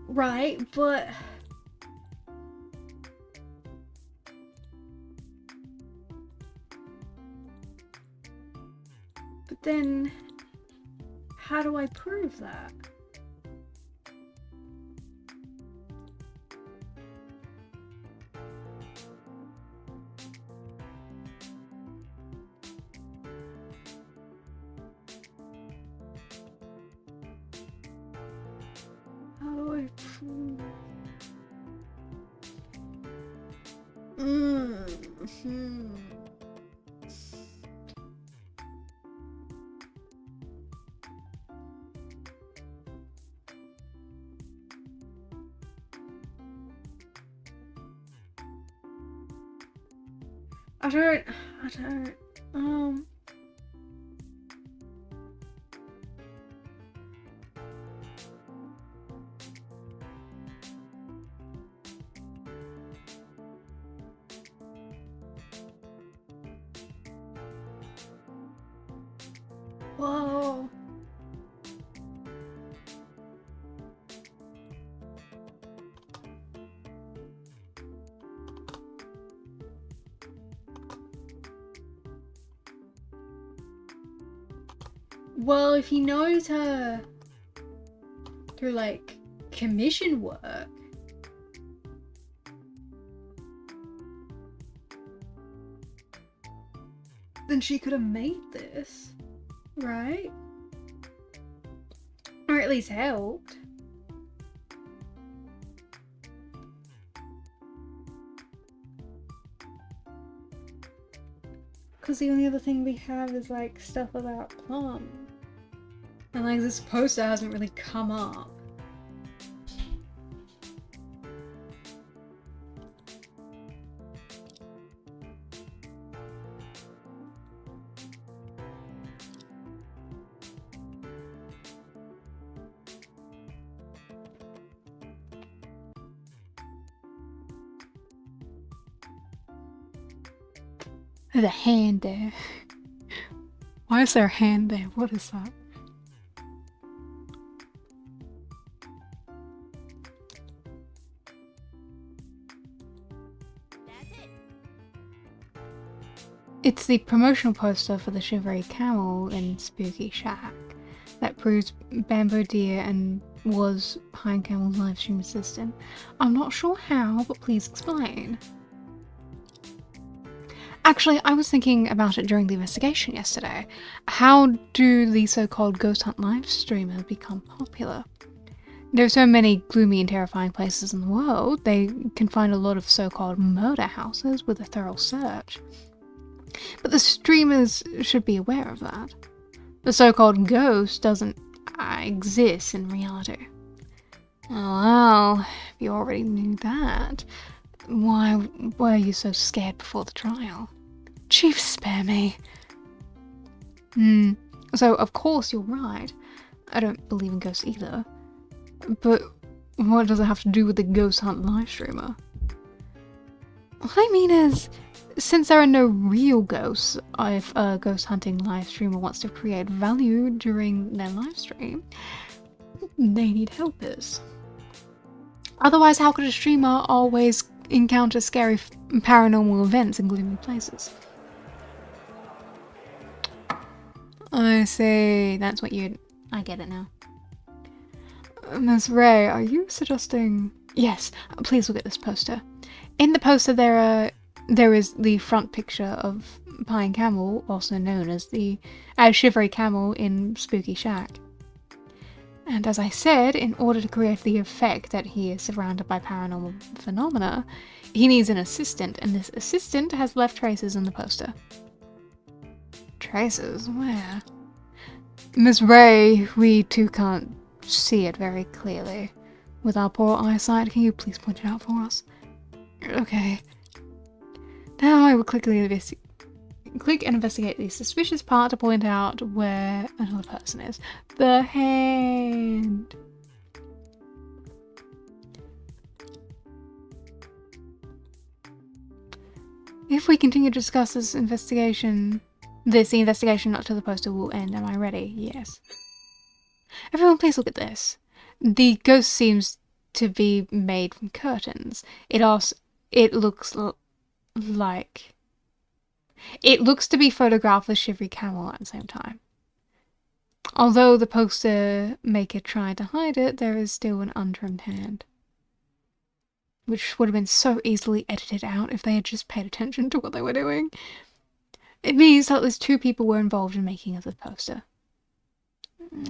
Right, but... But then, how do I prove that? How do I prove? I don't, whoa. Well, if he knows her through like commission work, then she could have made this, right? Or at least helped. Because the only other thing we have is like stuff about Plum. And like this poster hasn't really come up. There's a hand there. Why is there a hand there? What is that? It's the promotional poster for the Shivery Camel in Spooky Shack that proves Bamboo Deer and was Pine Camel's livestream assistant. I'm not sure how, but please explain. Actually, I was thinking about it during the investigation yesterday. How do the so-called ghost hunt live streamers become popular? There are so many gloomy and terrifying places in the world, they can find a lot of so-called murder houses with a thorough search. But the streamers should be aware of that. The so-called ghost doesn't exist in reality. Oh well, if you already knew that, why were you so scared before the trial? Chief, spare me. So of course you're right. I don't believe in ghosts either. But what does it have to do with the ghost hunt live streamer? What I mean is, since there are no real ghosts, if a ghost hunting live streamer wants to create value during their live stream, they need helpers. Otherwise, how could a streamer always encounter scary paranormal events in gloomy places? I see, that's what you... I get it now. Ms. Ray, are you suggesting... Yes, please look at this poster. In the poster there is the front picture of Pine Camel, also known as the Shivery Camel in Spooky Shack. And as I said, in order to create the effect that he is surrounded by paranormal phenomena, he needs an assistant, and this assistant has left traces in the poster. Traces? Where? Ms. Ray, we too can't see it very clearly. With our poor eyesight, can you please point it out for us? Okay. Now I will click and investigate the suspicious part to point out where another person is. The hand! If we continue to discuss the investigation up to the poster will end. Am I ready? Yes. Everyone please look at this. The ghost seems to be made from curtains. It looks to be photographed with Shivery Camel at the same time. Although the poster maker tried to hide it, there is still an untrimmed hand. Which would have been so easily edited out if they had just paid attention to what they were doing. It means that at least 2 people were involved in making of the poster.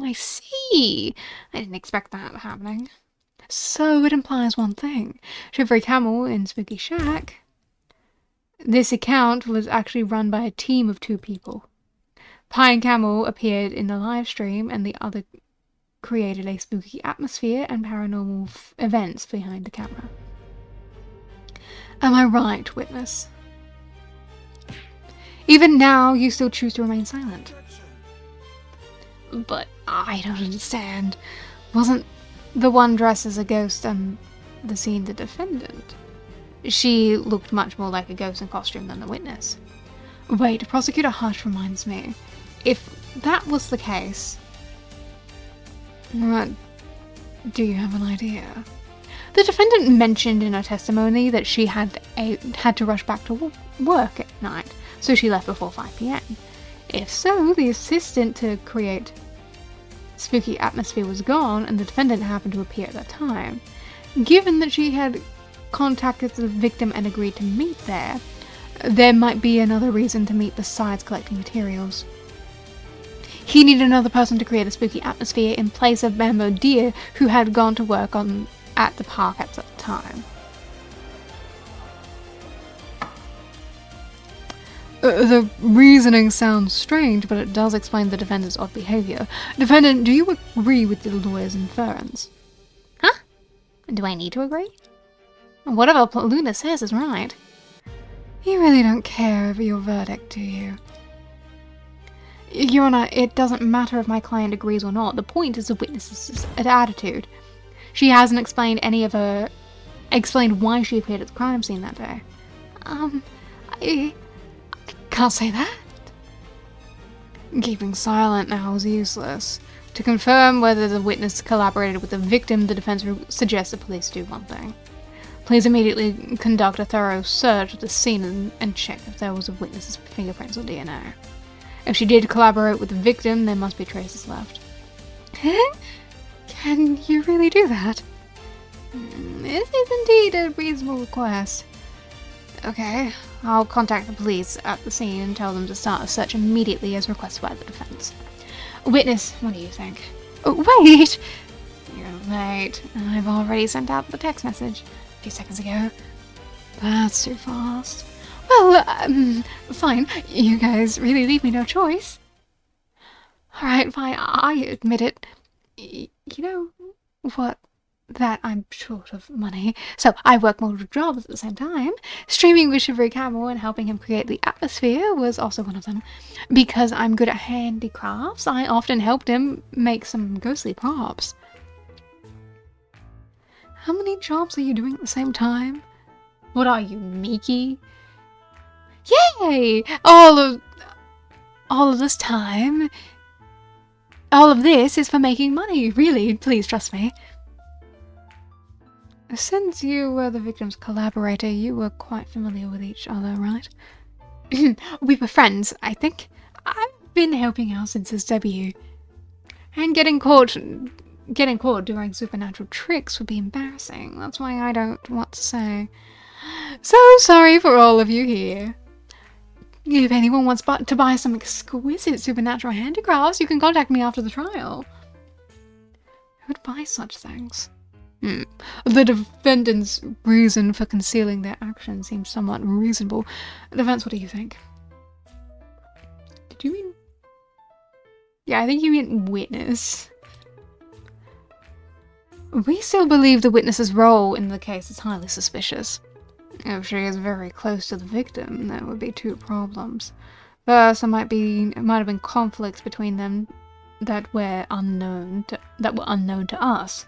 I see. I didn't expect that happening. So it implies one thing. Shivery Camel in Spooky Shack. This account was actually run by a team of 2 people. Pine Camel appeared in the live stream and the other created a spooky atmosphere and paranormal events behind the camera. Am I right, witness? Even now, you still choose to remain silent. But I don't understand. Wasn't the one dressed as a ghost on the scene the defendant? She looked much more like a ghost in costume than the witness. Wait, Prosecutor Hush reminds me. If that was the case... What? Do you have an idea? The defendant mentioned in her testimony that she had to rush back to work at night, so she left before 5 PM. If so, the assistant to create spooky atmosphere was gone, and the defendant happened to appear at that time. Given that she had contacted the victim and agreed to meet there might be another reason to meet besides collecting materials. He needed another person to create a spooky atmosphere in place of Bamboo Deer, who had gone to work at the park at the time. The reasoning sounds strange, but it does explain the defendant's odd behavior. Defendant, do you agree with the lawyer's inference? Huh? Do I need to agree? Whatever Luna says is right. You really don't care over your verdict, do you? Your Honor, it doesn't matter if my client agrees or not. The point is the witness's attitude. She hasn't explained why she appeared at the crime scene that day. I can't say that. Keeping silent now is useless. To confirm whether the witness collaborated with the victim, the defense suggests the police do one thing. Please immediately conduct a thorough search of the scene and check if there was a witness's fingerprints or DNA. If she did collaborate with the victim, there must be traces left. Can you really do that? This is indeed a reasonable request. Okay, I'll contact the police at the scene and tell them to start a search immediately as requested by the defense. Witness, what do you think? Oh, wait! You're late. I've already sent out the text message a few seconds ago. That's too fast. Well, fine. You guys really leave me no choice. Alright, fine. I admit it. You know what? That I'm short of money, so I work multiple jobs at the same time. Streaming with Shivery Camel and helping him create the atmosphere was also one of them. Because I'm good at handicrafts, I often helped him make some ghostly props. How many jobs are you doing at the same time? What are you, Miki? Yay! All of this time. All of this is for making money, really, please trust me. Since you were the victim's collaborator, you were quite familiar with each other, right? We were friends, I think. I've been helping out since his debut. And getting caught doing supernatural tricks would be embarrassing. That's why I don't know what to say. So sorry for all of you here. If anyone wants to buy some exquisite supernatural handicrafts, you can contact me after the trial. Who would buy such things? The defendant's reason for concealing their action seems somewhat reasonable. Defense, what do you think? Did you mean... Yeah, I think you mean witness. We still believe the witness's role in the case is highly suspicious. If she is very close to the victim, there would be two problems. First, there might have been conflicts between them that were unknown to us,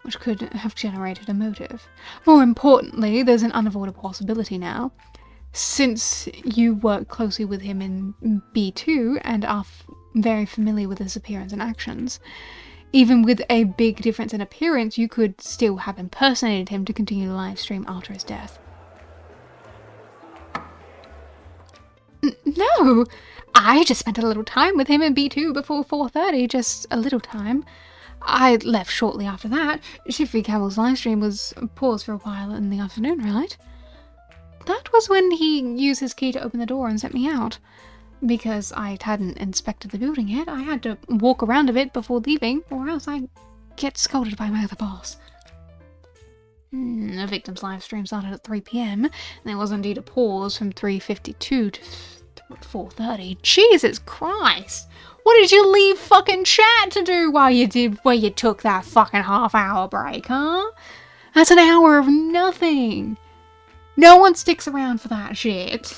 which could have generated a motive. More importantly, there's an unavoidable possibility now. Since you work closely with him in B2 and are very familiar with his appearance and actions, even with a big difference in appearance, you could still have impersonated him to continue the live stream after his death. No! I just spent a little time with him in B2 before 4:30, just a little time. I left shortly after that. Shivery Camel's livestream was paused for a while in the afternoon, right? That was when he used his key to open the door and sent me out. Because I hadn't inspected the building yet, I had to walk around a bit before leaving, or else I'd get scolded by my other boss. The victim's livestream started at 3 PM, and there was indeed a pause from 3:52 to 4:30. Jesus Christ! What did you leave fucking chat to do while you took that fucking half-hour break, huh? That's an hour of nothing. No one sticks around for that shit.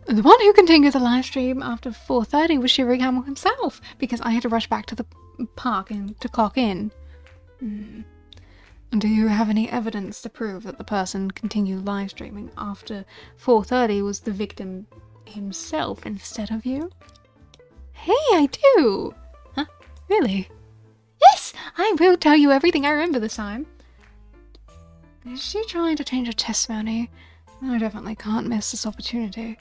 The one who continued the live stream after 4:30 was Shivery Camel himself, because I had to rush back to the park to clock in. Do you have any evidence to prove that the person continued live streaming after 4:30 was the victim himself instead of you? Hey, I do! Huh? Really? Yes! I will tell you everything I remember this time. Is she trying to change her testimony? I definitely can't miss this opportunity.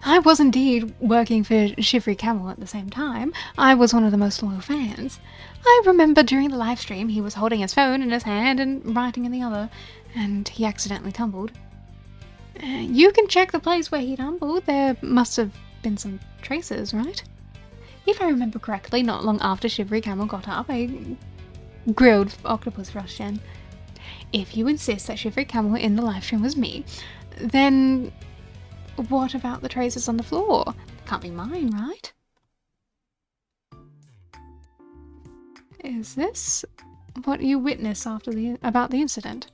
I was indeed working for Shivery Camel at the same time. I was one of the most loyal fans. I remember during the live stream he was holding his phone in his hand and writing in the other, and he accidentally tumbled. You can check the place where he tumbled. There must have been some traces, right? If I remember correctly, not long after Shivery Camel got up, a grilled octopus rushed in. If you insist that Shivery Camel in the live stream was me, then what about the traces on the floor? Can't be mine, right? Is this what you witnessed about the incident?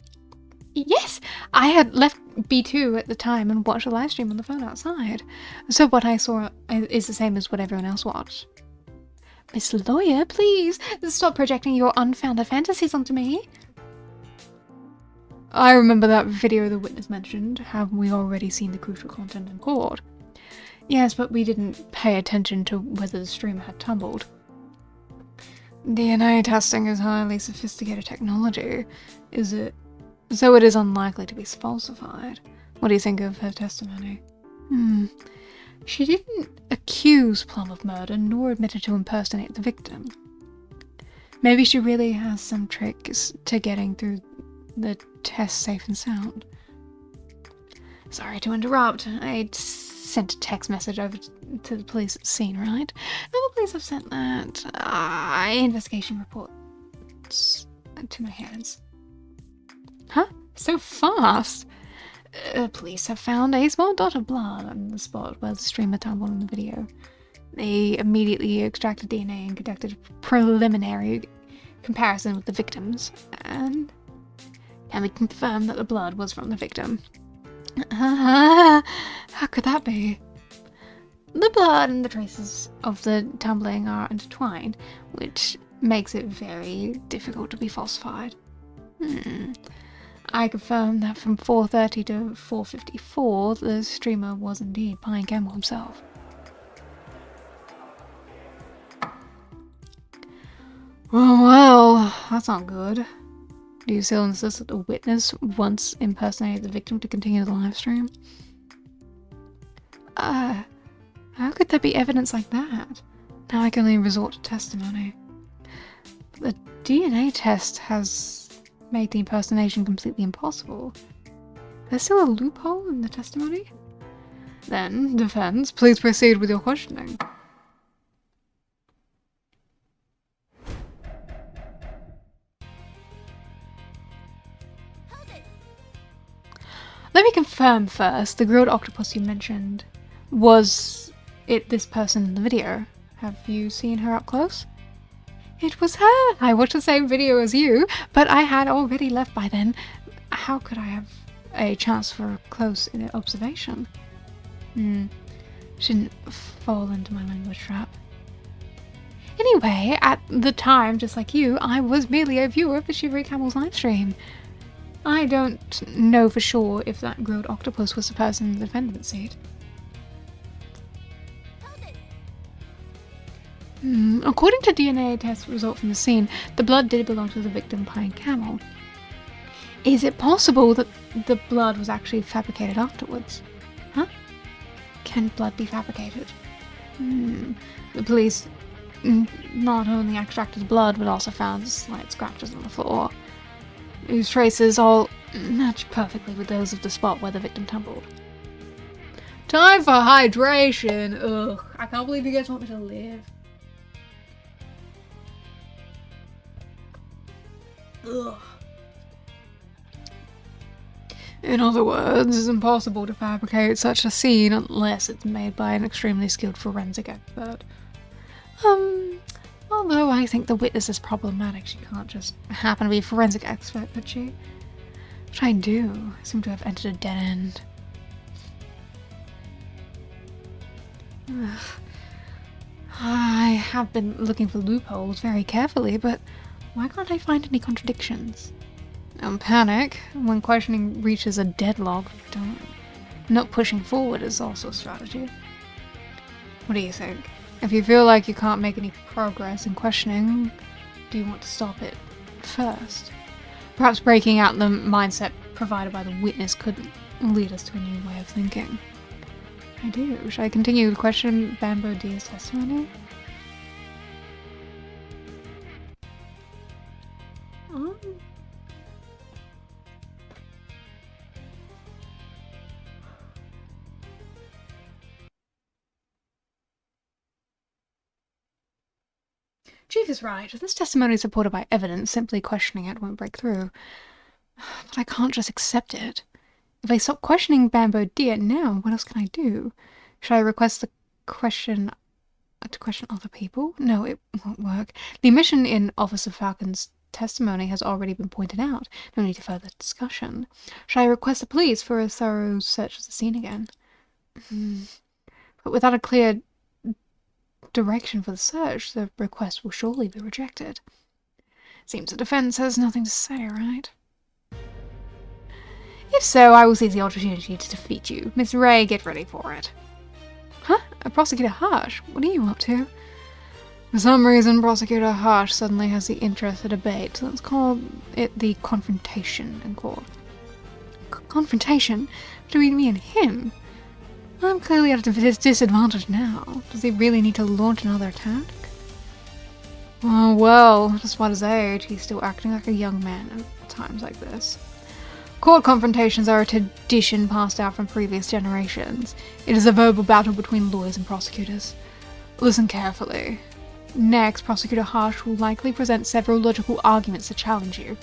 Yes! I had left B2 at the time and watched the live stream on the phone outside. So what I saw is the same as what everyone else watched. Miss Lawyer, please stop projecting your unfounded fantasies onto me. I remember that video the witness mentioned. Have we already seen the crucial content in court? Yes, but we didn't pay attention to whether the streamer had tumbled. DNA testing is highly sophisticated technology. Is it? So it is unlikely to be falsified. What do you think of her testimony? She didn't accuse Plum of murder, nor admitted to impersonate the victim. Maybe she really has some tricks to getting through the test safe and sound. Sorry to interrupt. I sent a text message over to the police at the scene, right? The police have sent that investigation report to my hands. Huh? So fast? Police have found a small dot of blood on the spot where the streamer tumbled in the video. They immediately extracted DNA and conducted a preliminary comparison with the victims, and can we confirm that the blood was from the victim? How could that be? The blood and the traces of the tumbling are intertwined, which makes it very difficult to be falsified. I confirm that from 4:30 to 4:54, the streamer was indeed Pine Campbell himself. Well, that's not good. Do you still insist that the witness once impersonated the victim to continue the live stream? How could there be evidence like that? Now I can only resort to testimony. The DNA test has made the impersonation completely impossible. There's still a loophole in the testimony? Then, defense, please proceed with your questioning. Let me confirm first, the grilled octopus you mentioned, was it this person in the video? Have you seen her up close? It was her! I watched the same video as you, but I had already left by then. How could I have a chance for a close observation? Shouldn't fall into my language trap. Anyway, at the time, just like you, I was merely a viewer of the Shivery Camel's livestream. I don't know for sure if that grilled octopus was the person in the defendant's seat. According to DNA test result from the scene, the blood did belong to the victim, Pine Camel. Is it possible that the blood was actually fabricated afterwards? Huh? Can blood be fabricated? The police not only extracted the blood, but also found slight scratches on the floor, whose traces all match perfectly with those of the spot where the victim tumbled. Time for hydration! Ugh, I can't believe you guys want me to live. Ugh. In other words, it's impossible to fabricate such a scene unless it's made by an extremely skilled forensic expert. Although I think the witness is problematic, she can't just happen to be a forensic expert, could she? Which I do. I seem to have entered a dead end. Ugh. I have been looking for loopholes very carefully, but why can't I find any contradictions? Don't panic. When questioning reaches a deadlock, not pushing forward is also a strategy. What do you think? If you feel like you can't make any progress in questioning, do you want to stop it first? Perhaps breaking out the mindset provided by the witness could lead us to a new way of thinking. I do. Should I continue to question Bambo Dia's testimony? Chief is right. This testimony is supported by evidence. Simply questioning it won't break through. But I can't just accept it. If I stop questioning Bambo Dia now, what else can I do? Should I request to question other people? No, it won't work. The omission in Officer Falcon's testimony has already been pointed out. No need to further discussion. Should I request the police for a thorough search of the scene again? But without a clear direction for the search, the request will surely be rejected. Seems the defense has nothing to say, right? If so, I will seize the opportunity to defeat you. Miss Ray, get ready for it. Huh? Prosecutor Hush, what are you up to? For some reason, Prosecutor Hush suddenly has the interest to debate, so let's call it the confrontation in court. Confrontation? Between me and him? I'm clearly at a disadvantage now. Does he really need to launch another attack? Oh well, despite his age, he's still acting like a young man at times like this. Court confrontations are a tradition passed down from previous generations. It is a verbal battle between lawyers and prosecutors. Listen carefully. Next, Prosecutor Hush will likely present several logical arguments to challenge you.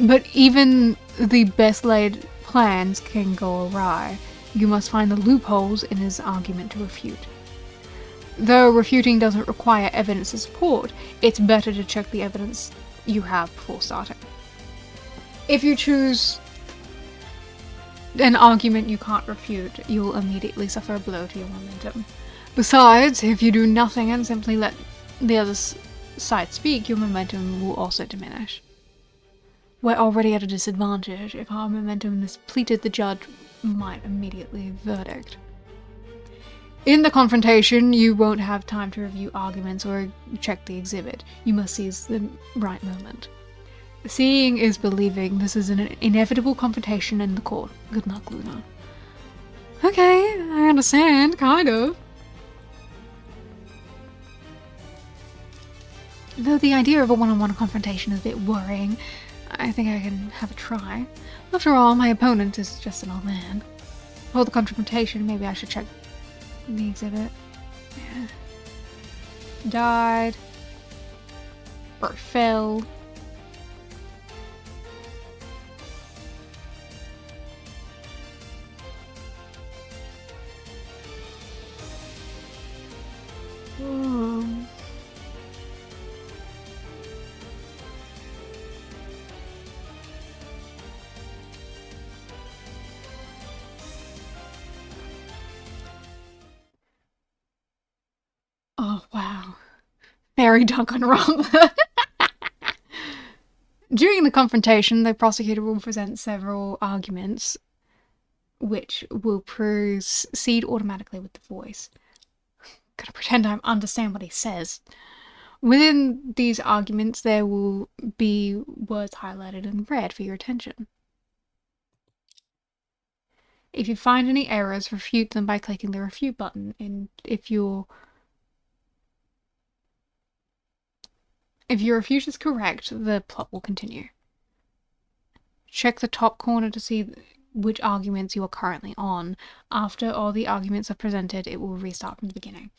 But even the best laid plans can go awry. You must find the loopholes in his argument to refute. Though refuting doesn't require evidence to support, it's better to check the evidence you have before starting. If you choose an argument you can't refute, you'll immediately suffer a blow to your momentum. Besides, if you do nothing and simply let the other side speak, your momentum will also diminish. We're already at a disadvantage. If our momentum is depleted, the judge might immediately verdict. In the confrontation, you won't have time to review arguments or check the exhibit. You must seize the right moment. Seeing is believing. This is an inevitable confrontation in the court. Good luck, Luna. Okay, I understand, kind of. Though the idea of a one-on-one confrontation is a bit worrying, I think I can have a try. After all, my opponent is just an old man. For the confrontation, maybe I should check the exhibit. Yeah. Died. Or fell. Oh, wow. Very Danganronpa. During the confrontation, the prosecutor will present several arguments which will proceed automatically with the voice. Gotta pretend I understand what he says. Within these arguments, there will be words highlighted in red for your attention. If you find any errors, refute them by clicking the refute button. And if your refute is correct, the plot will continue. Check the top corner to see which arguments you are currently on. After all the arguments are presented, it will restart from the beginning.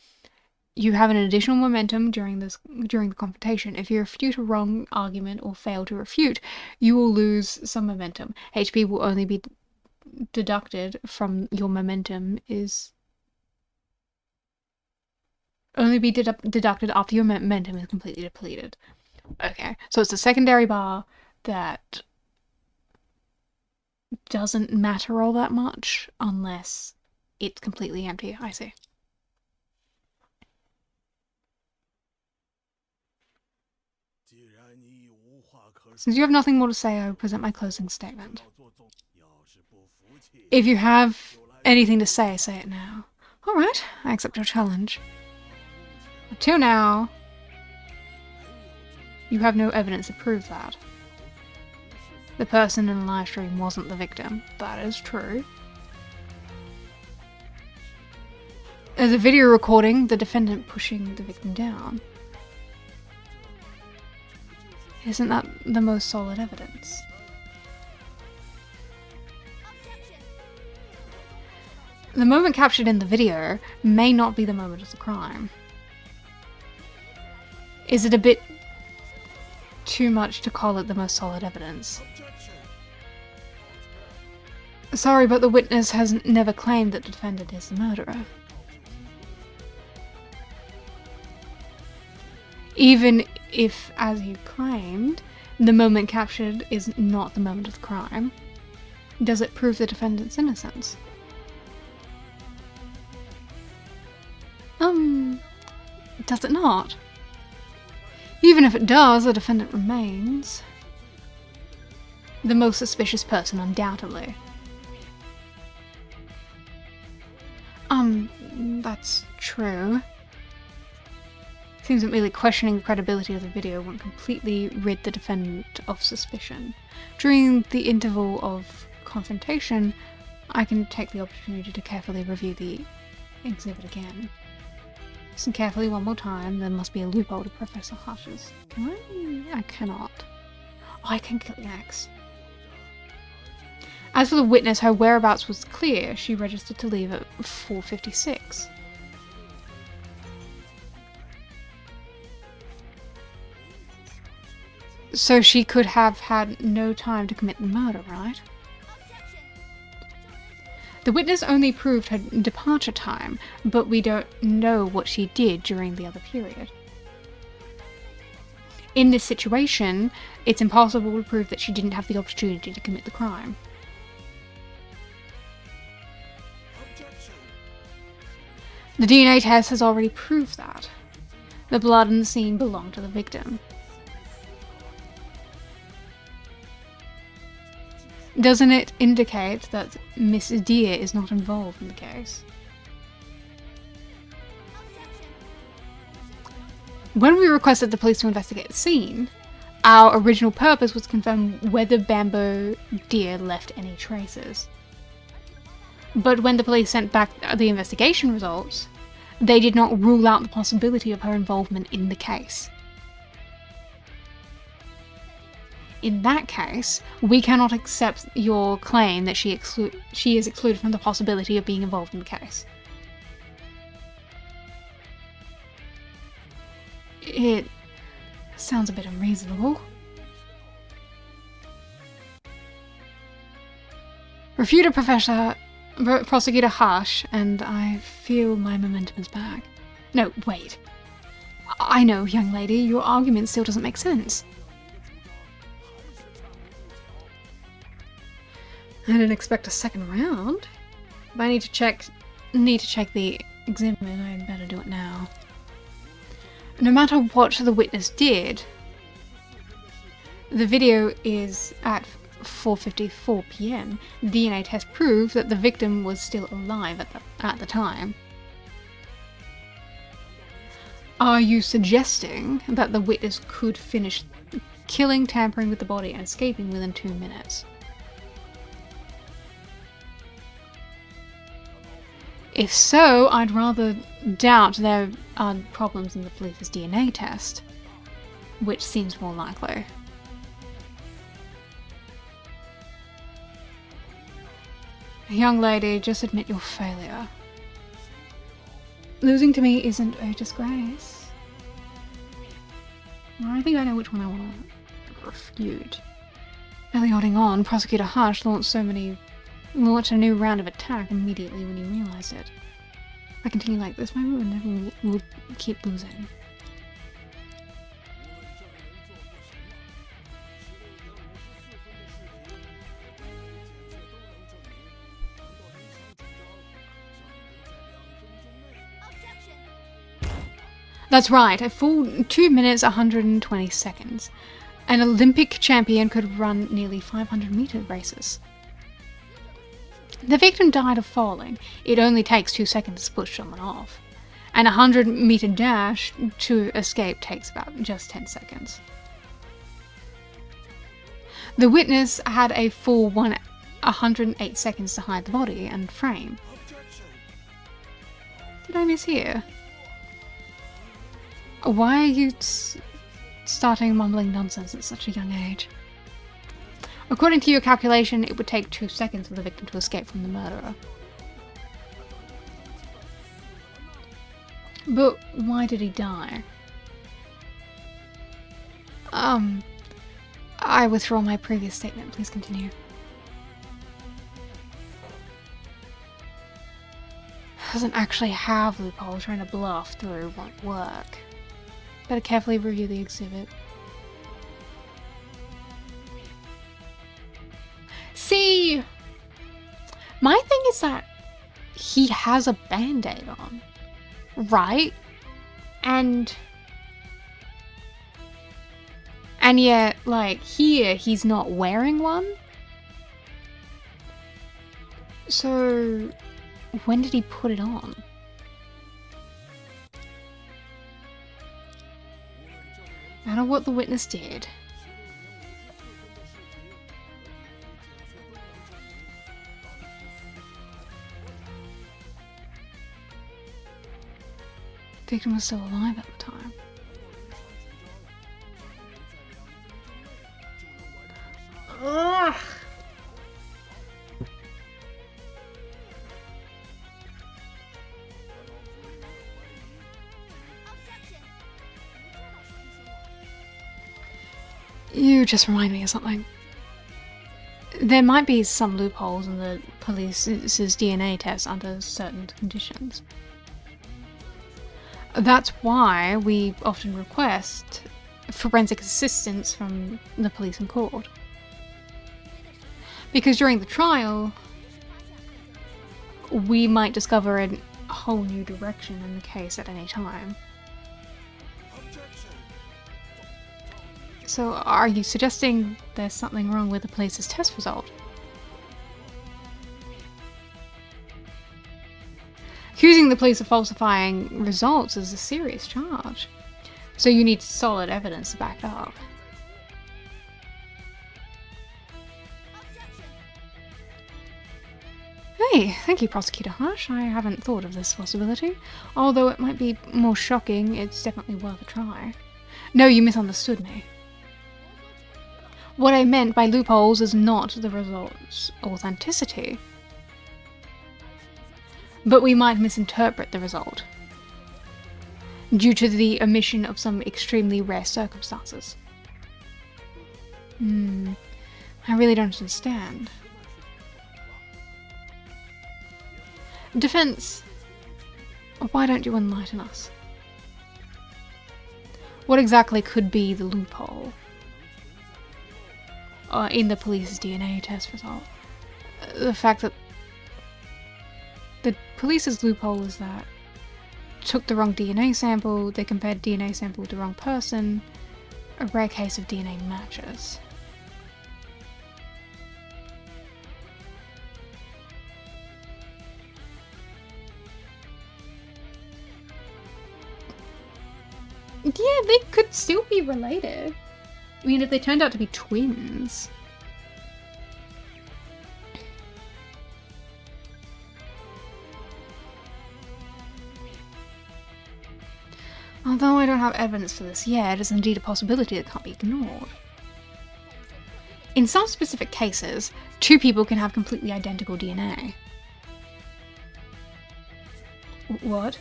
You have an additional momentum during the confrontation. If you refute a wrong argument or fail to refute, you will lose some momentum. HP will only be deducted from your momentum deducted after your momentum is completely depleted. Okay, so it's a secondary bar that doesn't matter all that much unless it's completely empty. I see. Since you have nothing more to say, I will present my closing statement. If you have anything to say, say it now. Alright, I accept your challenge. Until now, you have no evidence to prove that. The person in the live stream wasn't the victim. That is true. There's a video recording the defendant pushing the victim down. Isn't that the most solid evidence? The moment captured in the video may not be the moment of the crime. Is it a bit too much to call it the most solid evidence? Sorry, but the witness has never claimed that the defendant is the murderer. Even if, as you claimed, the moment captured is not the moment of the crime, does it prove the defendant's innocence? Does it not? Even if it does, the defendant remains the most suspicious person, undoubtedly. That's true. Seems that merely questioning the credibility of the video won't completely rid the defendant of suspicion. During the interval of confrontation, I can take the opportunity to carefully review the exhibit again. Listen carefully one more time. There must be a loophole to Professor Hush's. Can I? I cannot. Oh, I can click X. As for the witness, her whereabouts was clear. She registered to leave at 4:56. So she could have had no time to commit the murder, right? The witness only proved her departure time, but we don't know what she did during the other period. In this situation, it's impossible to prove that she didn't have the opportunity to commit the crime. The DNA test has already proved that. The blood in the scene belonged to the victim. Doesn't it indicate that Miss Deer is not involved in the case? When we requested the police to investigate the scene, our original purpose was to confirm whether Bamboo Deer left any traces. But when the police sent back the investigation results, they did not rule out the possibility of her involvement in the case. In that case, we cannot accept your claim that she is excluded from the possibility of being involved in the case. It sounds a bit unreasonable. Refuted Prosecutor Harsh, and I feel my momentum is back. No, wait. I know, young lady, your argument still doesn't make sense. I didn't expect a second round. If I need to check the exhibit, I'd better do it now. No matter what the witness did, the video is at 4:54 p.m. The DNA test proved that the victim was still alive at the time. Are you suggesting that the witness could finish killing, tampering with the body, and escaping within 2 minutes? If so, I'd rather doubt there are problems in the police's DNA test, which seems more likely. Young lady, just admit your failure. Losing to me isn't a disgrace. I think I know which one I want to refute. Early on, Prosecutor Harsh launched a new round of attack immediately when he realized it. If I continue like this, maybe we'll keep losing. That's right, a full 2 minutes 120 seconds. An Olympic champion could run nearly 500-meter races. The victim died of falling. It only takes 2 seconds to push someone off. And a 100-meter dash to escape takes about just 10 seconds. The witness had a full 108 seconds to hide the body and frame. Did I mishear? Why are you starting mumbling nonsense at such a young age? According to your calculation, it would take 2 seconds for the victim to escape from the murderer. But why did he die? I withdraw my previous statement. Please continue. Doesn't actually have loopholes. Trying to bluff through won't work. Better carefully review the exhibit. See, my thing is that he has a band-aid on, right? And yet, like, here, he's not wearing one. So, when did he put it on? I don't know what the witness did. The victim was still alive at the time. Ugh. You just remind me of something. There might be some loopholes in the police's DNA test under certain conditions. That's why we often request forensic assistance from the police and court. Because during the trial, we might discover a whole new direction in the case at any time. So, are you suggesting there's something wrong with the police's test result? Accusing the police of falsifying results is a serious charge. So you need solid evidence to back it up. Hey, thank you, Prosecutor Hush. I haven't thought of this possibility. Although it might be more shocking, it's definitely worth a try. No, you misunderstood me. What I meant by loopholes is not the result's authenticity. But we might misinterpret the result due to the omission of some extremely rare circumstances. I really don't understand. Defense, why don't you enlighten us? What exactly could be the loophole in the police's DNA test result? The fact that the police's loophole is that took the wrong DNA sample, they compared DNA sample with the wrong person, a rare case of DNA matches. Yeah, they could still be related. I mean, if they turned out to be twins. Although I don't have evidence for this yet, it is indeed a possibility that can't be ignored. In some specific cases, two people can have completely identical DNA. What?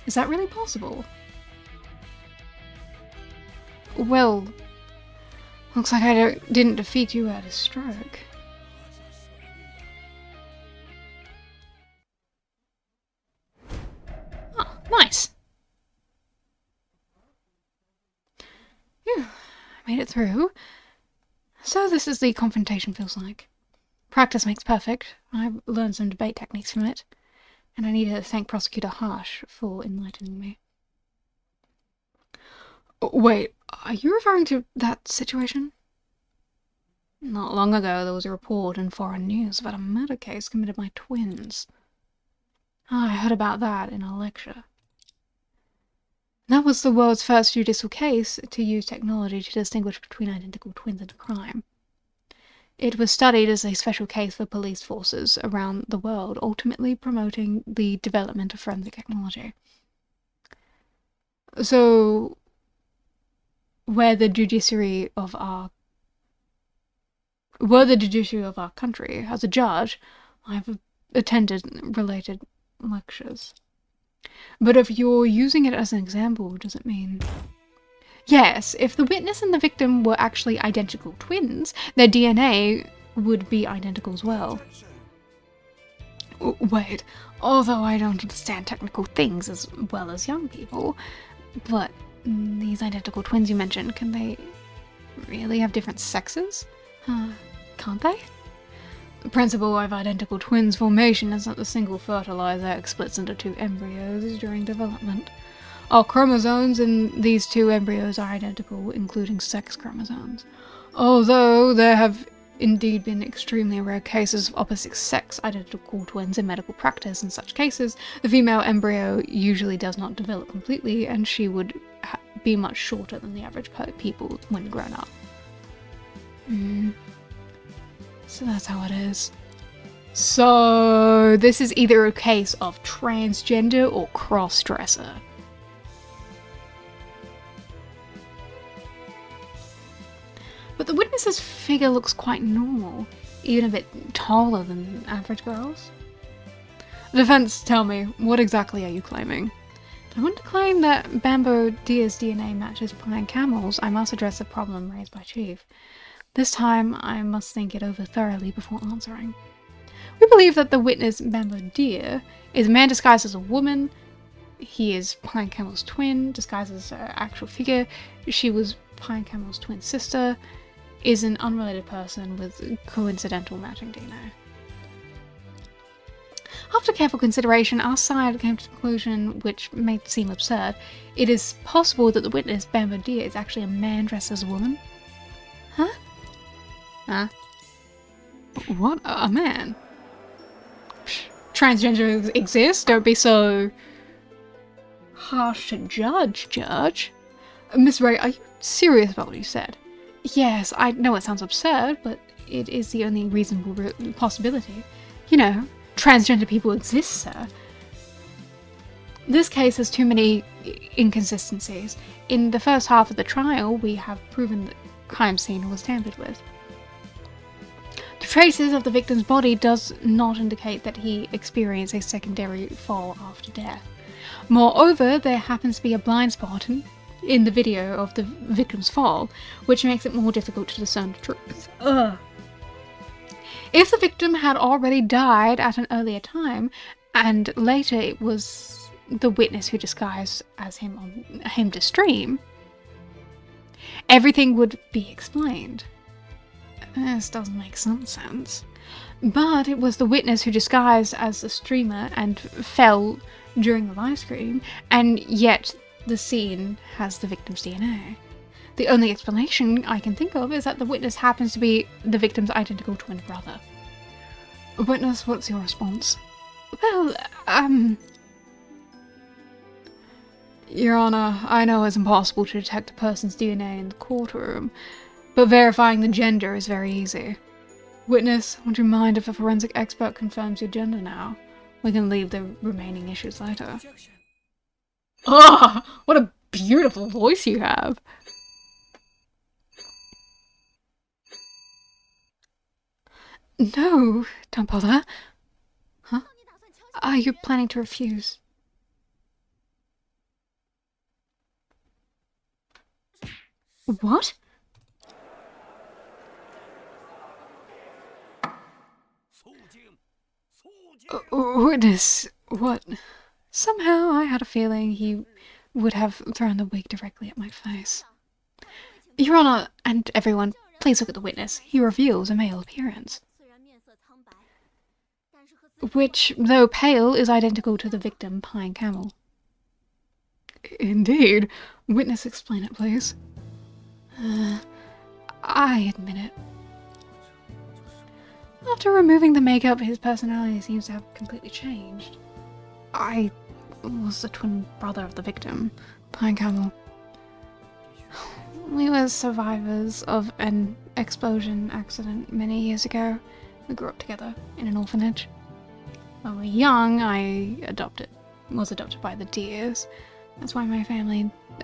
Is that really possible? Well, looks like I didn't defeat you at a stroke. Oh, nice. Phew, I made it through. So this is the confrontation feels like. Practice makes perfect. I've learned some debate techniques from it. And I need to thank Prosecutor Harsh for enlightening me. Wait, are you referring to that situation? Not long ago, there was a report in foreign news about a murder case committed by twins. I heard about that in a lecture. That was the world's first judicial case to use technology to distinguish between identical twins in a crime. It was studied as a special case for police forces around the world, ultimately promoting the development of forensic technology. So, were the judiciary of our country, as a judge, I've attended related lectures. But if you're using it as an example, does it mean... Yes, if the witness and the victim were actually identical twins, their DNA would be identical as well. Wait, although I don't understand technical things as well as young people, but these identical twins you mentioned, can they really have different sexes? Can't they? The principle of identical twins formation is that the single fertilizer egg splits into two embryos during development. All chromosomes in these two embryos are identical, including sex chromosomes. Although there have indeed been extremely rare cases of opposite sex identical twins in medical practice. In such cases, the female embryo usually does not develop completely, and she would be much shorter than the average people when grown up. So that's how it is. So this is either a case of transgender or cross-dresser. But the witness's figure looks quite normal, even a bit taller than average girls. The defense, tell me, what exactly are you claiming? If I want to claim that Bambo Deer's DNA matches Pine Camel's, I must address the problem raised by Chief. This time, I must think it over thoroughly before answering. We believe that the witness, Bambo Deer, is a man disguised as a woman. He is Pine Camel's twin, disguised as her actual figure. She was Pine Camel's twin sister, is an unrelated person with coincidental matching DNA. After careful consideration, our side came to the conclusion, which may seem absurd, it is possible that the witness, Bambo Deer, is actually a man dressed as a woman. Huh? Huh? What? A man? Psh, transgender exists? Don't be so harsh to judge. Miss Ray, are you serious about what you said? Yes, I know it sounds absurd, but it is the only reasonable possibility. You know, transgender people exist, sir. This case has too many inconsistencies. In the first half of the trial, we have proven that the crime scene was tampered with. The traces of the victim's body does not indicate that he experienced a secondary fall after death. Moreover, there happens to be a blind spot in the video of the victim's fall, which makes it more difficult to discern the truth. If the victim had already died at an earlier time, and later it was the witness who disguised as him to stream, everything would be explained. This doesn't make some sense. But it was the witness who disguised as the streamer and fell during the live stream, and yet the scene has the victim's DNA. The only explanation I can think of is that the witness happens to be the victim's identical twin brother. Witness, what's your response? Well, Your Honor, I know it's impossible to detect a person's DNA in the courtroom, but verifying the gender is very easy. Witness, would you mind if a forensic expert confirms your gender now? We can leave the remaining issues later. Oh, what a beautiful voice you have! No, don't bother. Huh? Are you planning to refuse? What? Witness, what? Somehow I had a feeling he would have thrown the wig directly at my face. Your Honor, and everyone, please look at the witness. He reveals a male appearance, which, though pale, is identical to the victim, Pine Camel. Indeed. Witness, explain it, please. I admit it. After removing the makeup, his personality seems to have completely changed. I was the twin brother of the victim, Pine Camel. We were survivors of an explosion accident many years ago. We grew up together in an orphanage. When we were young, was adopted by the Deers. That's why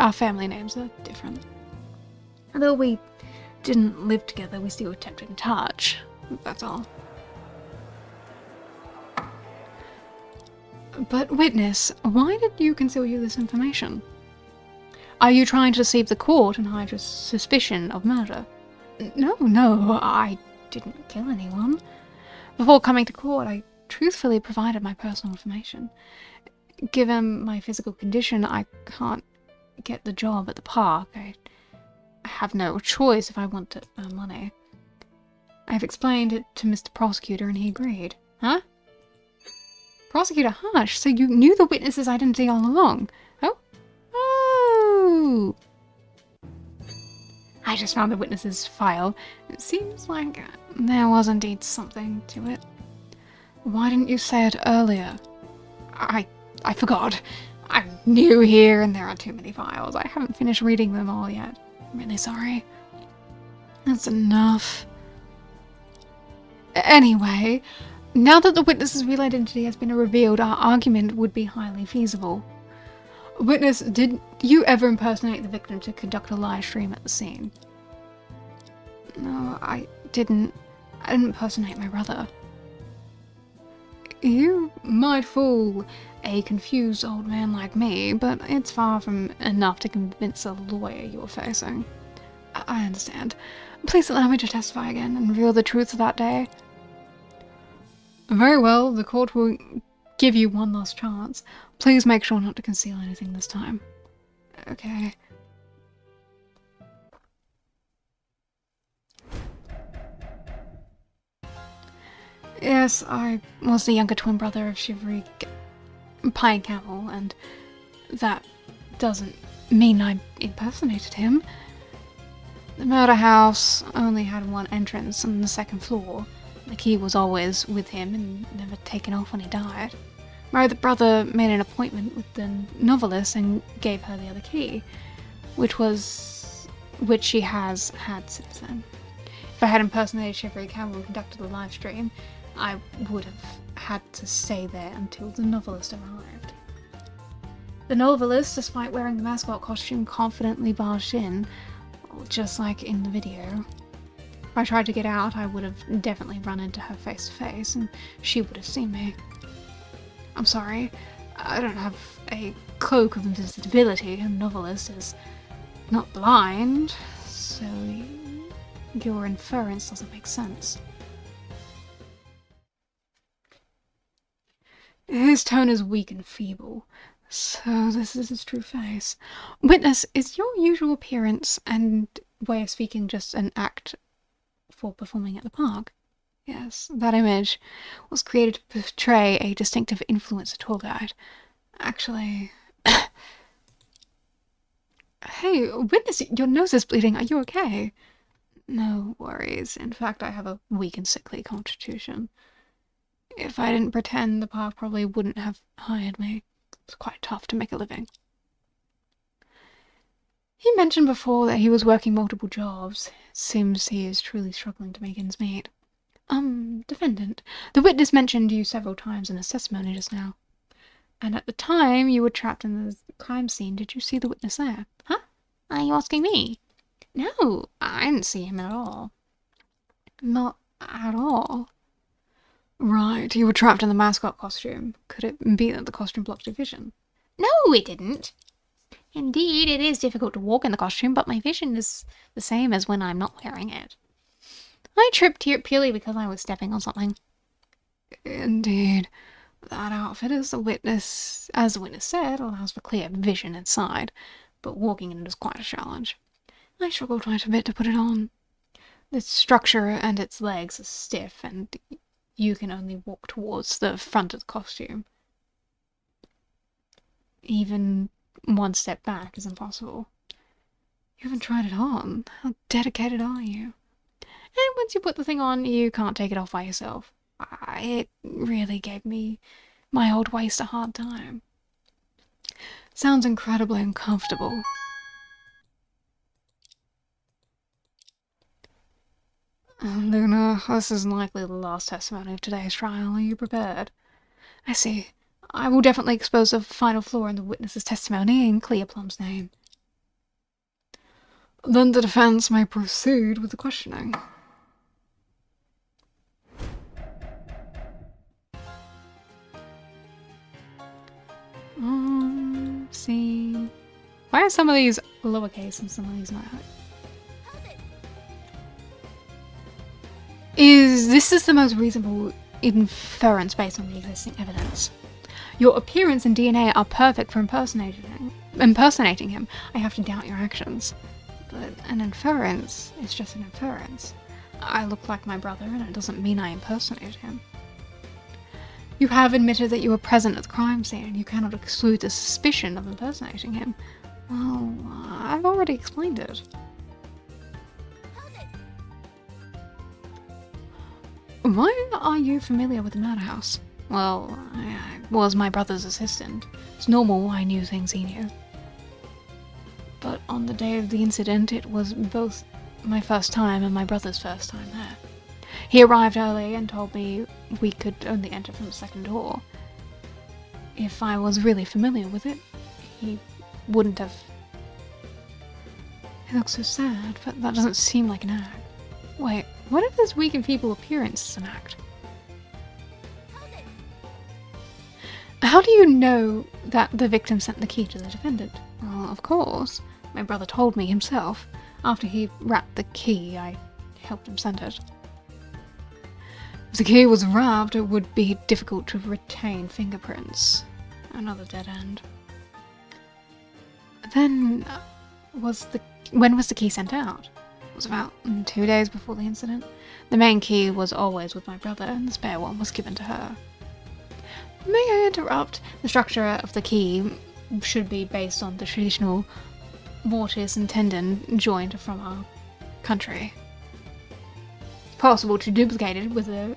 our family names are different. Although we didn't live together, we still kept in touch. That's all. But witness, why did you conceal this information? Are you trying to deceive the court and hide your suspicion of murder? No, I didn't kill anyone. Before coming to court, I truthfully provided my personal information. Given my physical condition, I can't get the job at the park. I have no choice if I want to earn money. I've explained it to Mr. Prosecutor and he agreed. Huh? Prosecutor Hush, so you knew the witness's identity all along? Oh? I just found the witness's file. It seems like there was indeed something to it. Why didn't you say it earlier? I forgot. I'm new here and there are too many files. I haven't finished reading them all yet. I'm really sorry. That's enough. Anyway, now that the witness's real identity has been revealed, our argument would be highly feasible. Witness, did you ever impersonate the victim to conduct a live stream at the scene? No, I didn't. I didn't impersonate my brother. You might fool a confused old man like me, but it's far from enough to convince a lawyer you were facing. I understand. Please allow me to testify again and reveal the truth of that day. Very well, the court will give you one last chance. Please make sure not to conceal anything this time. Okay. Yes, I was the younger twin brother of Shivery Pine Camel, and that doesn't mean I impersonated him. The murder house only had one entrance on the second floor. The key was always with him and never taken off when he died. My other brother made an appointment with the novelist and gave her the other key, which she has had since then. If I had impersonated Shivery Camel and conducted a live stream, I would have had to stay there until the novelist arrived. The novelist, despite wearing the mascot costume, confidently barged in, just like in the video. If I tried to get out, I would have definitely run into her face to face, and she would have seen me. I'm sorry, I don't have a cloak of invisibility. A novelist is not blind, so your inference doesn't make sense. His tone is weak and feeble, so this is his true face. Witness, is your usual appearance and way of speaking just an act for performing at the park? Yes, that image was created to portray a distinctive influencer tour guide. Actually... Hey, Witness, your nose is bleeding. Are you okay? No worries. In fact, I have a weak and sickly constitution. If I didn't pretend, the park probably wouldn't have hired me. It's quite tough to make a living. He mentioned before that he was working multiple jobs. It seems he is truly struggling to make ends meet. Defendant, the witness mentioned you several times in his testimony just now. And at the time you were trapped in the crime scene, did you see the witness there? Huh? Are you asking me? No, I didn't see him at all. Not at all. Right, you were trapped in the mascot costume. Could it be that the costume blocked your vision? No, it didn't. Indeed, it is difficult to walk in the costume, but my vision is the same as when I'm not wearing it. I tripped here purely because I was stepping on something. Indeed. That outfit, as the witness said, allows for clear vision inside, but walking in it is quite a challenge. I struggled quite a bit to put it on. The structure and its legs are stiff, and you can only walk towards the front of the costume. Even one step back is impossible. You haven't tried it on. How dedicated are you? And once you put the thing on, you can't take it off by yourself. It really gave me my old waist a hard time. Sounds incredibly uncomfortable. Luna, this is likely the last testimony of today's trial. Are you prepared? I see. I will definitely expose the final flaw in the witness's testimony in clear Plum's name. Then the defense may proceed with the questioning. See. Why are some of these lowercase and some of these not? This is the most reasonable inference based on the existing evidence. Your appearance and DNA are perfect for impersonating him. I have to doubt your actions. But an inference is just an inference. I look like my brother, and it doesn't mean I impersonated him. You have admitted that you were present at the crime scene, and you cannot exclude the suspicion of impersonating him. Well, I've already explained it. Why are you familiar with the murder house? Well, I was my brother's assistant. It's normal I knew things he knew. But on the day of the incident, it was both my first time and my brother's first time there. He arrived early and told me we could only enter from the second door. If I was really familiar with it, he wouldn't have... He looks so sad, but that doesn't seem like an act. Wait, what if this weak and feeble appearance is an act? How do you know that the victim sent the key to the defendant? Well, of course. My brother told me himself. After he wrapped the key, I helped him send it. If the key was wrapped, it would be difficult to retain fingerprints. Another dead end. Then, when was the key sent out? It was about 2 days before the incident. The main key was always with my brother, and the spare one was given to her. May I interrupt? The structure of the key should be based on the traditional mortise and tendon joint from our country. It's possible to duplicate it within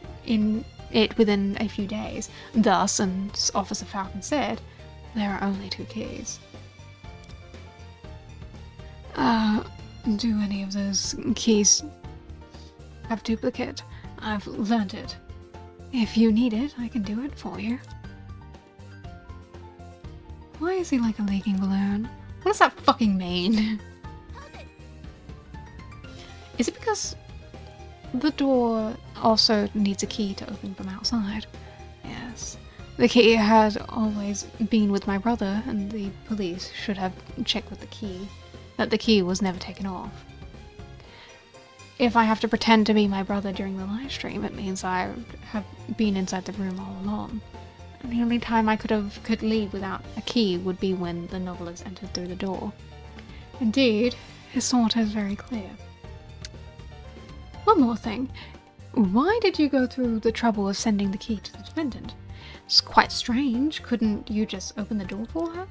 a few days. Thus, as Officer Falcon said, there are only 2 keys. Do any of those keys have duplicate? I've learned it. If you need it, I can do it for you. Why is he like a leaking balloon? What does that fucking mean? Is it because the door also needs a key to open from outside? Yes. The key had always been with my brother, and the police should have checked with the key that the key was never taken off. If I have to pretend to be my brother during the live stream, it means I have been inside the room all along. And the only time I could leave without a key would be when the novelist entered through the door. Indeed, his thought is very clear. One more thing. Why did you go through the trouble of sending the key to the defendant? It's quite strange. Couldn't you just open the door for her?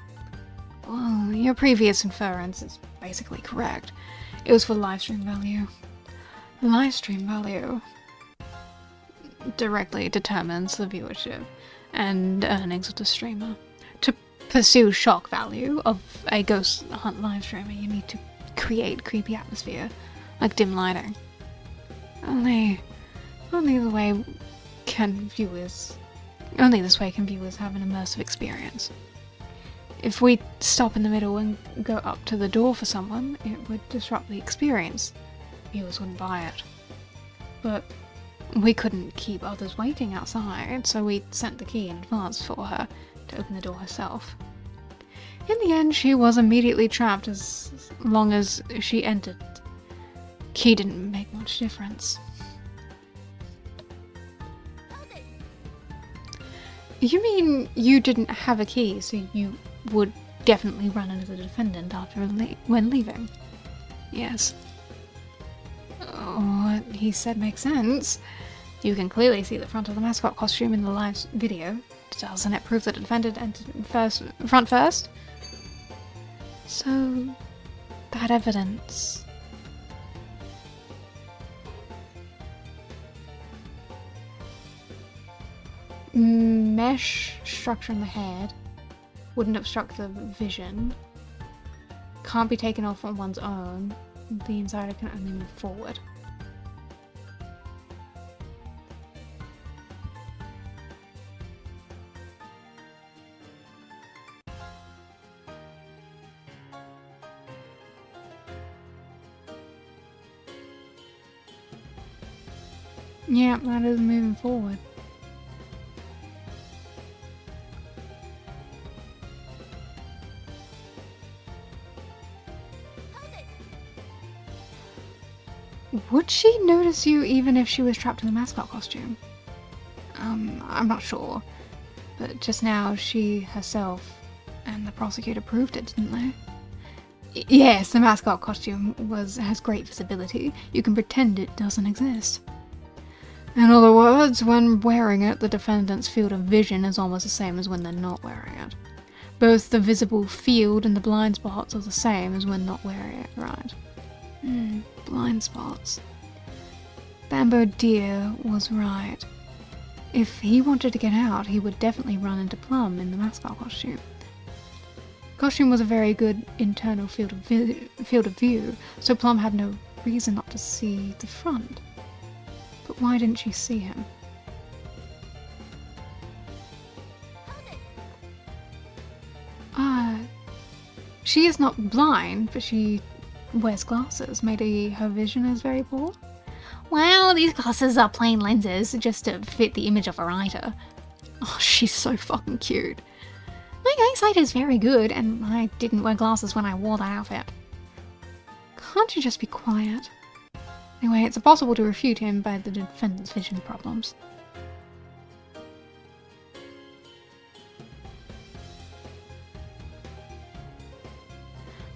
Well, your previous inference is basically correct. It was for livestream value. Livestream value directly determines the viewership and earnings of the streamer. To pursue shock value of a ghost hunt live streamer, you need to create creepy atmosphere, like dim lighting. Only this way can viewers have an immersive experience. If we stop in the middle and go up to the door for someone, it would disrupt the experience. Viewers wouldn't buy it. But we couldn't keep others waiting outside, so we sent the key in advance for her to open the door herself. In the end, she was immediately trapped as long as she entered. Key didn't make much difference. You mean you didn't have a key, so you would definitely run into the defendant after when leaving? Yes. What he said makes sense. You can clearly see the front of the mascot costume in the live video. Doesn't it prove that the defendant entered front first? So, that evidence... Mesh structure in the head wouldn't obstruct the vision. Can't be taken off on one's own. The insider can only move forward. Yeah, that is moving forward. Would she notice you even if she was trapped in the mascot costume? I'm not sure. But just now, she herself and the prosecutor proved it, didn't they? Yes, the mascot costume has great visibility. You can pretend it doesn't exist. In other words, when wearing it, the defendant's field of vision is almost the same as when they're not wearing it. Both the visible field and the blind spots are the same as when not wearing it, right? Blind spots. Bamboo Deer was right. If he wanted to get out, he would definitely run into Plum in the mascot costume. Costume was a very good internal field of view, so Plum had no reason not to see the front. But why didn't she see him? She is not blind, but she wears glasses. Maybe her vision is very poor? Well, these glasses are plain lenses, just to fit the image of a writer. Oh, she's so fucking cute. My eyesight is very good, and I didn't wear glasses when I wore that outfit. Can't you just be quiet? Anyway, it's impossible to refute him by the defendant's vision problems.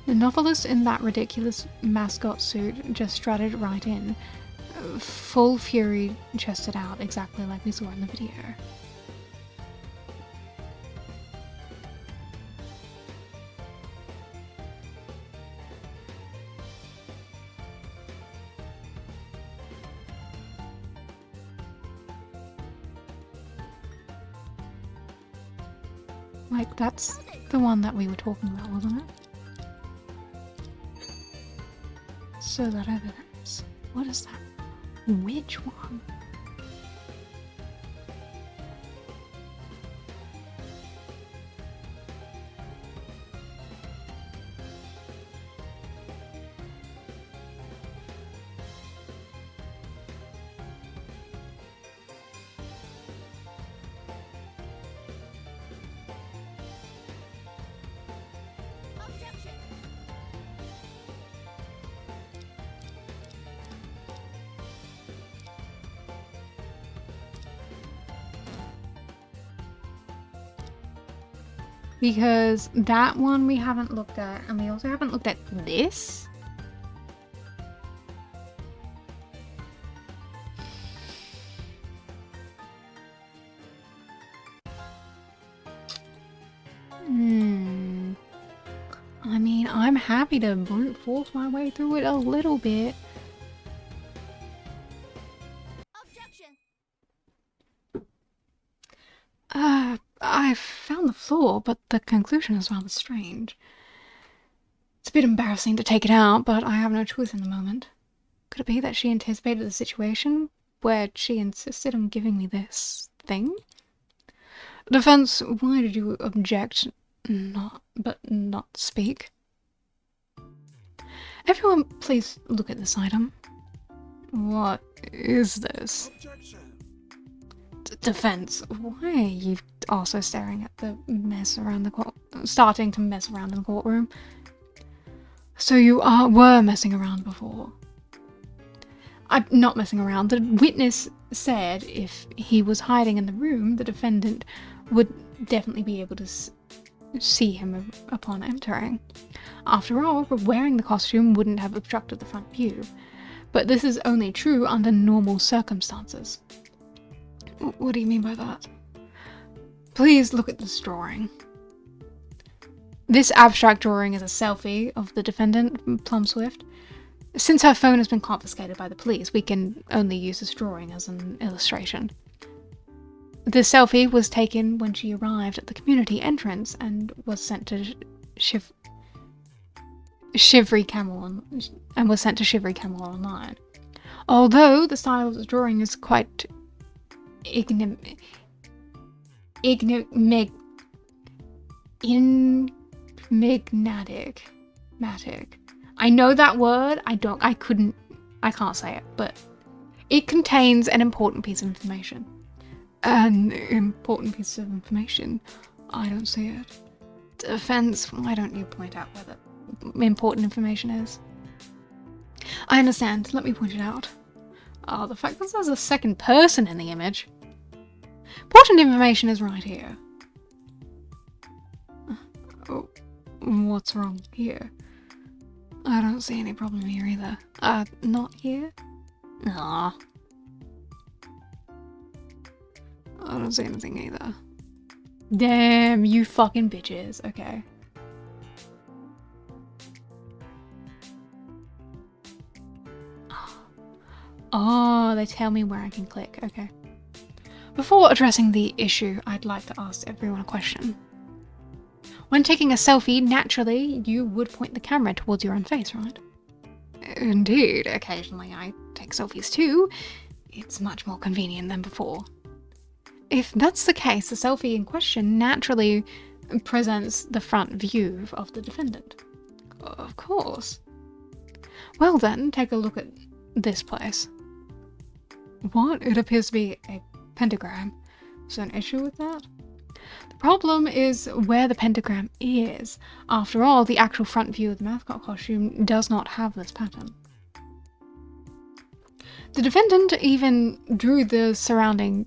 The novelist in that ridiculous mascot suit just strutted right in, full fury chested out, exactly like we saw in the video. Like, that's the one that we were talking about, wasn't it? So that evidence. What is that? Which one? Because that one we haven't looked at, and we also haven't looked at this. I mean, I'm happy to brute force my way through it a little bit. Objection. I found the flaw, but the conclusion is rather strange. It's a bit embarrassing to take it out, but I have no choice in the moment. Could it be that she anticipated the situation where she insisted on giving me this thing? Defense, why did you object but not speak? Everyone, please look at this item. What is this? Defense, why are you also staring at the mess around the starting to mess around in the courtroom? So you were messing around before. I'm not messing around. The witness said if he was hiding in the room, the defendant would definitely be able to see him upon entering. After all, wearing the costume wouldn't have obstructed the front view. But this is only true under normal circumstances. What do you mean by that? Please look at this drawing. This abstract drawing is a selfie of the defendant, Plum Swift. Since her phone has been confiscated by the police, we can only use this drawing as an illustration. The selfie was taken when she arrived at the community entrance and was sent to Shivery Camel online. Although the style of the drawing is quite enigmatic. I know that word. I can't say it, but it contains an important piece of information. An important piece of information? I don't see it. Defense, why don't you point out where the important information is? I understand. Let me point it out. Oh, the fact that there's a second person in the image. Important information is right here. Oh, what's wrong here? I don't see any problem here either. Not here? Aw. I don't see anything either. Damn, you fucking bitches. Okay. Oh, they tell me where I can click. Okay. Before addressing the issue, I'd like to ask everyone a question. When taking a selfie, naturally, you would point the camera towards your own face, right? Indeed. Occasionally I take selfies too. It's much more convenient than before. If that's the case, the selfie in question naturally presents the front view of the defendant. Of course. Well then, take a look at this place. What? It appears to be a pentagram. Is there an issue with that? The problem is where the pentagram is. After all, the actual front view of the mascot costume does not have this pattern. The defendant even drew the surrounding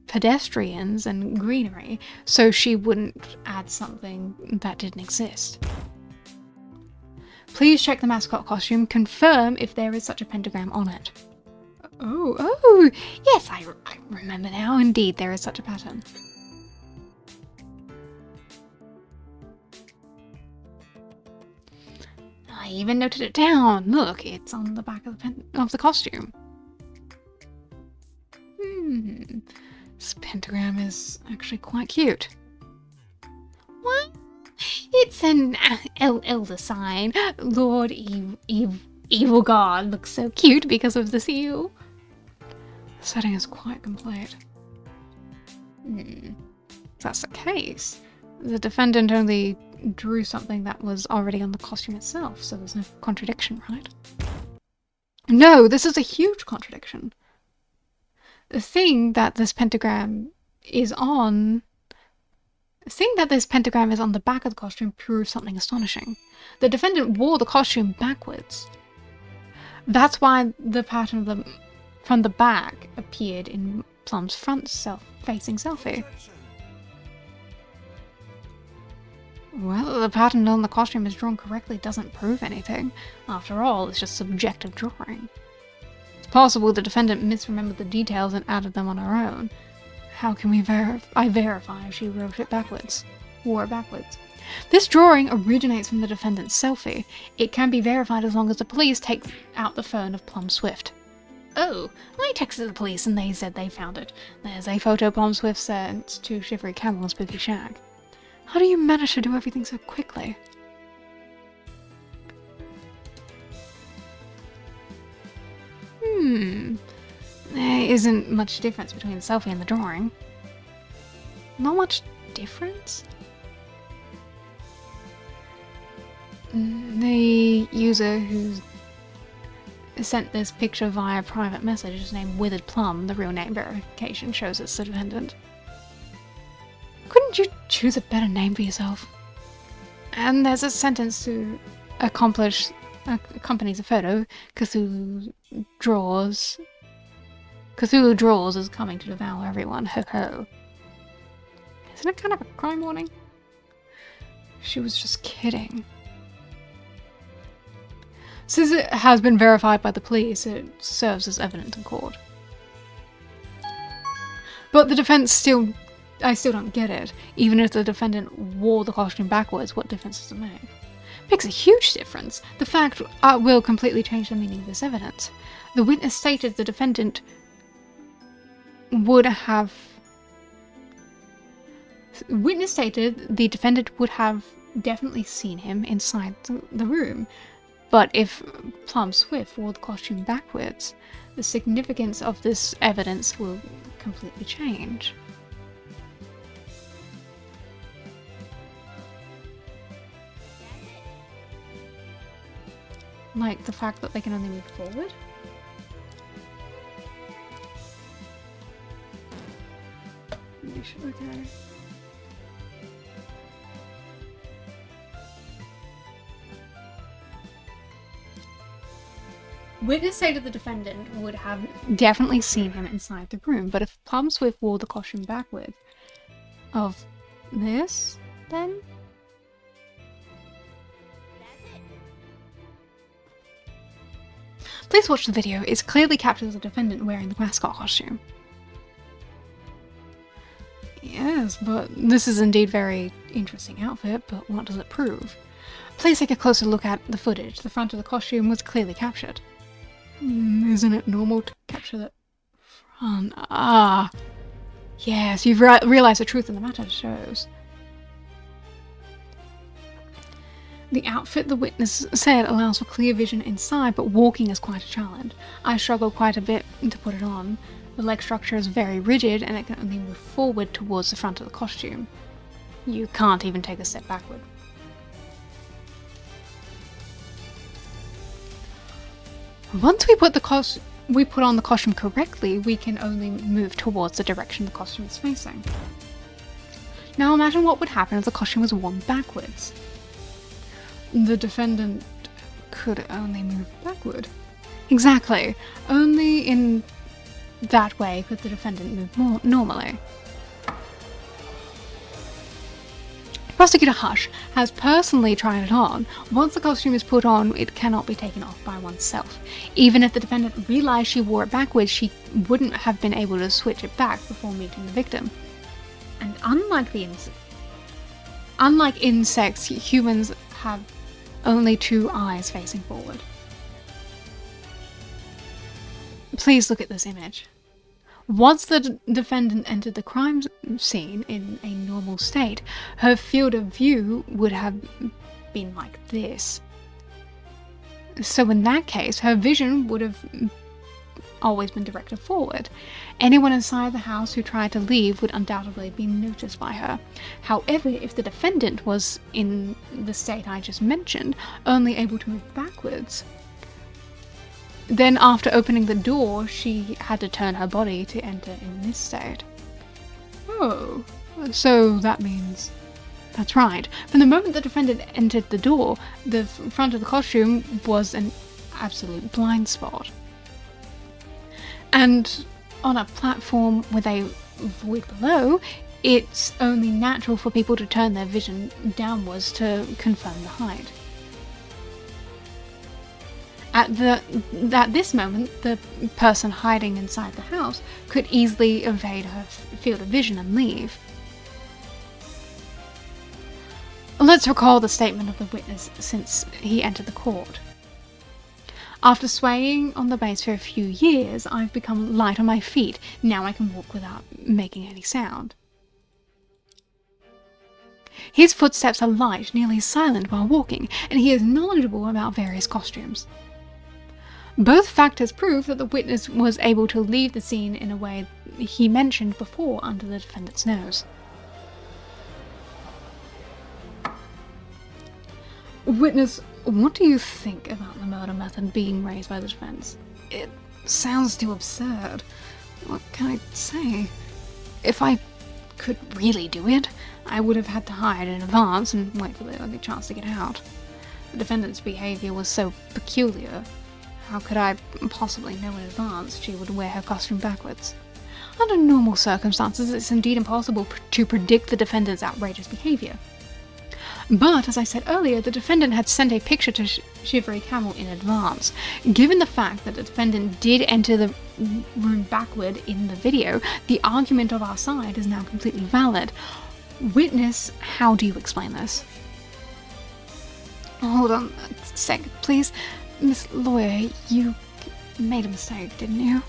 pedestrians and greenery so she wouldn't add something that didn't exist. Please check the mascot costume, confirm if there is such a pentagram on it. Oh, yes, I remember now. Indeed, there is such a pattern. I even noted it down. Look, it's on the back of the costume. This pentagram is actually quite cute. What? It's an elder sign. Lord Evil God looks so cute because of the seal. The setting is quite complete. If that's the case, the defendant only drew something that was already on the costume itself, so there's no contradiction, right? No, this is a huge contradiction. The thing that this pentagram is on the back of the costume proves something astonishing. The defendant wore the costume backwards. That's why the pattern from the back appeared in Plum's front facing selfie. Well, the pattern on the costume is drawn correctly doesn't prove anything. After all, it's just subjective drawing. It's possible the defendant misremembered the details and added them on her own. How can we verify if she wore it backwards? This drawing originates from the defendant's selfie. It can be verified as long as the police take out the phone of Plum Swift. Oh, I texted the police and they said they found it. There's a photo Plum Swift sent to Shivery Camel and Spooky Shag. How do you manage to do everything so quickly? There isn't much difference between the selfie and the drawing. Not much difference? The user who sent this picture via private message is named Withered Plum. The real name verification shows it's the defendant. Couldn't you choose a better name for yourself? And there's a sentence to accompanies a photo. Cthulhu draws is coming to devour everyone. Ho ho. Isn't it kind of a crime warning? She was just kidding. Since it has been verified by the police, it serves as evidence in court. But the defense I still don't get it. Even if the defendant wore the costume backwards, what difference does it make? It makes a huge difference. The fact will completely change the meaning of this evidence. The witness stated the defendant would have definitely seen him inside the room. But if Plum Swift wore the costume backwards, the significance of this evidence will completely change. Like the fact that they can only move forward? Okay. Witness stated the defendant would have definitely seen him inside the room, but if Plum Swift wore the costume backwards of this, then... Please watch the video. It clearly captures the defendant wearing the mascot costume. Yes, but this is indeed a very interesting outfit, but what does it prove? Please take a closer look at the footage. The front of the costume was clearly captured. Isn't it normal to capture that front? Ah. Yes, you've realized the truth in the matter shows. The outfit the witness said allows for clear vision inside, but walking is quite a challenge. I struggled quite a bit to put it on. The leg structure is very rigid and it can only move forward towards the front of the costume. You can't even take a step backward. Once we put on the costume correctly, we can only move towards the direction the costume is facing. Now imagine what would happen if the costume was worn backwards. The defendant could only move backward. Exactly. Only in that way could the defendant move more normally. Prosecutor Hush has personally tried it on. Once the costume is put on, it cannot be taken off by oneself. Even if the defendant realized she wore it backwards, she wouldn't have been able to switch it back before meeting the victim. And unlike insects, humans have only two eyes facing forward. Please look at this image. Once the defendant entered the crime scene in a normal state, her field of view would have been like this. So in that case, her vision would have always been directed forward. Anyone inside the house who tried to leave would undoubtedly be noticed by her. However, if the defendant was in the state I just mentioned, only able to move backwards, then after opening the door, she had to turn her body to enter in this state. Oh, so that means... That's right. From the moment the defendant entered the door, the front of the costume was an absolute blind spot. And on a platform with a void below, it's only natural for people to turn their vision downwards to confirm the height. At this moment, the person hiding inside the house could easily evade her field of vision and leave. Let's recall the statement of the witness since he entered the court. After swaying on the base for a few years, I've become light on my feet. Now I can walk without making any sound. His footsteps are light, nearly silent while walking, and he is knowledgeable about various costumes. Both factors prove that the witness was able to leave the scene in a way he mentioned before under the defendant's nose. Witness, what do you think about the murder method being raised by the defense? It sounds too absurd. What can I say? If I could really do it, I would have had to hide in advance and wait for the only chance to get out. The defendant's behavior was so peculiar. How could I possibly know in advance she would wear her costume backwards? Under normal circumstances, it's indeed impossible to predict the defendant's outrageous behavior. But, as I said earlier, the defendant had sent a picture to Shivery Camel in advance. Given the fact that the defendant did enter the room backward in the video, the argument of our side is now completely valid. Witness, how do you explain this? Hold on a sec, please. Miss Lawyer, you made a mistake, didn't you?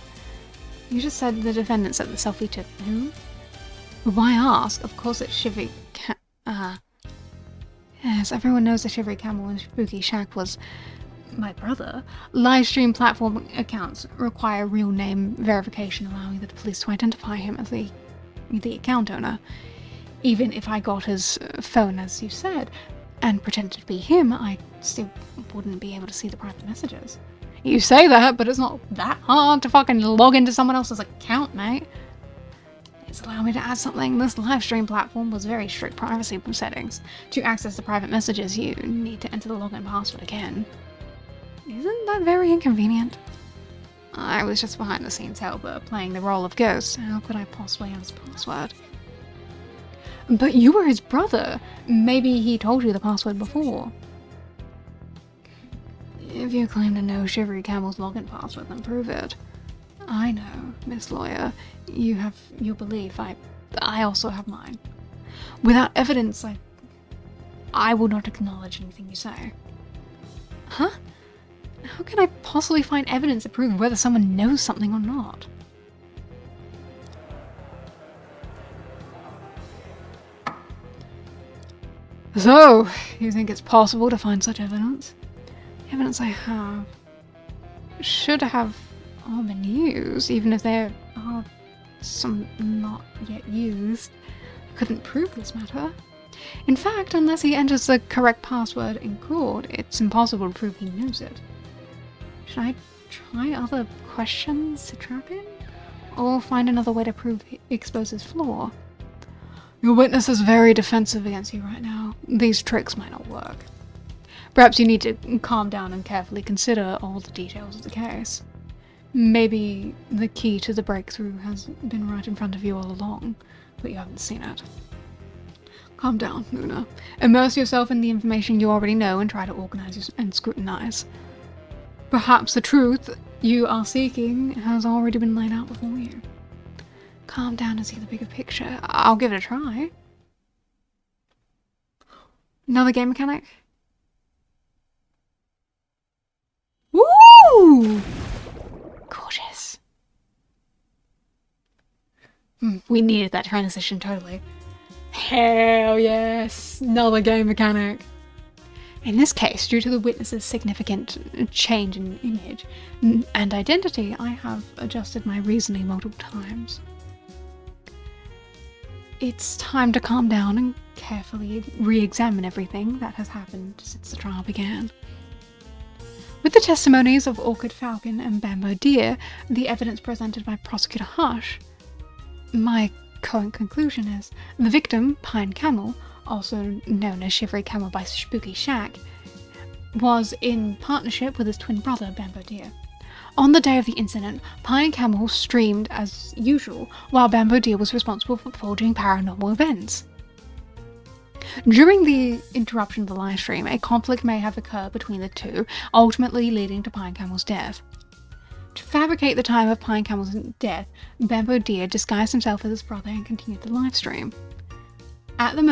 You just said the defendant sent the selfie to whom? Why ask? Of course it's Shivery Yes, everyone knows the Shivery Camel and Spooky Shack was my brother. Livestream platform accounts require real name verification, allowing the police to identify him as the account owner. Even if I got his phone, as you said, and pretended to be him, I still wouldn't be able to see the private messages. You say that, but it's not that hard to fucking log into someone else's account, mate. Please allow me to add something. This live stream platform was very strict privacy settings. To access the private messages, you need to enter the login password again. Isn't that very inconvenient? I was just behind the scenes helper, playing the role of ghost. How could I possibly have his password? But you were his brother. Maybe he told you the password before. If you claim to know Shivery Camel's login password, then prove it. I know, Miss Lawyer. You have your belief. I also have mine. Without evidence, I will not acknowledge anything you say. Huh? How can I possibly find evidence to prove whether someone knows something or not? So, you think it's possible to find such evidence? The evidence I have should have all been used, even if there are some not yet used. I couldn't prove this matter. In fact, unless he enters the correct password in court, it's impossible to prove he knows it. Should I try other questions to trap him? Or find another way to prove he exposes flaw? Your witness is very defensive against you right now. These tricks might not work. Perhaps you need to calm down and carefully consider all the details of the case. Maybe the key to the breakthrough has been right in front of you all along, but you haven't seen it. Calm down, Luna. Immerse yourself in the information you already know and try to organize and scrutinize. Perhaps the truth you are seeking has already been laid out before you. Calm down and see the bigger picture. I'll give it a try. Another game mechanic? Woo! Gorgeous. We needed that transition, totally. Hell yes! Another game mechanic. In this case, due to the witness's significant change in image and identity, I have adjusted my reasoning multiple times. It's time to calm down and carefully re-examine everything that has happened since the trial began. With the testimonies of Orchid Falcon and Bamboo Deer, the evidence presented by Prosecutor Hush, my current conclusion is the victim, Pine Camel, also known as Shivery Camel by Spooky Shack, was in partnership with his twin brother, Bamboo Deer. On the day of the incident, Pine Camel streamed as usual, while Bamboo Deer was responsible for forging paranormal events. During the interruption of the live stream, a conflict may have occurred between the two, ultimately leading to Pine Camel's death. To fabricate the time of Pine Camel's death, Bamboo Deer disguised himself as his brother and continued the live stream. At that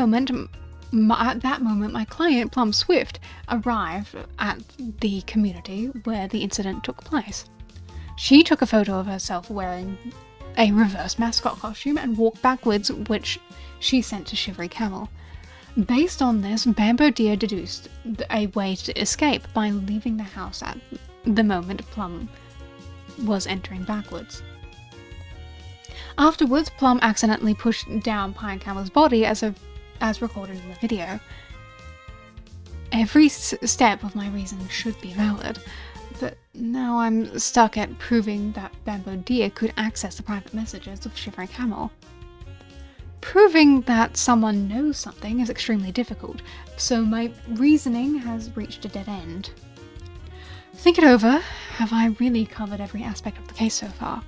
moment, my client, Plum Swift, arrived at the community where the incident took place. She took a photo of herself wearing a reverse mascot costume and walked backwards, which she sent to Shivery Camel. Based on this, Bamboo Deer deduced a way to escape by leaving the house at the moment Plum was entering backwards. Afterwards, Plum accidentally pushed down Pine Camel's body as recorded in the video. Every step of my reasoning should be valid, but now I'm stuck at proving that Bamboo Deer could access the private messages of Shivery Camel. Proving that someone knows something is extremely difficult, so my reasoning has reached a dead end. Think it over. Have I really covered every aspect of the case so far?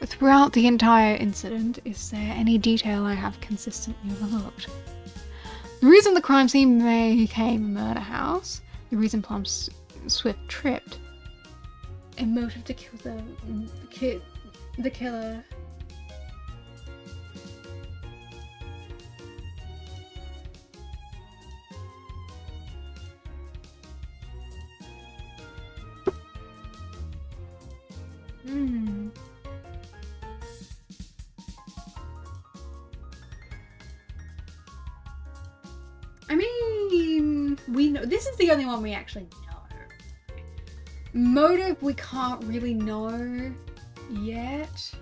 Throughout the entire incident, is there any detail I have consistently overlooked? The reason the crime scene became a murder house, the reason Plum Swift tripped, a motive to kill the killer. I mean, we know this is the only one we actually know. Motive we can't really know yet.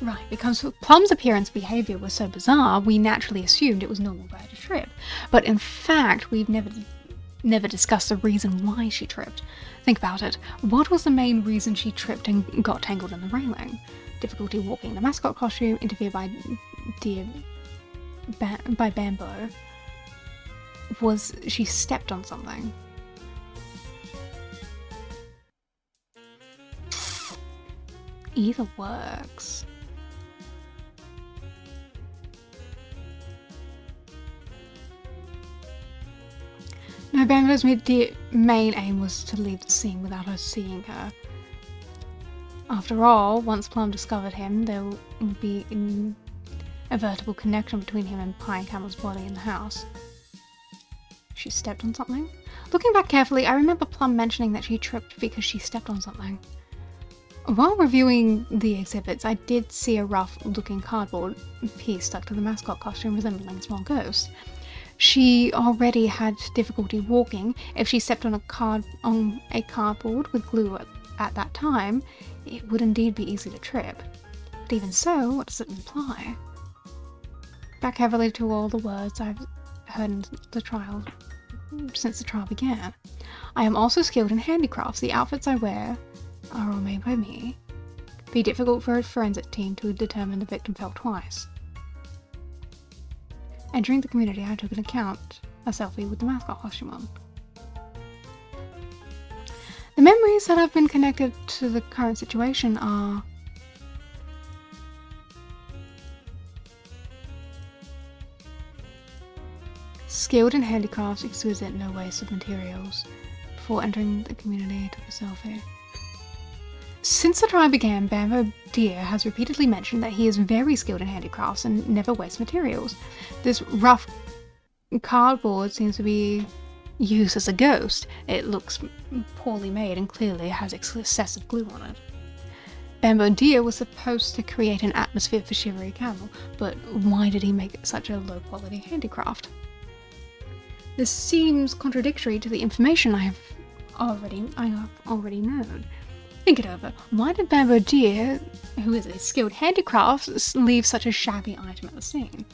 Right, because Plum's appearance and behaviour was so bizarre, we naturally assumed it was normal for her to trip. But in fact, we've never discussed the reason why she tripped. Think about it. What was the main reason she tripped and got tangled in the railing? Difficulty walking, the mascot costume, interfered by Bamboo. Was she stepped on something? Either works. No, Bamboo's main aim was to leave the scene without her seeing her. After all, once Plum discovered him, there would be an inevitable connection between him and Pine Camel's body in the house. She stepped on something? Looking back carefully, I remember Plum mentioning that she tripped because she stepped on something. While reviewing the exhibits, I did see a rough-looking cardboard piece stuck to the mascot costume resembling a small ghost. She already had difficulty walking. If she stepped on a cardboard with glue at that time, it would indeed be easy to trip. But even so, what does it imply? Back heavily to all the words I've heard in the trial since the trial began. I am also skilled in handicrafts. The outfits I wear are all made by me. It'd be difficult for a forensic team to determine the victim fell twice. Entering the community, I took a selfie with the mascot costume on. The memories that have been connected to the current situation are skilled in handicrafts, exquisite, no waste of materials. Before entering the community, I took a selfie. Since the trial began, Bamboo Deer has repeatedly mentioned that he is very skilled in handicrafts and never wastes materials. This rough cardboard seems to be used as a ghost. It looks poorly made and clearly has excessive glue on it. Bamboo Deer was supposed to create an atmosphere for Shivery Camel, but why did he make such a low-quality handicraft? This seems contradictory to the information I have already known. Think it over. Why did Bamboo Deer, who is a skilled handicraft, leave such a shabby item at the scene?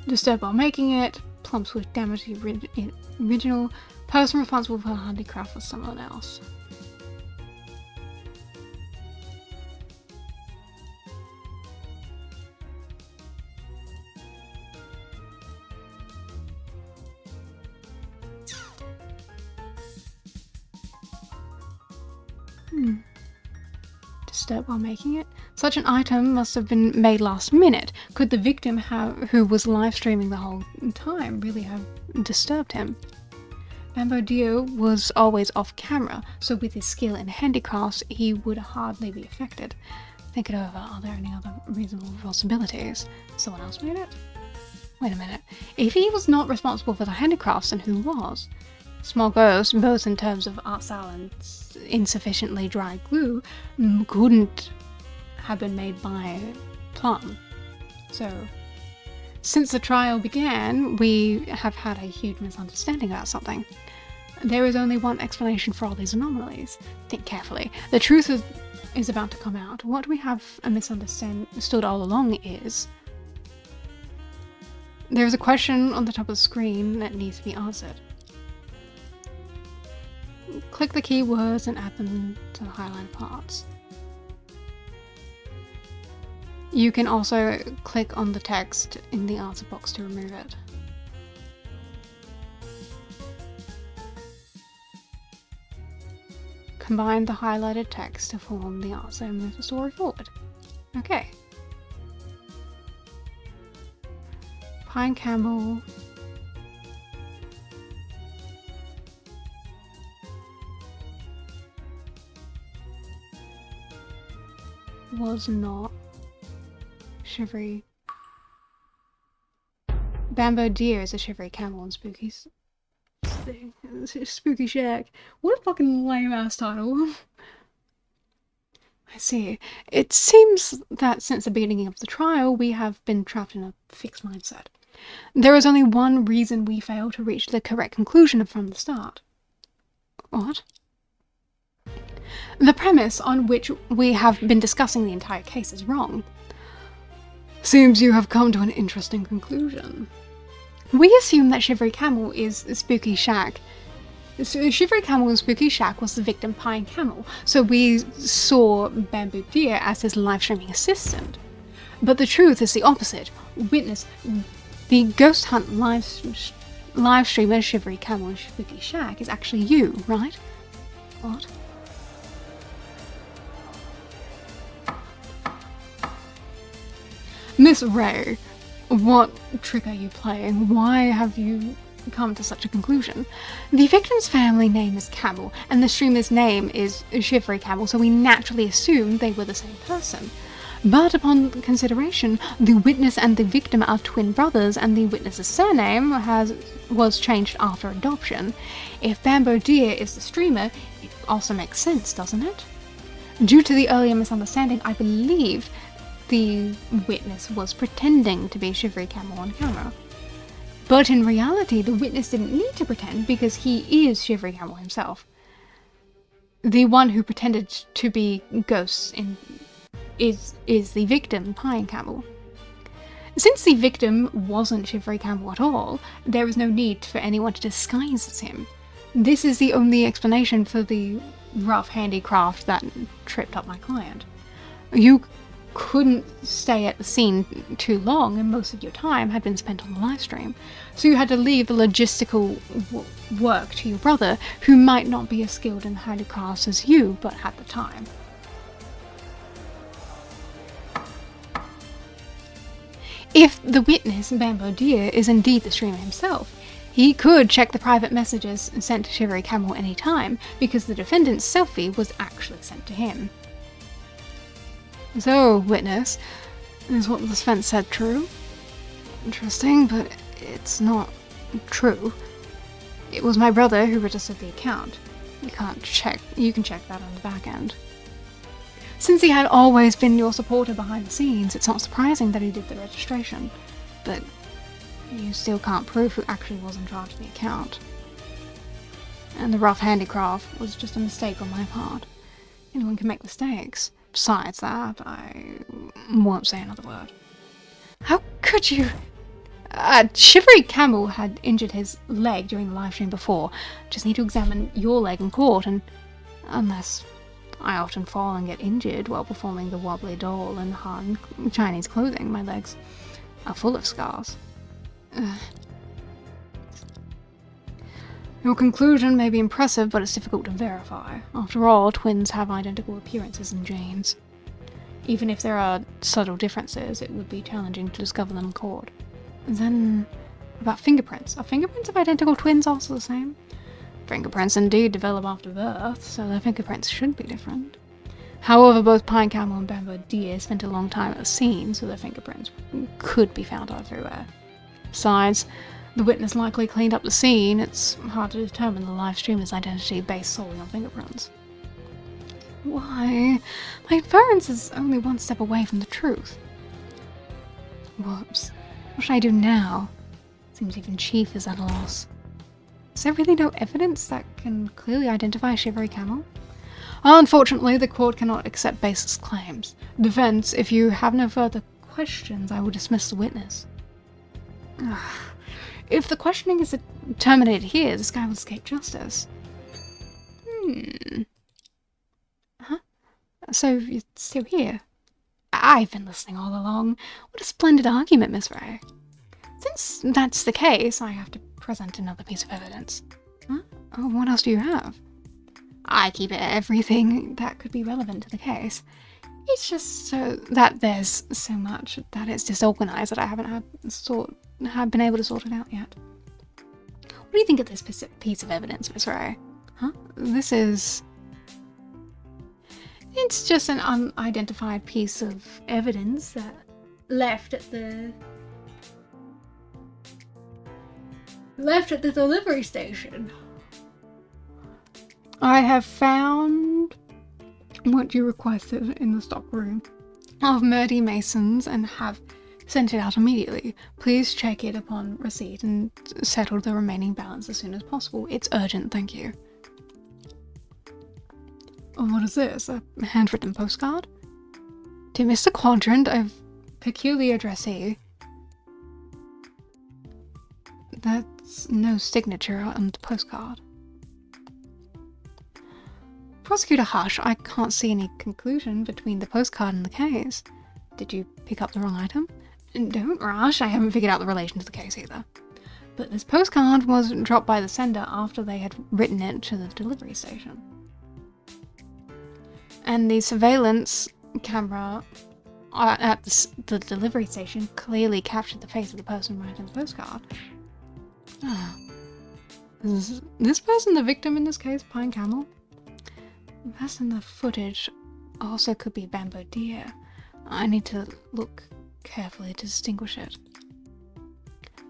Disturbed while making it, Plum swift damage to the original, person responsible for the handicraft was someone else. Disturbed while making it? Such an item must have been made last minute. Could the victim who was live streaming the whole time really have disturbed him? Bamboo Deer was always off camera, so with his skill in handicrafts, he would hardly be affected. Think it over. Are there any other reasonable possibilities? Someone else made it? Wait a minute. If he was not responsible for the handicrafts, then who was? Small ghost, both in terms of art style and insufficiently dry glue, couldn't have been made by Plum. So, since the trial began, we have had a huge misunderstanding about something. There is only one explanation for all these anomalies. Think carefully. The truth is about to come out. What we have misunderstood all along is there is a question on the top of the screen that needs to be answered. Click the keywords and add them to the highlighted parts. You can also click on the text in the answer box to remove it. Combine the highlighted text to form the answer and move the story forward. Okay. Pine Camel was not Shivery. Bamboo Deer is a Shivery Camel in Spooky Shack. What a fucking lame ass title. I see. It seems that since the beginning of the trial, we have been trapped in a fixed mindset. There is only one reason we failed to reach the correct conclusion from the start. What? The premise on which we have been discussing the entire case is wrong. Seems you have come to an interesting conclusion. We assume that Shivery Camel is a Spooky Shack. Shivery Camel in Spooky Shack was the victim Pine Camel, so we saw Bamboo Deer as his live streaming assistant. But the truth is the opposite. Witness, the ghost hunt live streamer Shivery Camel in Spooky Shack is actually you, right? What? Miss Ray, what trick are you playing? Why have you come to such a conclusion. The victim's family name is Camel, and the streamer's name is Shivery Camel, so we naturally assumed they were the same person. But upon consideration, the witness and the victim are twin brothers, and the witness's surname was changed after adoption. If Bamboo Deer is the streamer, it also makes sense, doesn't it? Due to the earlier misunderstanding, I believed the witness was pretending to be Shivery Camel on camera. But in reality, the witness didn't need to pretend because he is Shivery Camel himself. The one who pretended to be ghosts is the victim, Pine Camel. Since the victim wasn't Shivery Camel at all, there was no need for anyone to disguise as him. This is the only explanation for the rough handicraft that tripped up my client. You couldn't stay at the scene too long, and most of your time had been spent on the live stream, so you had to leave the logistical work to your brother, who might not be as skilled in handicrafts as you, but had the time. If the witness, Bamboo Deer, is indeed the streamer himself, he could check the private messages sent to Shivery Camel any time, because the defendant's selfie was actually sent to him. So, witness, is what the defense said true? Interesting, but it's not true. It was my brother who registered the account. You can check that on the back end. Since he had always been your supporter behind the scenes, it's not surprising that he did the registration. But you still can't prove who actually was in charge of the account. And the rough handicraft was just a mistake on my part. Anyone can make mistakes. Besides that, I won't say another word. How could you? Shivery Camel had injured his leg during the live stream before. Just need to examine your leg in court, and unless I often fall and get injured while performing the wobbly doll in Han Chinese clothing, my legs are full of scars. Your conclusion may be impressive, but it's difficult to verify. After all, twins have identical appearances and genes. Even if there are subtle differences, it would be challenging to discover them in court. Then, about fingerprints. Are fingerprints of identical twins also the same? Fingerprints indeed develop after birth, so their fingerprints should be different. However, both Pine Camel and Bamboo Deer spent a long time at the scene, so their fingerprints could be found everywhere. Besides, the witness likely cleaned up the scene. It's hard to determine the live streamer's identity based solely on fingerprints. Why? My inference is only one step away from the truth. Whoops. What should I do now? Seems even Chief is at a loss. Is there really no evidence that can clearly identify Shivery Camel? Unfortunately, the court cannot accept baseless claims. Defense, if you have no further questions, I will dismiss the witness. If the questioning is terminated here, this guy will escape justice. Huh? So you're still here? I've been listening all along. What a splendid argument, Miss Ray. Since that's the case, I have to present another piece of evidence. Huh? Oh, what else do you have? I keep everything that could be relevant to the case. It's just so that there's so much that it's disorganized that I haven't been able to sort it out yet. What do you think of this piece of evidence, Miss Ray? Huh? It's just an unidentified piece of evidence that left at the delivery station. I have found what you requested in the stock room of Murdy Masons and have sent it out immediately. Please check it upon receipt and settle the remaining balance as soon as possible. It's urgent, thank you. Oh, what is this? A handwritten postcard? To Mr. Quadrant of peculiar addressee. That's no signature on the postcard. Prosecutor Hush, I can't see any conclusion between the postcard and the case. Did you pick up the wrong item? Don't rush, I haven't figured out the relation to the case either. But this postcard was dropped by the sender after they had written it to the delivery station. And the surveillance camera at the delivery station clearly captured the face of the person writing the postcard. Is this person the victim in this case, Pine Camel? The person in the footage also could be Bamboo Deer. I need to look carefully to distinguish it.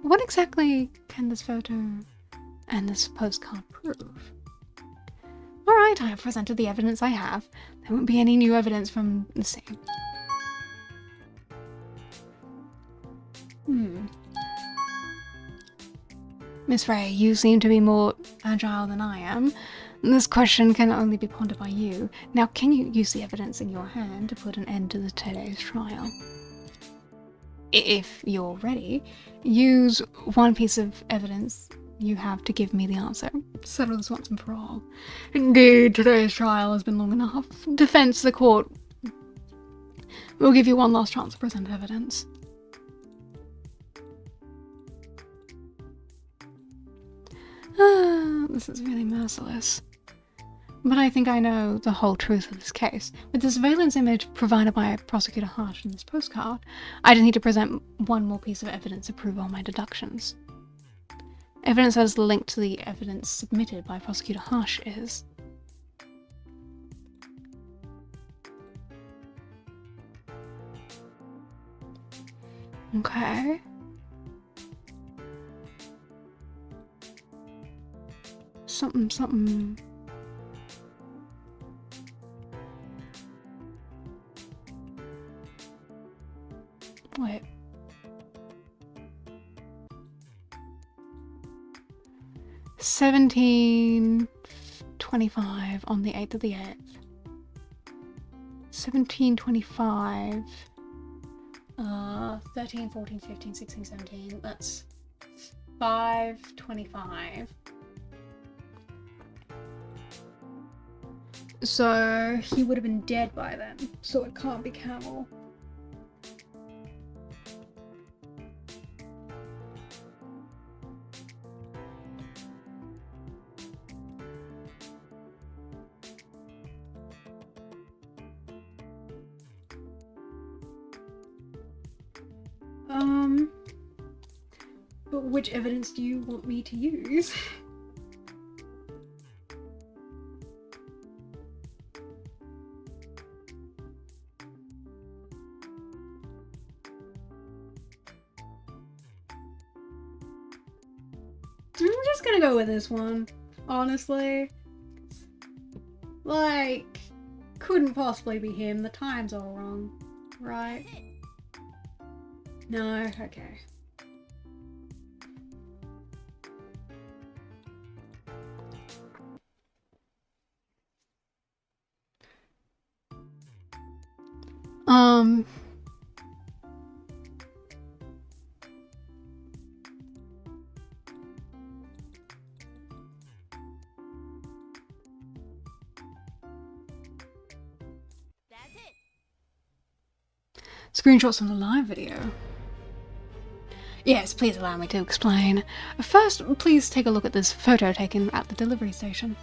What exactly can this photo and this postcard prove? Alright, I have presented the evidence I have. There won't be any new evidence from the scene. Miss Ray, you seem to be more agile than I am. This question can only be pondered by you. Now, can you use the evidence in your hand to put an end to today's trial? If you're ready, use one piece of evidence you have to give me the answer. Settle this once and for all. Indeed, today's trial has been long enough. Defense, the court will give you one last chance to present evidence. This is really merciless. But I think I know the whole truth of this case. With the surveillance image provided by Prosecutor Harsh in this postcard, I just need to present one more piece of evidence to prove all my deductions. Evidence that is linked to the evidence submitted by Prosecutor Harsh is... Okay. Something. Wait. $17.25 on the 8th of the 8th. $17.25. 13, 14, 15, 16, 17. That's $5.25. So he would have been dead by then. So it can't be Camel. But which evidence do you want me to use? I'm just gonna go with this one, honestly. Like, couldn't possibly be him. The time's all wrong, right? No, okay. Screenshots from the live video. Yes, please allow me to explain. First, please take a look at this photo taken at the delivery station.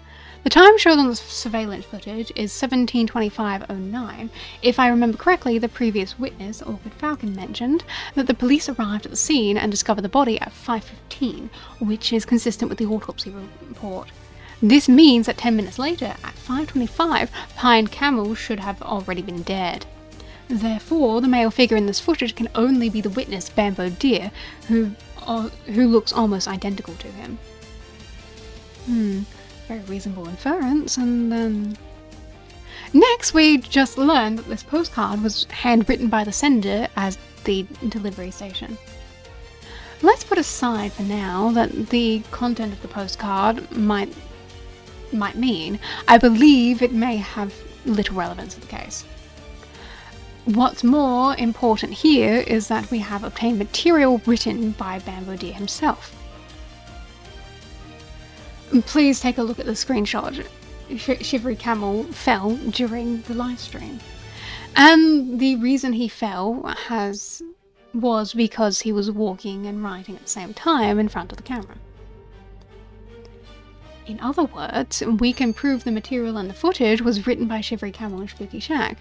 The time shown on the surveillance footage is 17:25:09. If I remember correctly, the previous witness, Orchid Falcon, mentioned that the police arrived at the scene and discovered the body at 5:15, which is consistent with the autopsy report. This means that 10 minutes later, at 5:25, Pine Camel should have already been dead. Therefore, the male figure in this footage can only be the witness, Bamboo Deer, who looks almost identical to him. Very reasonable inference, and then... Next, we just learned that this postcard was handwritten by the sender as the delivery station. Let's put aside for now that the content of the postcard might mean. I believe it may have little relevance to the case. What's more important here is that we have obtained material written by Bamboo Deer himself. Please take a look at the screenshot. Shivery Camel fell during the live stream. And the reason he fell was because he was walking and writing at the same time in front of the camera. In other words, we can prove the material in the footage was written by Shivery Camel and Spooky Shag.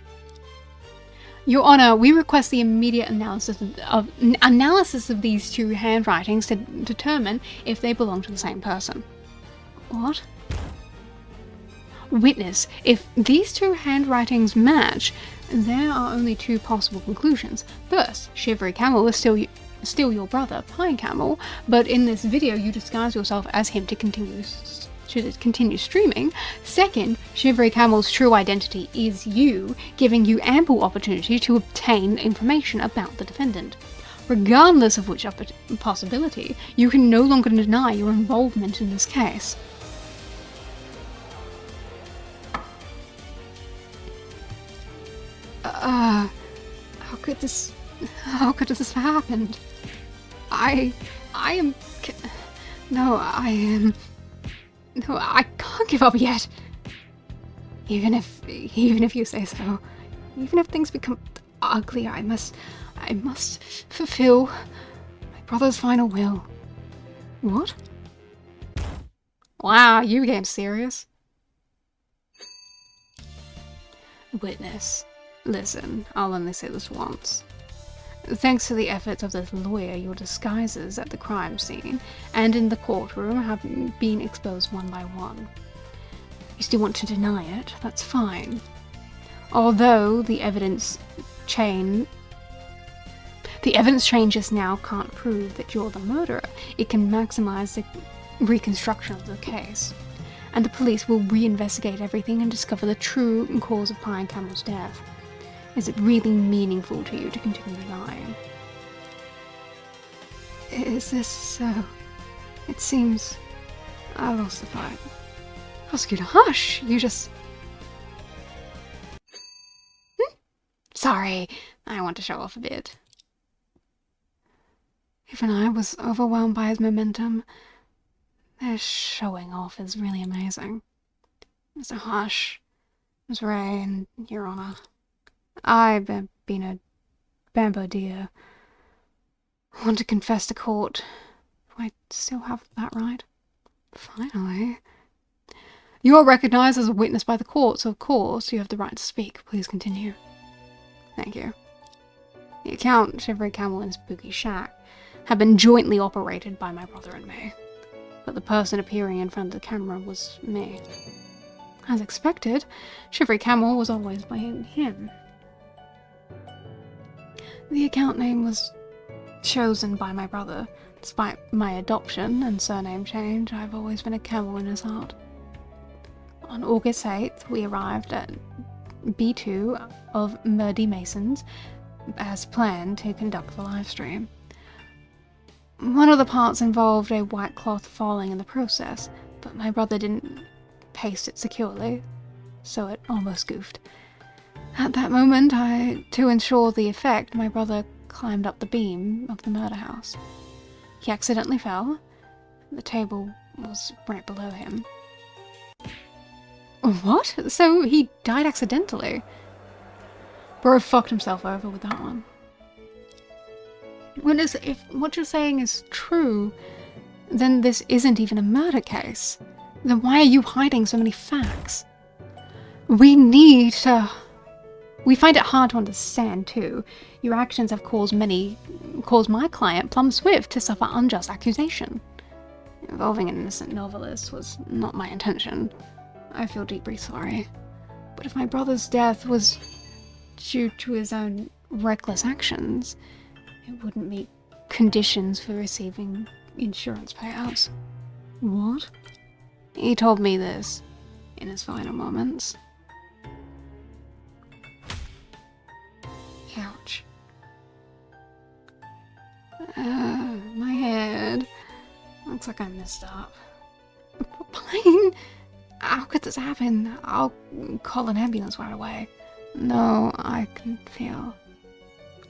Your Honour, we request the immediate analysis of these two handwritings to determine if they belong to the same person. What? Witness, if these two handwritings match, there are only two possible conclusions. First, Shivery Camel is still your brother, Pine Camel, but in this video you disguise yourself as him to continue streaming. Second, Shivery Camel's true identity is you, giving you ample opportunity to obtain information about the defendant. Regardless of which possibility, you can no longer deny your involvement in this case. How could this have happened? I can't give up yet. Even if you say so. Even if things become ugly, I must fulfill my brother's final will. What? Wow, you became serious. Witness. Listen, I'll only say this once. Thanks to the efforts of this lawyer, your disguises at the crime scene and in the courtroom have been exposed one by one. You still want to deny it? That's fine. Although the evidence chain just now can't prove that you're the murderer, it can maximize the reconstruction of the case. And the police will reinvestigate everything and discover the true cause of Pine Camel's death. Is it really meaningful to you to continue lying? Is this so? It seems I lost the fight. Prosecutor, hush! You just... Sorry, I want to show off a bit. Even I was overwhelmed by his momentum. This showing off is really amazing. Mr. Hush, Ms. Ray, and Your Honor. I've been a bamboo deer. I want to confess to court. Do I still have that right? Finally. You are recognized as a witness by the court, so of course you have the right to speak. Please continue. Thank you. The account, Shivery Camel and Spooky Shack, have been jointly operated by my brother and me. But the person appearing in front of the camera was me. As expected, Shivery Camel was always playing him. The account name was chosen by my brother. Despite my adoption and surname change, I've always been a camel in his heart. On August 8th, we arrived at B2 of Murdy Masons as planned to conduct the live stream. One of the parts involved a white cloth falling in the process, but my brother didn't paste it securely, so it almost goofed. At that moment, to ensure the effect, my brother climbed up the beam of the murder house. He accidentally fell. The table was right below him. What? So he died accidentally? Bro fucked himself over with that one. If what you're saying is true, then this isn't even a murder case. Then why are you hiding so many facts? We find it hard to understand, too. Your actions have caused my client, Plum Swift, to suffer unjust accusation. Involving an innocent novelist was not my intention. I feel deeply sorry. But if my brother's death was due to his own reckless actions, it wouldn't meet conditions for receiving insurance payouts. What? He told me this in his final moments. Ouch. My head. Looks like I messed up. Pine? How could this happen? I'll call an ambulance right away. No, I can feel.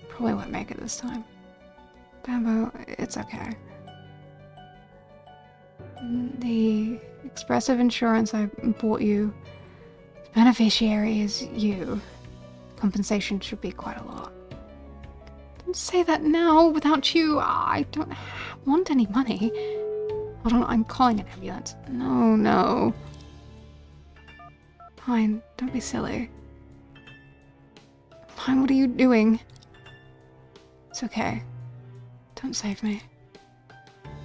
Probably won't make it this time. Bamboo, it's okay. The expressive insurance I bought you, the beneficiary is you. Compensation should be quite a lot. Don't say that now. Without you, I don't want any money. Hold on, I'm calling an ambulance. No. Pine, don't be silly. Pine, what are you doing? It's okay. Don't save me.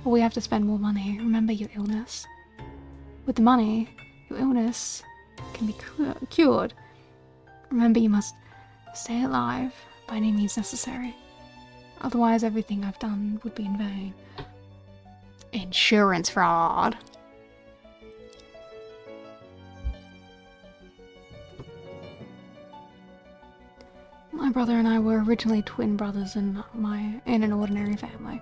Or we have to spend more money. Remember your illness. With the money, your illness can be cured. Remember, you must stay alive by any means necessary. Otherwise, everything I've done would be in vain. Insurance fraud. My brother and I were originally twin brothers in an ordinary family.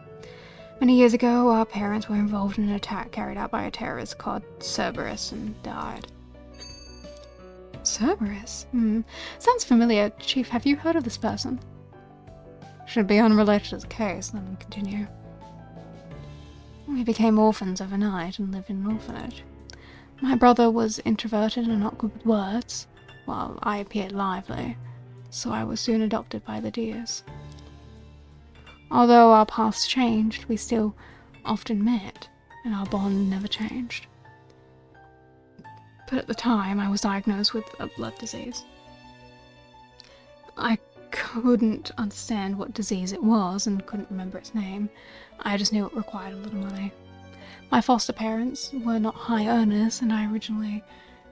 Many years ago, our parents were involved in an attack carried out by a terrorist called Cerberus and died. Cerberus? Sounds familiar. Chief, have you heard of this person? Should be unrelated to the case, then continue. We became orphans overnight and lived in an orphanage. My brother was introverted and not good with words, while I appeared lively, so I was soon adopted by the dears. Although our paths changed, we still often met, and our bond never changed. But at the time, I was diagnosed with a blood disease. I couldn't understand what disease it was and couldn't remember its name. I just knew it required a little money. My foster parents were not high earners, and I originally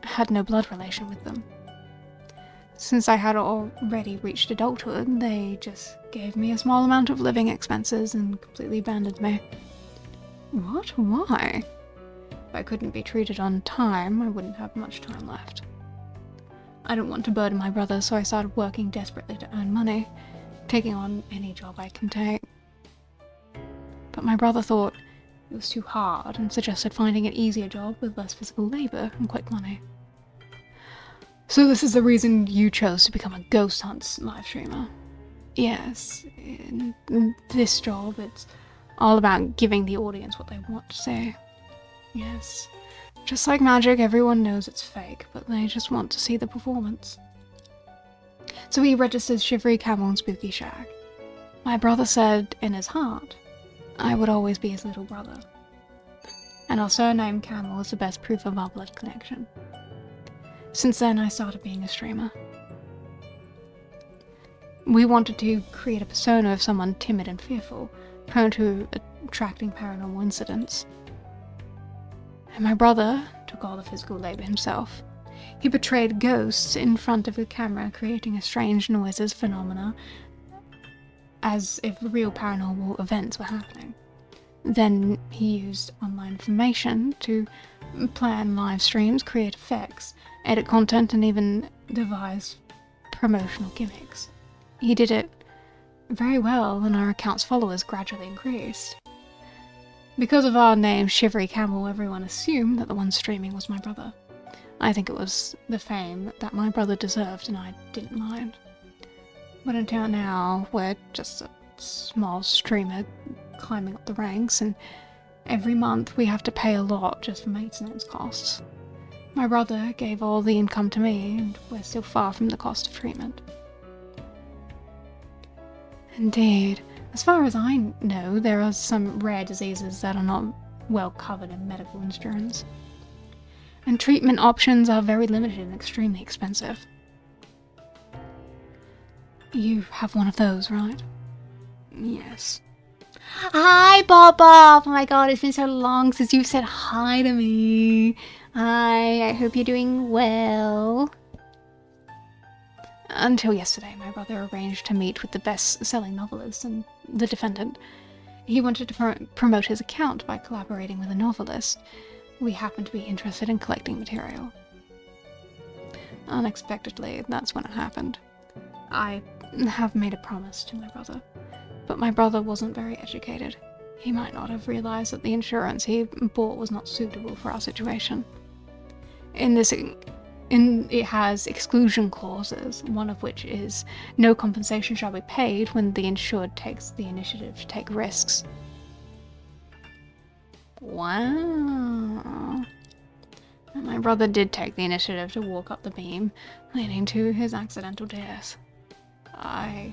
had no blood relation with them. Since I had already reached adulthood, they just gave me a small amount of living expenses and completely abandoned me. What? Why? If I couldn't be treated on time, I wouldn't have much time left. I didn't want to burden my brother, so I started working desperately to earn money, taking on any job I can take. But my brother thought it was too hard and suggested finding an easier job with less physical labor and quick money. So this is the reason you chose to become a ghost hunt live streamer? Yes, in this job, it's all about giving the audience what they want to see. Yes, just like magic, everyone knows it's fake, but they just want to see the performance. So he registered Shivery Camel and Spooky Shack. My brother said in his heart, I would always be his little brother. And our surname Camel is the best proof of our blood connection. Since then, I started being a streamer. We wanted to create a persona of someone timid and fearful, prone to attracting paranormal incidents. And my brother took all the physical labor himself. He portrayed ghosts in front of the camera, creating a strange noises phenomena, as if real paranormal events were happening. Then he used online information to plan live streams, create effects, edit content, and even devise promotional gimmicks. He did it very well, and our account's followers gradually increased. Because of our name, Shivery Camel, everyone assumed that the one streaming was my brother. I think it was the fame that my brother deserved, and I didn't mind. But until now, we're just a small streamer climbing up the ranks, and every month we have to pay a lot just for maintenance costs. My brother gave all the income to me, and we're still far from the cost of treatment. Indeed. As far as I know, there are some rare diseases that are not well covered in medical insurance. And treatment options are very limited and extremely expensive. You have one of those, right? Yes. Hi, Bob Bob! Oh my god, it's been so long since you've said hi to me. Hi, I hope you're doing well. Until yesterday, my brother arranged to meet with the best-selling novelist and the defendant. He wanted to promote his account by collaborating with a novelist. We happened to be interested in collecting material. Unexpectedly, that's when it happened. I have made a promise to my brother, but my brother wasn't very educated. He might not have realized that the insurance he bought was not suitable for our situation. It has exclusion clauses, one of which is no compensation shall be paid when the insured takes the initiative to take risks. Wow. And my brother did take the initiative to walk up the beam, leading to his accidental death. I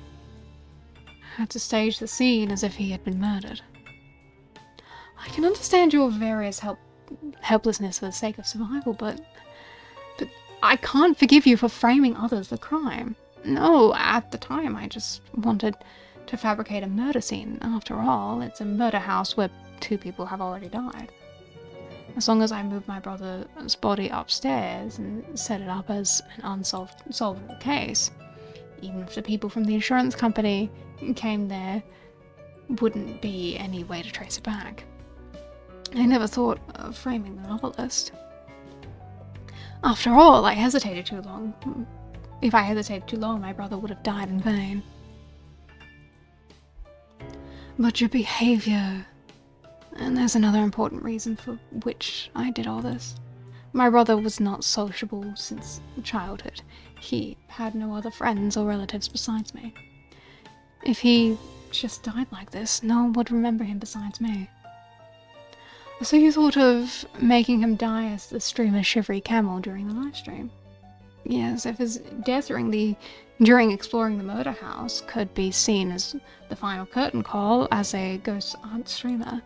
had to stage the scene as if he had been murdered. I can understand your various helplessness for the sake of survival, but I can't forgive you for framing others for crime. No, at the time I just wanted to fabricate a murder scene. After all, it's a murder house where 2 people have already died. As long as I moved my brother's body upstairs and set it up as an unsolvable case, even if the people from the insurance company came there, wouldn't be any way to trace it back. I never thought of framing the novelist. After all, I hesitated too long. If I hesitated too long, my brother would have died in vain. But your behavior... And there's another important reason for which I did all this. My brother was not sociable since childhood. He had no other friends or relatives besides me. If he just died like this, no one would remember him besides me. So you thought of making him die as the streamer's shivery camel during the live stream? Yes, if his death during exploring the murder house could be seen as the final curtain call as a ghost art streamer,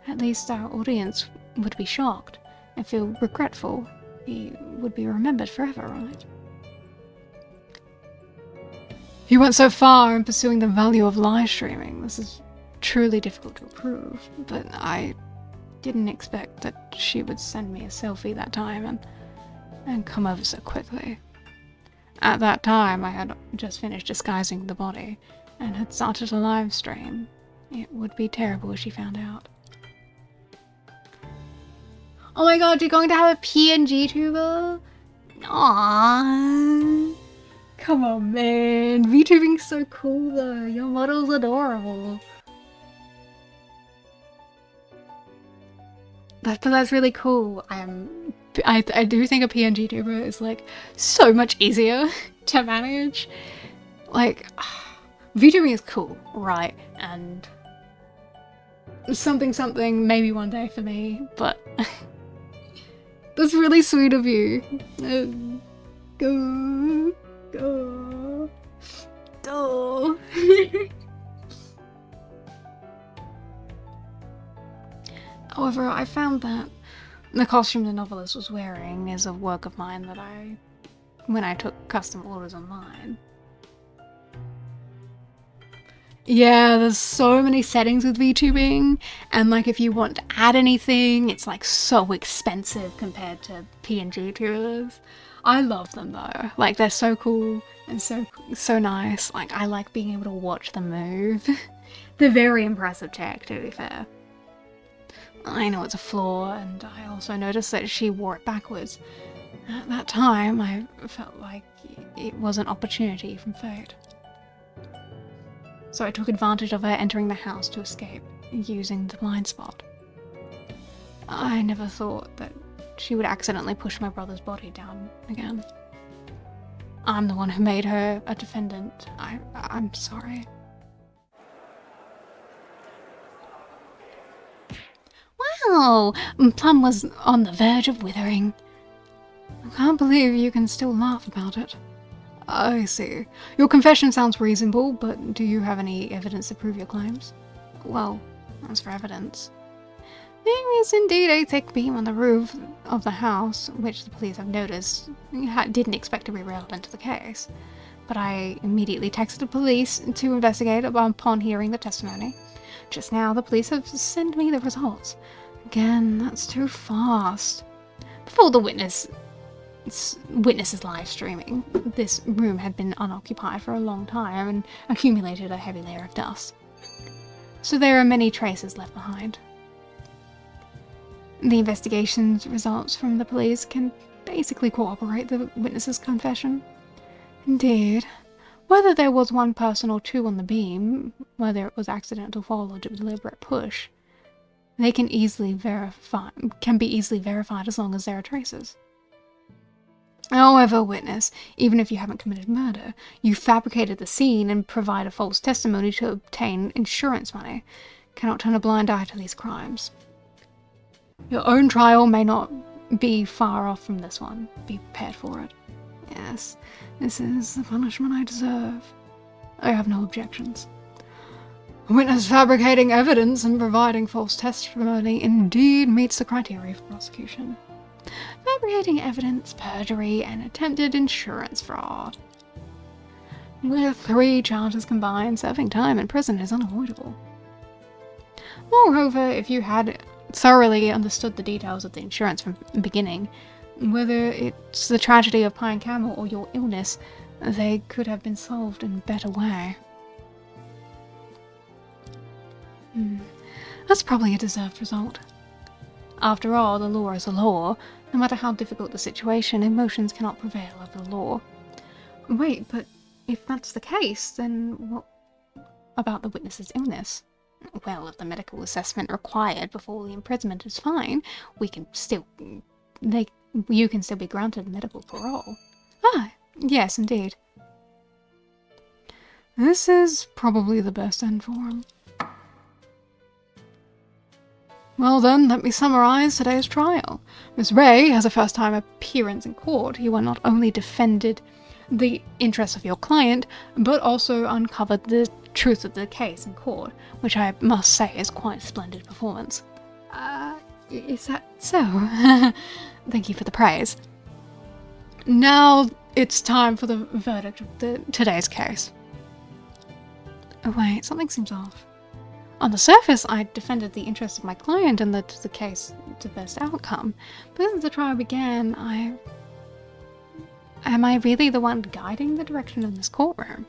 at least our audience would be shocked and feel regretful. He would be remembered forever, right? He went so far in pursuing the value of live streaming. This is truly difficult to approve, but I didn't expect that she would send me a selfie that time and come over so quickly. At that time, I had just finished disguising the body and had started a live stream. It would be terrible if she found out. Oh my god, you're going to have a PNG tuber? Aww. Come on, man. VTubing's so cool though. Your model's adorable. But that's really cool. I do think a PNG tuber is like so much easier to manage. Like, VTubing is cool, right? And something maybe one day for me, but that's really sweet of you. Go. However, I found that the costume the novelist was wearing is a work of mine that when I took custom orders online. Yeah, there's so many settings with VTubing, and like if you want to add anything, it's like so expensive compared to PNG tubers. I love them though. Like they're so cool and so nice. Like I like being able to watch them move. They're very impressive tech, to be fair. I know it's a flaw, and I also noticed that she wore it backwards. At that time, I felt like it was an opportunity from fate. So I took advantage of her entering the house to escape, using the blind spot. I never thought that she would accidentally push my brother's body down again. I'm the one who made her a defendant. I'm sorry. Wow, Plum was on the verge of withering. I can't believe you can still laugh about it. I see. Your confession sounds reasonable, but do you have any evidence to prove your claims? Well, as for evidence, there is indeed a thick beam on the roof of the house, which the police have noticed didn't expect to be relevant to the case. But I immediately texted the police to investigate upon hearing the testimony. Just now, the police have sent me the results. Again, that's too fast. Before the witness's live streaming, this room had been unoccupied for a long time and accumulated a heavy layer of dust. So there are many traces left behind. The investigation's results from the police can basically corroborate the witness's confession. Indeed, whether there was one person or two on the beam, whether it was accidental fall or deliberate push, they can be easily verified as long as there are traces. However, witness, even if you haven't committed murder, you fabricated the scene and provide a false testimony to obtain insurance money. Cannot turn a blind eye to these crimes. Your own trial may not be far off from this one. Be prepared for it. Yes, this is the punishment I deserve. I have no objections. Witness fabricating evidence and providing false testimony indeed meets the criteria for prosecution. Fabricating evidence, perjury, and attempted insurance fraud. With 3 charges combined, serving time in prison is unavoidable. Moreover, if you had thoroughly understood the details of the insurance from the beginning. Whether it's the tragedy of Pine Camel or your illness, they could have been solved in a better way. That's probably a deserved result. After all, the law is the law. No matter how difficult the situation, emotions cannot prevail over the law. Wait, but if that's the case, then what about the witness's illness? Well, if the medical assessment required before the imprisonment is fine, you can still be granted medical parole. Ah, yes, indeed. This is probably the best end for him. Well then, let me summarize today's trial. Miss Ray has a first-time appearance in court. You not only defended the interests of your client, but also uncovered the truth of the case in court, which I must say is quite a splendid performance. Is that so? Thank you for the praise. Now it's time for the verdict of today's case. Oh wait, something seems off. On the surface, I defended the interests of my client and led the case to best outcome. But as the trial began, am I really the one guiding the direction of this courtroom?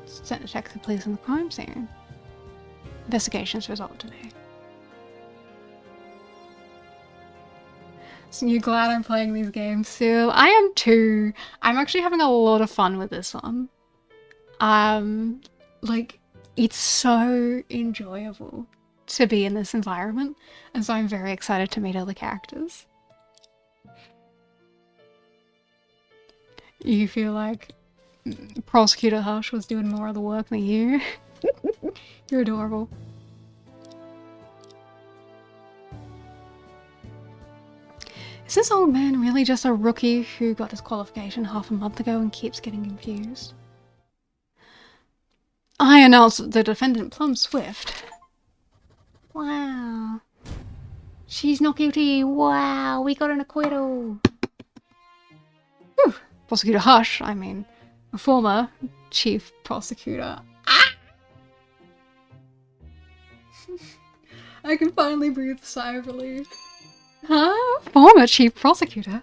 Sent to check the police on the crime scene. Investigations result today. So you're glad I'm playing these games still? I am too. I'm actually having a lot of fun with this one. Like, it's so enjoyable to be in this environment, and so I'm very excited to meet other characters. You feel like Prosecutor Hush was doing more of the work than you? You're adorable. Is this old man really just a rookie who got his qualification half a month ago and keeps getting confused? I announced the defendant Plum Swift. Wow. She's not guilty. Wow, we got an acquittal. Whew. Prosecutor Hush, I mean, a former chief prosecutor. Ah! I can finally breathe a sigh of relief. Huh? Former chief prosecutor?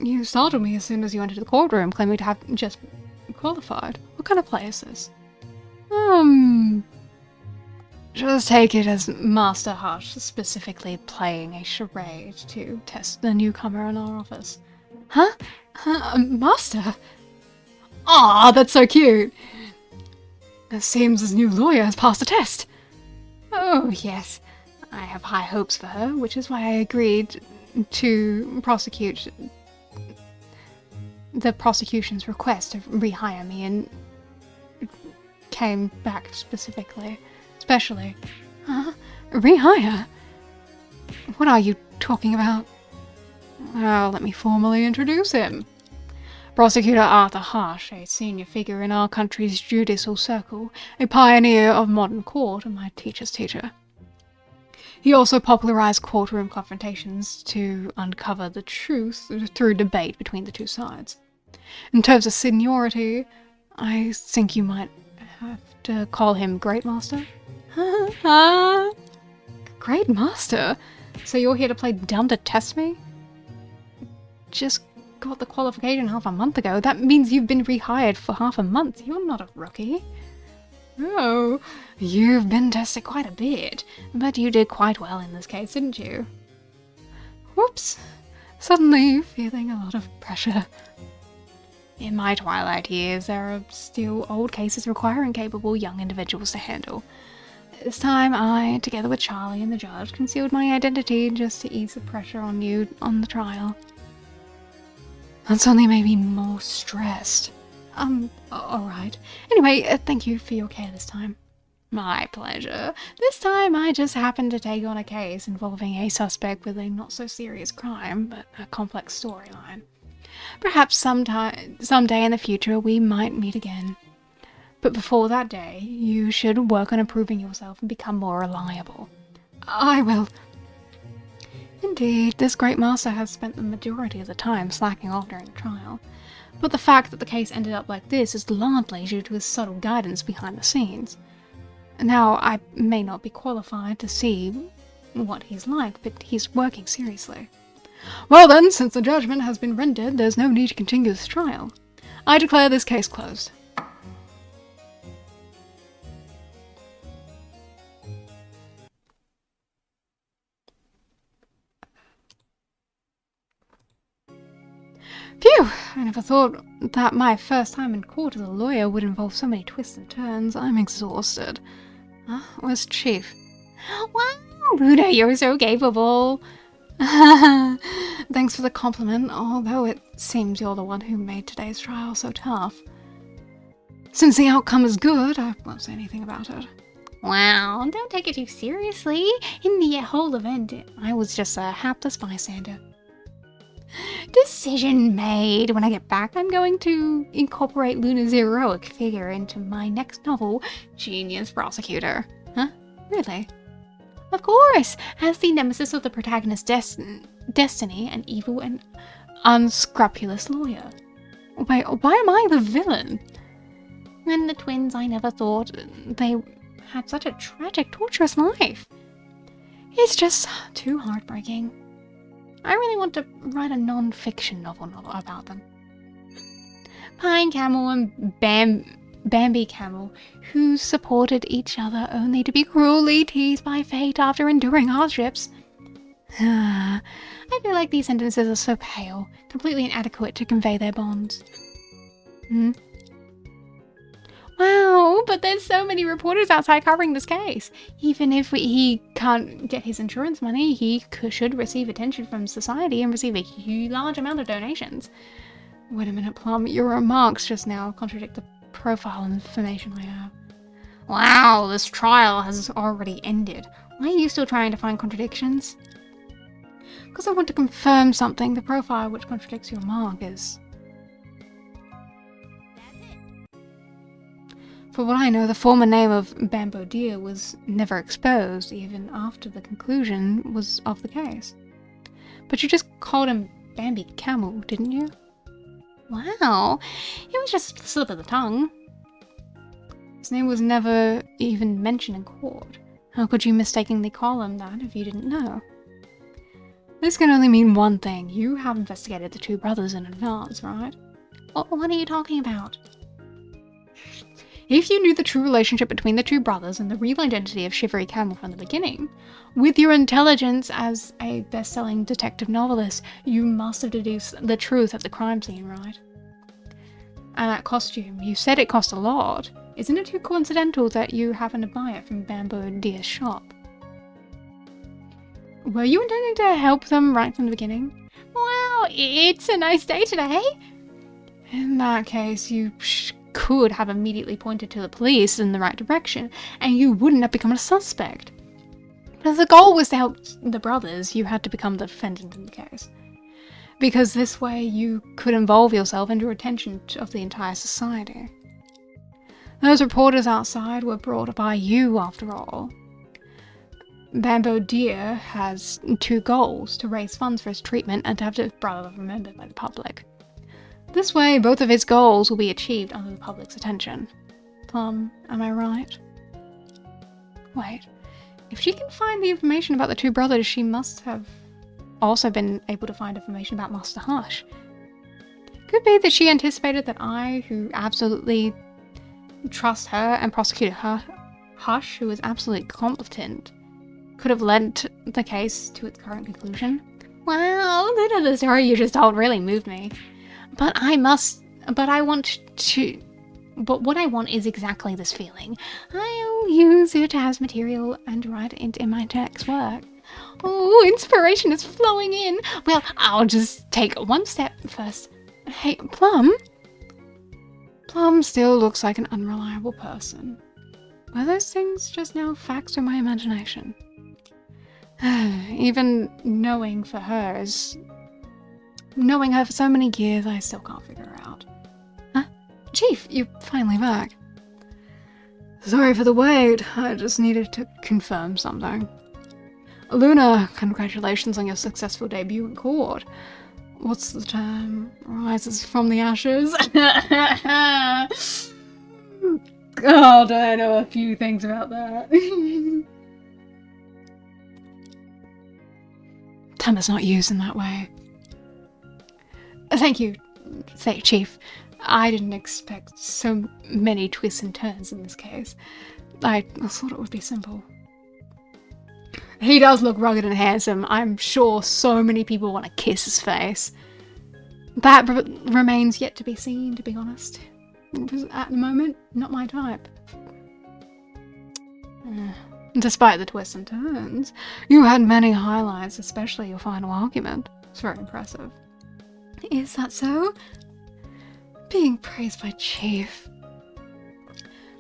You startled me as soon as you entered the courtroom, claiming to have just qualified. What kind of play is this? Just take it as Master Hush specifically playing a charade to test the newcomer in our office. Huh? Master? Aw, that's so cute! It seems his new lawyer has passed the test. Oh, yes. I have high hopes for her, which is why I agreed to prosecute the prosecution's request to rehire me and came back especially. Huh? Rehire? What are you talking about? Well, let me formally introduce him. Prosecutor Arthur Hush, a senior figure in our country's judicial circle, a pioneer of modern court and my teacher's teacher. He also popularized courtroom confrontations to uncover the truth through debate between the two sides. In terms of seniority, I think you might have to call him Great Master. Great Master? So you're here to play dumb to test me? Just got the qualification half a month ago. That means you've been rehired for half a month. You're not a rookie. Oh, you've been tested quite a bit, but you did quite well in this case, didn't you? Whoops. Suddenly feeling a lot of pressure. In my twilight years, there are still old cases requiring capable young individuals to handle. This time I, together with Charlie and the judge, concealed my identity just to ease the pressure on you on the trial. That's only made me more stressed. Alright. Anyway, thank you for your care this time. My pleasure. This time I just happened to take on a case involving a suspect with a not-so-serious crime, but a complex storyline. Perhaps someday in the future we might meet again. But before that day, you should work on improving yourself and become more reliable. I will. Indeed, this great master has spent the majority of the time slacking off during the trial. but the fact that the case ended up like this is largely due to his subtle guidance behind the scenes. Now, I may not be qualified to see what he's like, but he's working seriously. Well then, since the judgment has been rendered, there's no need to continue this trial. I declare this case closed. Phew! I never thought that my first time in court as a lawyer would involve so many twists and turns. I'm exhausted. Huh? Where's Chief? Wow, Luna, you're so capable. Thanks for the compliment, although it seems you're the one who made today's trial so tough. Since the outcome is good, I won't say anything about it. Wow, don't take it too seriously. In the whole event, I was just a hapless bystander. Decision made. When I get back, I'm going to incorporate Luna's heroic figure into my next novel, Genius Prosecutor. Huh? Really? Of course! As the nemesis of the protagonist's destiny, an evil and unscrupulous lawyer. Wait, why am I the villain? And the twins, I never thought they had such a tragic, torturous life. It's just too heartbreaking. I really want to write a non-fiction novel about them. Pine Camel and Bambi Camel, who supported each other only to be cruelly teased by fate after enduring hardships. I feel like these sentences are so pale, completely inadequate to convey their bonds. Wow, but there's so many reporters outside covering this case. Even if he can't get his insurance money, he should receive attention from society and receive a large amount of donations. Wait a minute, Plum, your remarks just now contradict the profile information I have. Wow, this trial has already ended. Why are you still trying to find contradictions? Because I want to confirm something. The profile which contradicts your mark is... For what I know, the former name of Bamboo Deer was never exposed, even after the conclusion was of the case. But you just called him Bambi Camel, didn't you? Wow, it was just a slip of the tongue. His name was never even mentioned in court. How could you mistakenly call him that if you didn't know? This can only mean one thing. You have investigated the two brothers in advance, right? What are you talking about? If you knew the true relationship between the two brothers and the real identity of Shivery Camel from the beginning, with your intelligence as a best-selling detective novelist, you must have deduced the truth at the crime scene, right? And that costume, you said it cost a lot. Isn't it too coincidental that you happened to buy it from Bamboo Deer's shop? Were you intending to help them right from the beginning? Wow, it's a nice day today. In that case, you could have immediately pointed to the police in the right direction, and you wouldn't have become a suspect. But if the goal was to help the brothers, you had to become the defendant in the case. Because this way you could involve yourself and draw attention of the entire society. Those reporters outside were brought by you, after all. Bamboo Deer has two goals: to raise funds for his treatment and to have his brother remembered by the public. This way, both of his goals will be achieved under the public's attention. Plum, am I right? Wait, if she can find the information about the two brothers, she must have also been able to find information about Master Hush. Could be that she anticipated that I, who absolutely trust her, and Prosecutor Hush, who is absolutely competent, could have led the case to its current conclusion. Wow, the story you just told really moved me. But what I want is exactly this feeling. I'll use it as material and write it in my next work. Oh, inspiration is flowing in. Well, I'll just take one step first. Hey, Plum? Plum still looks like an unreliable person. Were those things just now facts or my imagination? Even knowing her for so many years, I still can't figure her out. Huh? Chief, you're finally back. Sorry for the wait. I just needed to confirm something. Luna, congratulations on your successful debut in court. what's the term? Rises from the ashes. God, I know a few things about that. Term is not used in that way. Thank you, say Chief. I didn't expect so many twists and turns in this case. I thought it would be simple. He does look rugged and handsome. I'm sure so many people want to kiss his face. That remains yet to be seen, to be honest. At the moment, not my type. Despite the twists and turns, you had many highlights, especially your final argument. It's very impressive. Is that so? Being praised by Chief.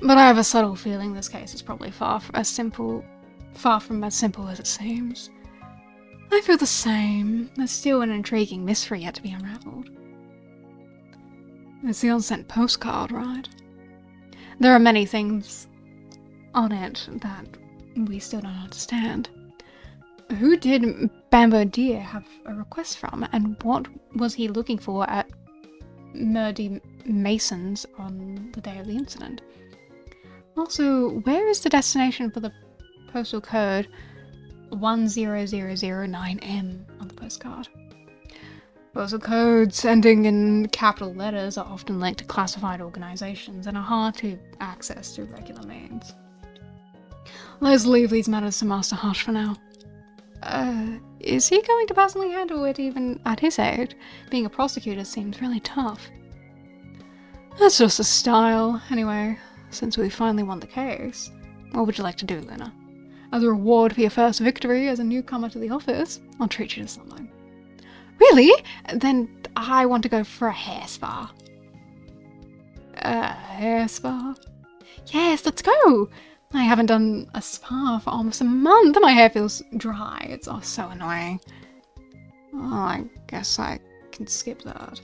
But I have a subtle feeling this case is probably far from as simple as it seems. I feel the same. There's still an intriguing mystery yet to be unraveled. It's the unsent postcard, right? There are many things on it that we still don't understand. Who did Bamboo Deer have a request from, and what was he looking for at Murdy Mason's on the day of the incident? Also, where is the destination for the postal code 10009M on the postcard? Postal codes ending in capital letters are often linked to classified organizations and are hard to access through regular means. Let's leave these matters to Master Hush for now. Is he going to personally handle it even at his age? Being a prosecutor seems really tough. That's just a style. Anyway, since we finally won the case, what would you like to do, Luna? As a reward for your first victory as a newcomer to the office, I'll treat you to something. Really? Then I want to go for a hair spa. A hair spa? Yes, let's go! I haven't done a spa for almost a month. My hair feels dry. It's so annoying. Oh, I guess I can skip that.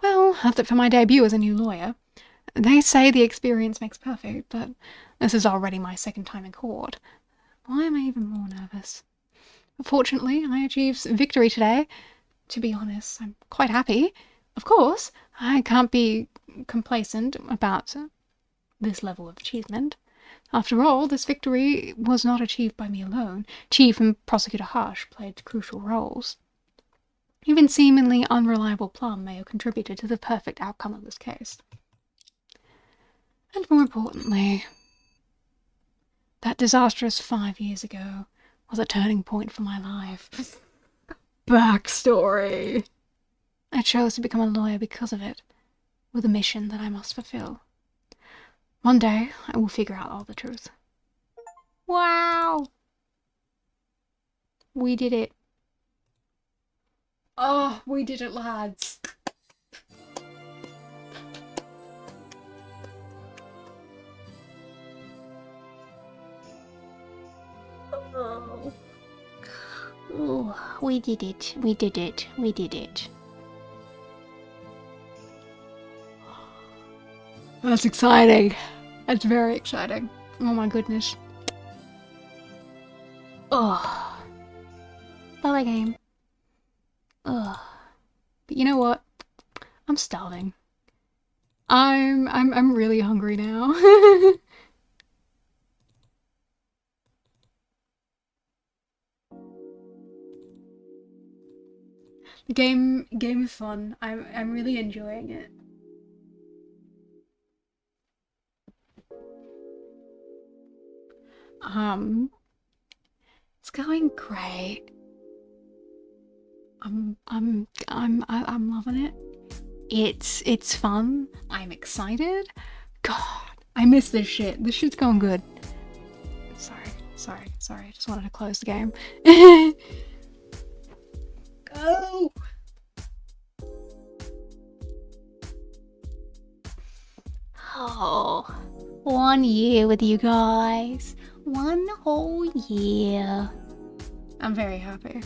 Well, that's it for my debut as a new lawyer. They say the experience makes perfect, but this is already my second time in court. Why am I even more nervous? Fortunately, I achieved victory today. To be honest, I'm quite happy. Of course, I can't be complacent about this level of achievement. After all, this victory was not achieved by me alone. Chief and Prosecutor Hush played crucial roles. Even seemingly unreliable Plum may have contributed to the perfect outcome of this case. And more importantly, that disastrous 5 years ago was a turning point for my life. Backstory. I chose to become a lawyer because of it, with a mission that I must fulfill. One day, I will figure out all the truth. Wow! We did it. Oh, we did it, lads. Oh. Oh, we did it. We did it. We did it. That's exciting. That's very exciting. Oh my goodness. Oh. Bye game. Ugh. But you know what? I'm starving. I'm really hungry now. The game is fun. I'm really enjoying it. It's going great. I'm loving it. It's fun. I'm excited. God, I miss this shit. This shit's going good. Sorry. I just wanted to close the game. Go! Oh, 1 year with you guys. 1 whole year. I'm very happy.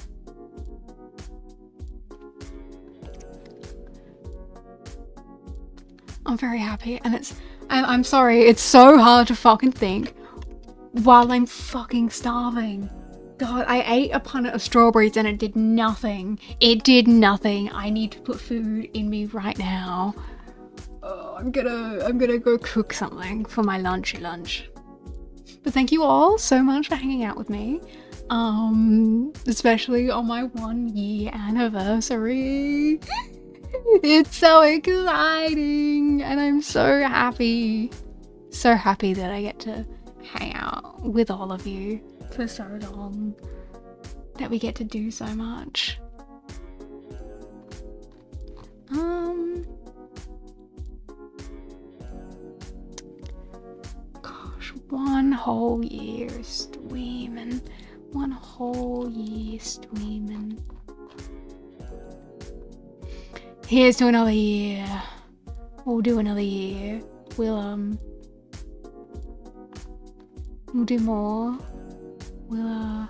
I'm very happy, and I'm sorry, it's so hard to fucking think while I'm fucking starving. god, I ate a punnet of strawberries and it did nothing. It did nothing. I need to put food in me right now. Oh, I'm gonna go cook something for my lunch. But thank you all so much for hanging out with me. Especially on my 1 year anniversary. It's so exciting and I'm so happy. So happy that I get to hang out with all of you for so long. That we get to do so much. Gosh, 1 whole year streaming. 1 whole year streaming. Here's to another year. We'll do another year. We'll do more. We'll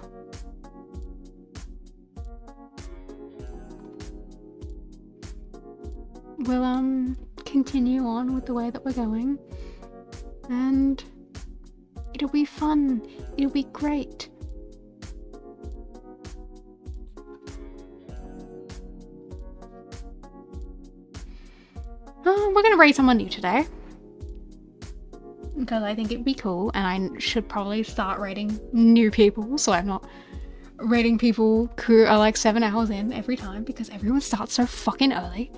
continue on with the way that we're going. And it'll be fun. It'll be great. We're gonna raid someone new today. Because I think it'd be cool, and I should probably start raiding new people, so I'm not raiding people who are like 7 hours in every time, because everyone starts so fucking early.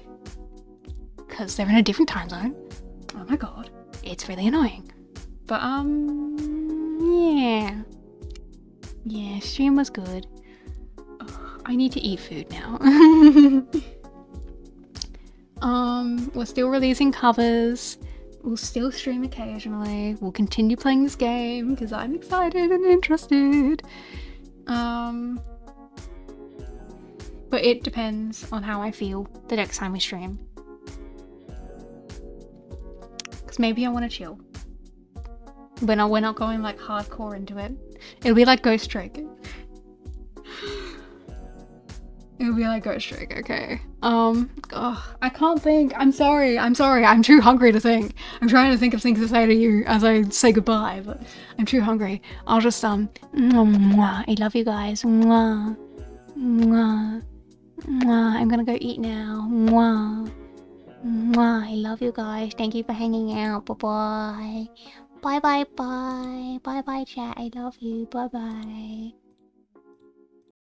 Because they're in a different time zone. Oh my god. It's really annoying. But, yeah. Yeah, stream was good. Ugh, I need to eat food now. We're still releasing covers. We'll still stream occasionally. We'll continue playing this game because I'm excited and interested. But it depends on how I feel the next time we stream. Because maybe I want to chill. We're not going like hardcore into it. It'll be like Ghost Trick. It'll be like Ghost Trick, okay. I can't think. I'm sorry. I'm too hungry to think. I'm trying to think of things to say to you as I say goodbye, but I'm too hungry. I'll just, mwah. I love you guys. Mwah. Mwah. Mwah. I'm gonna go eat now. Mwah. Mwah. I love you guys. Thank you for hanging out. Bye-bye. Bye-bye-bye. Bye-bye, chat. I love you. Bye-bye.